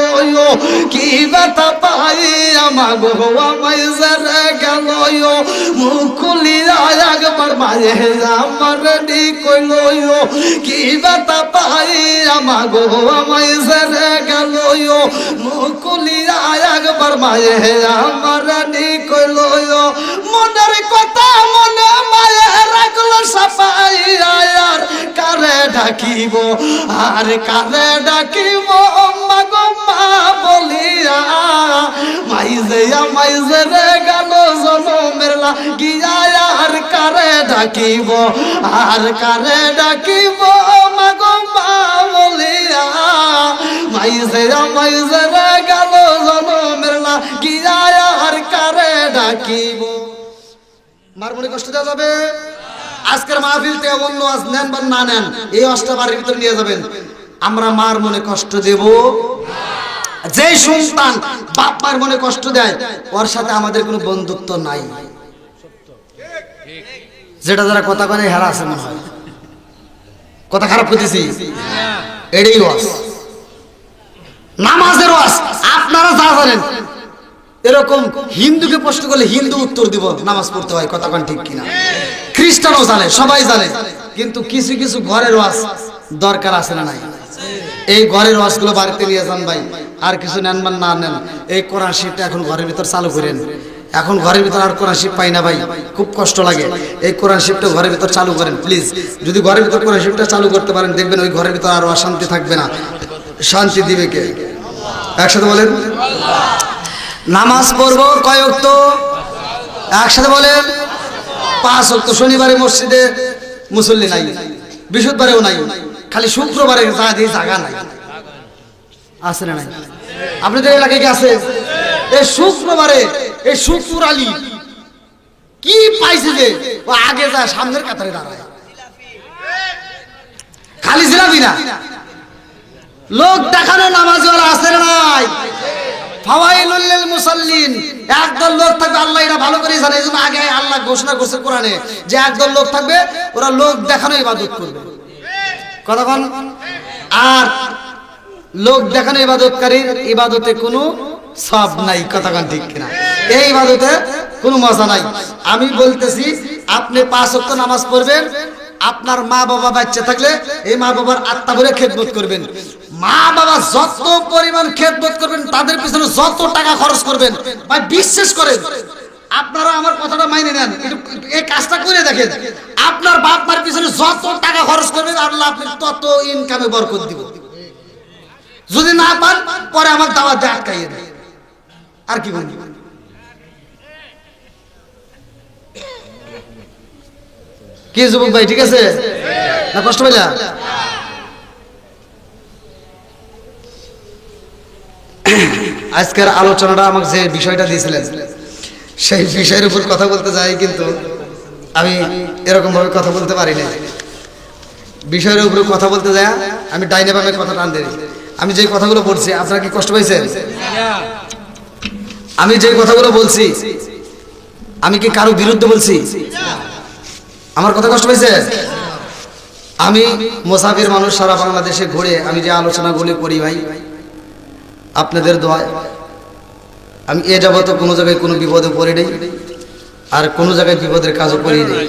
কি ব্যথা পাইয়া মাগো মাইজে রে গেল মুখ খুলিয়া একবার মায়ে আমার রেডি কইল কি ব্যথা পাইয়া মাগো মাইজে রে গেল মুখ খুলিয়া একবার মায়ে আমার রেডি কইল মনের কথা মনে মায়ে রাখলো সাপাইয়া আর কারে ডাকিব আর কারে ডাকিব মাগো মা বলিয়া মাইজে রে গেল জনমের লাগিয়া আর কারে ডাকিব আর কারে ডাকিব মাগো মা বলিয়া মাইজে রে গেল জনমের লাগিয়া আর কারে ডাকিব। মার মনে কষ্ট দেওয়া যাবে? আজকের মাহফিল থেকে অন্য আজ নেন বা না নেন এই অষ্টা বাড়ির ভিতরে নিয়ে যাবেন। আমরা মার মনে কষ্ট দেব যে সন্তান বাপ মার মনে কষ্ট দেয় ওর সাথে আমাদের কোনো বন্ধুত্ব নাই। যেটা যারা কথা বলে হেরা আছে মনে হয় কথা খারাপ করতেছি এটাই ওয়াজ নামাজের ওয়াজ। আপনারা যা জানেন এরকম হিন্দুকে প্রশ্ন করলে হিন্দু উত্তর দিব নামাজ পড়তে হয় কথা কোন ঠিক কিনা। খ্রিস্টানও জানে সবাই জানে কিন্তু কিছু কিছু ঘরের ওয়াজ দরকার আছে না নাই? এই ঘরের ওয়াজগুলো বাড়িতে নিয়ে যান ভাই। আর কিছু নেন বা না নেন এই কোরআন শরীফটা এখন ঘরের ভিতর চালু করেন। এখন ঘরের ভিতর আর কোরআন শরীফ পাই না ভাই, খুব কষ্ট লাগে। এই কোরআন শরীফটা ঘরের ভিতর চালু করেন প্লিজ। যদি ঘরের ভিতর কোরআন শরীফটা চালু করতে পারেন দেখবেন ওই ঘরের ভিতর আর অশান্তি থাকবে না। শান্তি দিবে কে? একসাথে বলেন। নামাজ পড়বো কয় ওয়াক্ত? একসাথে বলেন 5 ওয়াক্ত। শনিবারে মসজিদে মুসল্লি নাই, বৃহস্পতিবারেও নাই, খালি শুক্রবারে জায়গা নাই। আছে না নাই? আপনাদের এলাকায় কি আছে? এই শুক্রবারে এই শুক্র আলী কি পাইছে যে ও আগে যায় সামনের কাতারে দাঁড়ায়। খালি জিলাপি না, লোক দেখানো নামাজওয়ালা আছে না নাই? ফাওয়াইলুল লিল মুসাল্লিন। একদল লোক থাকবে আল্লাহ এটা ভালো করে জানে, এইজন্য আগে আল্লাহ ঘোষণা করছে কোরআনে যে একদল লোক থাকবে ওরা লোক দেখানো ইবাদত করবে। কথা বল। আর লোক দেখানো ইবাদতকারীর ইবাদতে কোনো সওয়াব নাই। কথা কোন ঠিক কিনা? এই ইবাদতে কোনো মজা নাই। আমি বলতেছি আপনি 5 ওয়াক্ত নামাজ পড়বেন। আপনার মা বাবা বাচ্চা থাকলে এই মা বাবার আত্মা ভরে খেদমত করবেন। মা বাবা যত পরিমাণ খেদমত করবেন তাদের পিছনে যত টাকা খরচ করবেন ভাই বিশ্বাস করেন আপনারা আমার কথাটা মাইনে নেন, এই কাজটা করে দেখেন। আপনার বাপ মার পিছনে যত টাকা খরচ করবেন আল্লাহ আপনি তত ইনকামে বরকত দিব। যদি না পান পরে আমার দাওয়াত দিয়ে আটকাইয়ে দেয়। আর কি বলি? কি যুবক ভাই ঠিক আছে না? কষ্ট পাইলা? আজকের আলোচনাটা আমাকে যে বিষয়টা দিয়েছিলেন সেই বিষয়ের উপর কথা বলতে যাই, কিন্তু আমি এরকম ভাবে কথা বলতে পারি না। বিষয়ের উপরে কথা বলতে যায় আমি ডাইনে বামে কথা টান দিই। আমি যে কথাগুলো বলছি আপনারা কি কষ্ট পাইছেন? আমি যে কথাগুলো বলছি আমি কি কারো বিরুদ্ধে বলছি? আমার কথা কষ্ট পাইছে? আমি মুসাফির মানুষ, সারা বাংলাদেশে ঘুরে আমি যে আলোচনাগুলি করি ভাই আপনাদের দোয়ায় আমি এ যাবত কোনো জায়গায় কোনো বিপদে পড়ি নেই আর কোনো জায়গায় বিপদের কাজও করি নেই।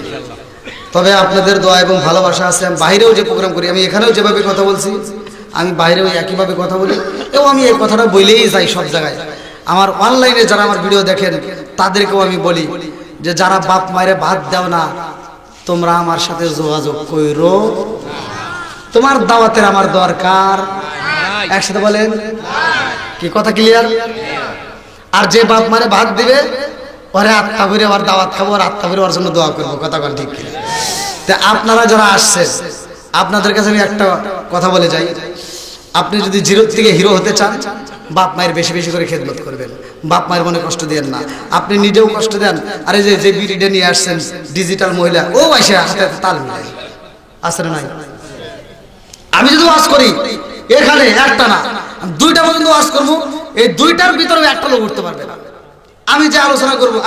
তবে আপনাদের দোয়া এবং ভালোবাসা আছে। আমি বাইরেও যে প্রোগ্রাম করি, আমি এখানেও যেভাবে কথা বলছি আমি বাইরেও একইভাবে কথা বলি এবং আমি এই কথাটা বলেই যাই সব জায়গায়। আমার অনলাইনে যারা আমার ভিডিও দেখেন তাদেরকেও আমি বলি যে যারা বাপ মায়ের ভাত দাও না তোমরা আমার সাথে যোগাযোগ কইরো, তোমার দাওয়াতের আমার দরকার। একসাথে বলেন, কি কথা ক্লিয়ার? আর যে বাপ মানে ভাত দিবে ওরে আত্মা করে আবার দাওয়াত খাবো, আর আত্মা করে ওর জন্য দোয়া করবো, কথা বল ঠিক? তা আপনারা যারা আসছেন, আপনাদের কাছে আমি একটা কথা বলে যাই, আপনি যদি জিরো থেকে হিরো হতে চান, বাপ মায়ের বেশি বেশি করে খেদমত করবেন, বাপ মায়ের মনে কষ্ট দেন না, আপনি নিজেও কষ্ট দেন। আরে যে বিড়িটা নিয়ে আসছেন ডিজিটাল মহিলা, ও এসে হাতে তাল মিলাই আসলে নাই। আমি যদি ওয়াজ করি এখানে একটা না, 2টা পর্যন্ত ওয়াজ করবো, এই 2টার ভিতরে একটা লোক উঠতে পারবে না। আমি যে আলোচনা করবো,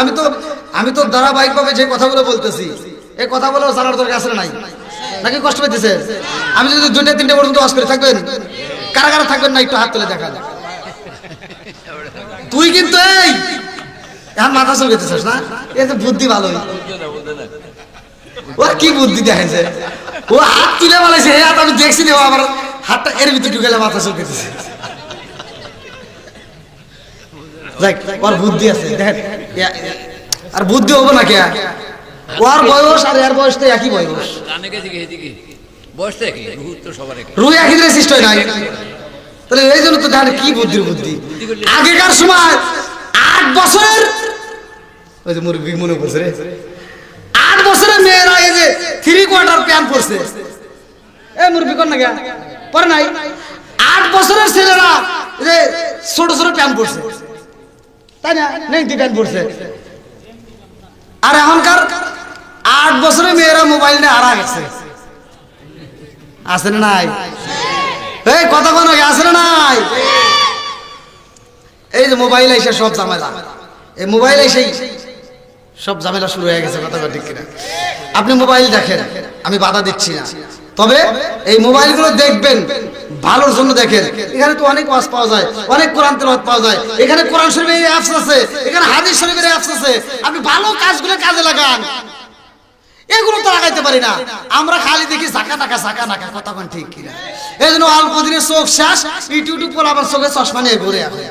আমি তো ধারাবাহিকভাবে যে কথাগুলো বলতেছি, এই কথাগুলো জানার দরকার আসলে নাই, নাকি কষ্ট পেতেছে? আমি যদি 2টা 3টা পর্যন্ত ওয়াজ করে থাকবেন, কারা কারা থাকবেন না একটু হাত তুলে দেখা যায়। তুই কিন্তু এই এখন মাথা চলতেছিস না, এ তো বুদ্ধি ভালোই, ওর কি বুদ্ধি দেখেছে, ও হাত তুলে বলেছে হে হাত আমি দেখছি ও আবার হাতটা এর ভিতরে ঢুকে মাথা চলতেছে। ওর বুদ্ধি আছে দেখেন, আর বুদ্ধি হবো না কে? ওর বয়স আর এর বয়স তো একই বয়স, রুই একই দিনে সৃষ্টি হয় নাই, তাহলে এই জন্য তো দেখেন কি বুদ্ধির বুদ্ধি। আগেকার সময় 8 বছরের ওই যে মুরগি মনে পড়ছে রে, 8 বছরের মেয়েরা এই যে 3/4 প্যান্ট পরছে, এ মুরগি কর না কে পরে নাই। 8 বছরের ছেলেরা যে ছোট ছোট প্যান্ট পরছে, তাই না, নেংটি প্যান্ট পরছে। আর এখনকার 8 বছরের মেয়েরা মোবাইল নিয়ে হারা গেছে, আছে না নাই? এই কথা কোনো আছে না নাই? এই যে মোবাইল এসে সব ঝামেলা, এই মোবাইল এসেই সব ঝামেলা শুরু হয়ে গেছে, কথা ঠিক কিনা? আপনি মোবাইল দেখেন, আমি বাধা দিচ্ছি না, তবে এই মোবাইলগুলো দেখবেন ভালোর জন্য দেখেন। এখানে তো অনেক ওয়াজ পাওয়া যায়, অনেক কোরআন তেলাওয়াত পাওয়া যায়, এখানে কোরআন শরীফের অ্যাপস আছে, এখানে হাদিস শরীফের অ্যাপস আছে, আপনি ভালো কাজগুলো কাজে লাগান। এগুলো তো লাগাইতে পারি না আমরা, খালি দেখি ঝাঁকা টাকা ঝাঁকা নাকা, কথা কোন ঠিক কিনা? এই জন্য অল্প দিনে চোখ শেষ, ইউটিউব পোলাবার চোখে চশমা নিয়ে ঘুরে এখন।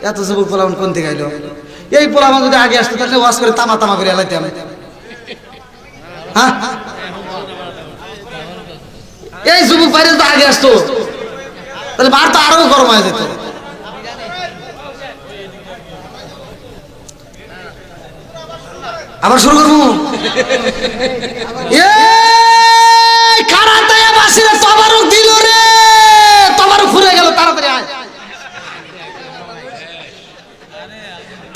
এত যুবক পোলাবন কোন থেকে আইলো? এই পোলাবন যদি আগে আসতো তাহলে ওয়াজ করে তামা তামা করে এলাইতাম। হ্যাঁ, এই যুবক বাইরে যদি আগে আসতো তাহলে বার তো আরো গরম হয়ে যেত। আবার শুরু করবো, তবারক দিল রে, তবারক ফুরে গেল, তাড়াতাড়ি আয়,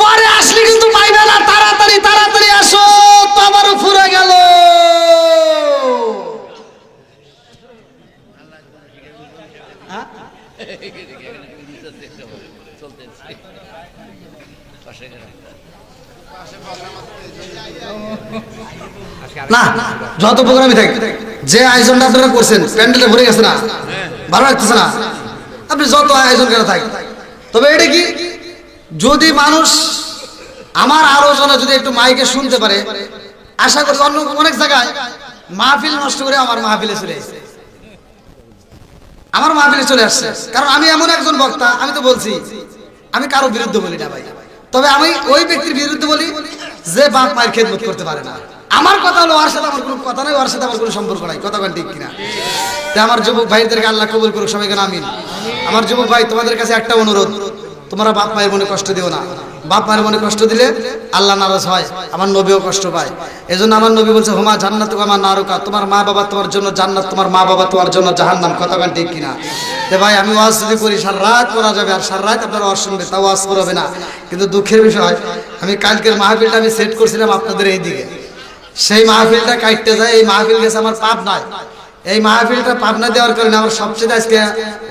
পরে আসলে কিন্তু পাইবে না, তাড়াতাড়ি তাড়াতাড়ি আসো, তবারক ফুরে গেল। না যত প্রোগ্রামই থাকে, যে আয়োজনটা আপনারা করছেন প্যান্ডেলে ভরে গেছে না, ভালো লাগতেছে না, আপনি যত আয়োজন করে থাকেন, তবে এটা কি, যদি মানুষ আমার আলোচনা যদি একটু মাইকে শুনতে পারে, আশা করি অন্য অনেক জায়গায় মাহফিল নষ্ট করে আমার মাহফিলে চলে আসছে, আমার মাহফিলে চলে আসছে। কারণ আমি এমন একজন বক্তা, আমি তো বলছি আমি কারো বিরুদ্ধে বলি না ভাই, তবে আমি ওই ব্যক্তির বিরুদ্ধে বলি যে বাপ মায়ের খেদমত করতে পারে না। আমার কথা হলো ওর সাথে আমার কোনো কথা নাই, ওর সাথে আমার কোনো সম্পর্ক নাই, কথা ঠিক কিনা? আমার যুবক ভাইদেরকে আল্লাহ কবুল করুক, সবাইকে আমিন। আমার যুবক ভাই তোমাদের কাছে একটা অনুরোধ, তোমরা বাপ মায়ের মনে কষ্ট দিও না। বাপ মায়ের মনে কষ্ট দিলে আল্লাহ নারাজ হয়, আমার নবীও কষ্ট পায়। এজন্য আমার নবী বলছে হুমা জান্নাত আমার নারকা, তোমার মা বাবা তোমার জন্য জান্নাত, তোমার মা বাবা তোমার জন্য জাহান্নাম, কথা ঠিক কিনা? তো ভাই আমি ওয়াজ যদি করি সারা রাত করা যাবে, আর সারা রাত আপনারা ওয়াজ শুনবে, তাও ওয়াজ করবে না। কিন্তু দুঃখের বিষয়, আমি কালকের মাহফিলটা আমি সেট করছিলাম আপনাদের এই দিকে, সেই মাহফিলটা কাটতে যায়, এই মাহফিল গেছে আমার পাপ নয়, এই মাহফিলটা পাবনা দেওয়ার কারণে আমার সবচেয়ে আজকে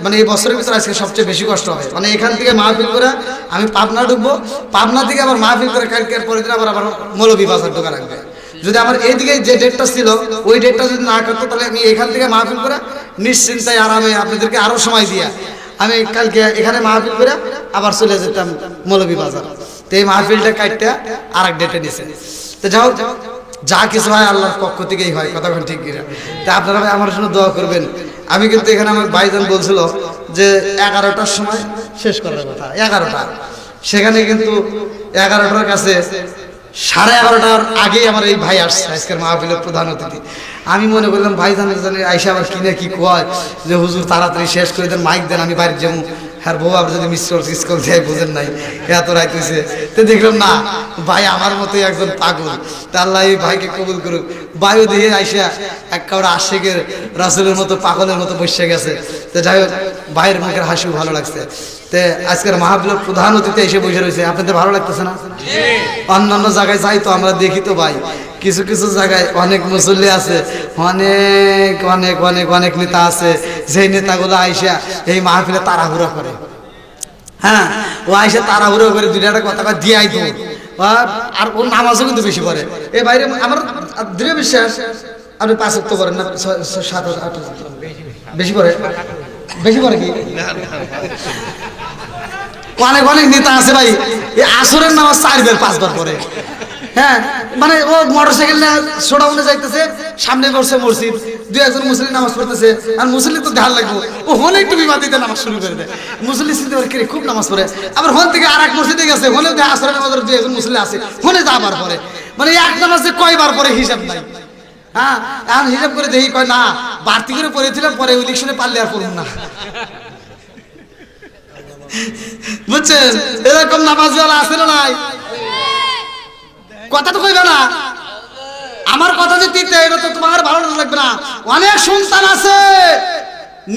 মানে এই বছরের ভিতরে আজকে সবচেয়ে বেশি কষ্ট হবে। মানে এখান থেকে মাহফিল করে আমি পাবনা ঢুকবো, পাবনা থেকে আবার মাহফিল করে কালকের পরের দিন আবার মৌলভীবাজার ঢোকা রাখবে। যদি আমার এইদিকে যে ডেটটা ছিল ওই ডেটটা যদি না করতো, তাহলে আমি এখান থেকে মাহফিল করে নিশ্চিন্তায় আরামে আপনাদেরকে আরো সময় দিয়া আমি কালকে এখানে মাহফিল করে আবার চলে যেতাম মৌলভীবাজার। তো এই মাহফিলটা কাটতে আর এক ডেটে নিছে। তো যাও যা কিছু হয় আল্লাহর পক্ষ থেকেই হয়, কথা ঠিক কিনা? তা আপনারা আমার জন্য দোয়া করবেন। আমি কিন্তু এখানে আমার ভাইজান বলছিল যে 11টার সময় শেষ করার কথা, 11টা, সেখানে কিন্তু 11টার কাছে 11:30টার আগেই আমার এই ভাই আসছে আজকের মাহফিলের প্রধান অতিথি। আমি মনে করলাম ভাই জানে আইসা আবার কিনে কি কয় যে হুজুর তাড়াতাড়ি শেষ করে দেন, মাইক দেন, আমি বাইরে যাবো। হ্যাঁ বউ আবার যদি মিস স্কুল যাই বুঝেন নাই এত রাইত হয়েছে। তো দেখলাম না ভাই আমার মতোই একজন পাগল, তা আল্লাহ এই ভাইকে কবুল করুক। ভাইও দিয়ে আইসা একেবারে আশিকের রাসূলের মতো পাগলের মতো বসে গেছে। তো যাই হোক ভাইয়ের মুখের হাসিও ভালো লাগছে। তো আজকের মাহফিলের প্রধান অতিথি এসে বসে রয়েছে, আপনাদের ভালো লাগতেছে না? অন্যান্য জায়গায় যাই তো আমরা দেখি তো ভাই কিছু কিছু জায়গায় অনেক মুসল্লি আছে, অনেক অনেক অনেক অনেক নেতা আছে, যেই নেতাগুলো আইসা এই মাহফিলে তাড়াহুড়া করে। হ্যাঁ ও আইসা তাড়াহুড়ো করে দুইটা কথা দিয়াই তো, আর ওর নামাজও কিন্তু বেশি পড়ে। এই বাইরে আমার দৃঢ় বিশ্বাস আপনি 5 ওয়াক্ত করেন না, 7 8 বেশি পড়ে, বেশি পড়ে কি? অনেক অনেক নেতা আছে ভাই এই আসরের নামাজ 4 বার 5 বার পড়ে। হ্যাঁ মানে ও মোটরসাইকেল নিয়ে সোডা মনে যাইতেছে, সামনে বসে মসজিদ, 2-1 মুসলিম নামাজ পড়তেছে, আর মুসলিম তো ধ্যান লাগবে, ও হলে একটু বিবাদিতে নামাজ শুরু করে দেয়। মুসলিম চিন্তা করে কিরে খুব নামাজ পড়ে, আবার হন থেকে আর এক মসজিদে গেছে, হলে আসরের নামাজের 2-1 মুসলিম আছে, হলে যাবার পরে মানে এক নামাজে কয়বার পরে হিসাব নাই। হ্যাঁ এখন হিসাব করে দেখি কয় না বাড়তি করে পড়েছিলাম, পরে ইলেকশনে পারলে আর পড়ুন না। বুঝছেন এরকম নামাজ আছে না নাই? কথা তো কইবে না, আমার কথা যে দিতে এটা তো তোমার ভালো লাগবে না। অনেক সন্তান আছে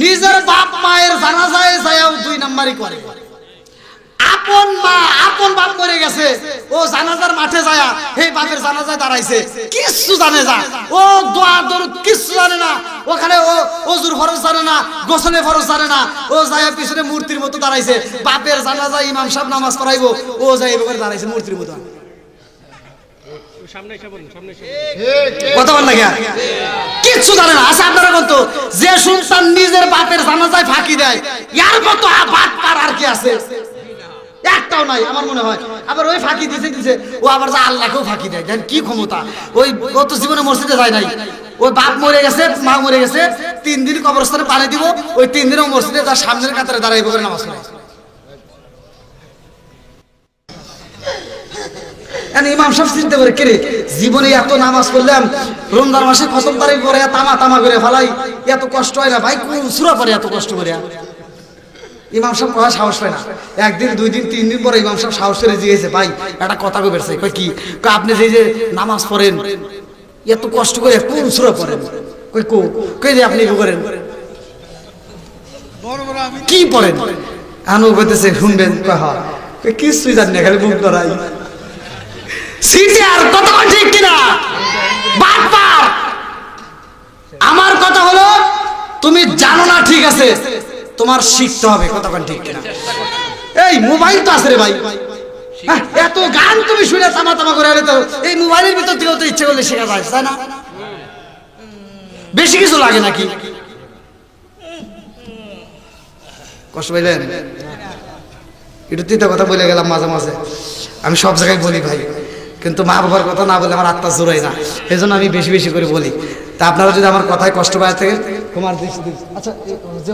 নিজের বাপ মায়ের জানাজায় যায়ও 2 নাম্বারই করে। আপন মা আপন বাপ মরে গেছে, ও জানাজার মাঠে যায় এই বাপের জানাজায় দাঁড়াইছে, কিছু জানে না, ও দোয়া দরুদ কিছু জানে না, ওখানে ও ওযুর ফরজ জানে না, গোসলের ফরজ জানে না, ও যায় পিছনে মূর্তির মতো দাঁড়াইছে। বাপের জানাজায় ইমাম সাহেব নামাজ পড়াইবো, ও যায় এভাবে দাঁড়াইছে মূর্তির মতো। কথা বল লাগে কিচ্ছু জানে না। আচ্ছা আপনারা বলতো যে সন্তান নিজের বাপের জানাজায় ফাঁকি দেয় ইয়ার মতো বাপ পার আর কি আছে? একটাও নাই আমার মনে হয়। আবার ওই ফাঁকি দিছে ও আবার যা আল্লাহকেও ফাঁকি দেয়, জানেন কি ক্ষমতা? ওই ও তো জীবনে মসজিদে যায় নাই, ওই বাপ মরে গেছে মা মরে গেছে, 3 দিন কবরস্থানে পানি দিব, ওই 3 দিনও মসজিদে তার সামনের কাতারে দাঁড়াইব করে নামাজ পড়ে। ইমাম সাহেব চিন্তা করে কে রে জীবনে এত নামাজ পড়লাম, রমজান মাসে খতম তারিখ পরে তামা তামা করে ফেলাই, এত কষ্ট হয় না ভাই? কোন সূরা পড়ে এত কষ্ট করে? ইমাম সাহেব কথা সাহস পায় না। 1 দিন 2 দিন 3 দিন পরে ইমাম সাহেব সাহস করে জিজ্ঞেসে ভাই একটা কথা কই বেরছে, কই কি? কই আপনি যে নামাজ পড়েন এত কষ্ট করে কোন সূরা পড়েন? কই কই যে আপনি কি করেন কি পড়েন? আনু কইতেছে শুনবেন, কই হ্যাঁ, কই কিছুই জানি না খালি মুখ ধরাই সিটিআর। কথা ঠিক কিনা? বারবার আমার কথা হলো তুমি জানো না ঠিক আছে, তোমার শিখতে হবে। কথা ঠিক কিনা? এই মোবাইল তো আছে রে ভাই, এত গান তুমি শুনে তামা তামা করে আলে তো এই মোবাইলের ভিতর থেকেও তো ইচ্ছে করলে শেখা যায়, তাই না? বেশি কিছু লাগে নাকি? কষ্ট পাইলেন? একটু তিনটা কথা বলে গেলাম মাঝে মাঝে, আমি সব জায়গায় বলি ভাই, কিন্তু মা বাবার কথা না বলে আমার আত্মা জোড়ায় না, এই জন্য আমি বেশি বেশি করে বলি। তা আপনারা যদি আমার কথায় কষ্ট পায় থাকেন তোমার দৃষ্টি। আচ্ছা যে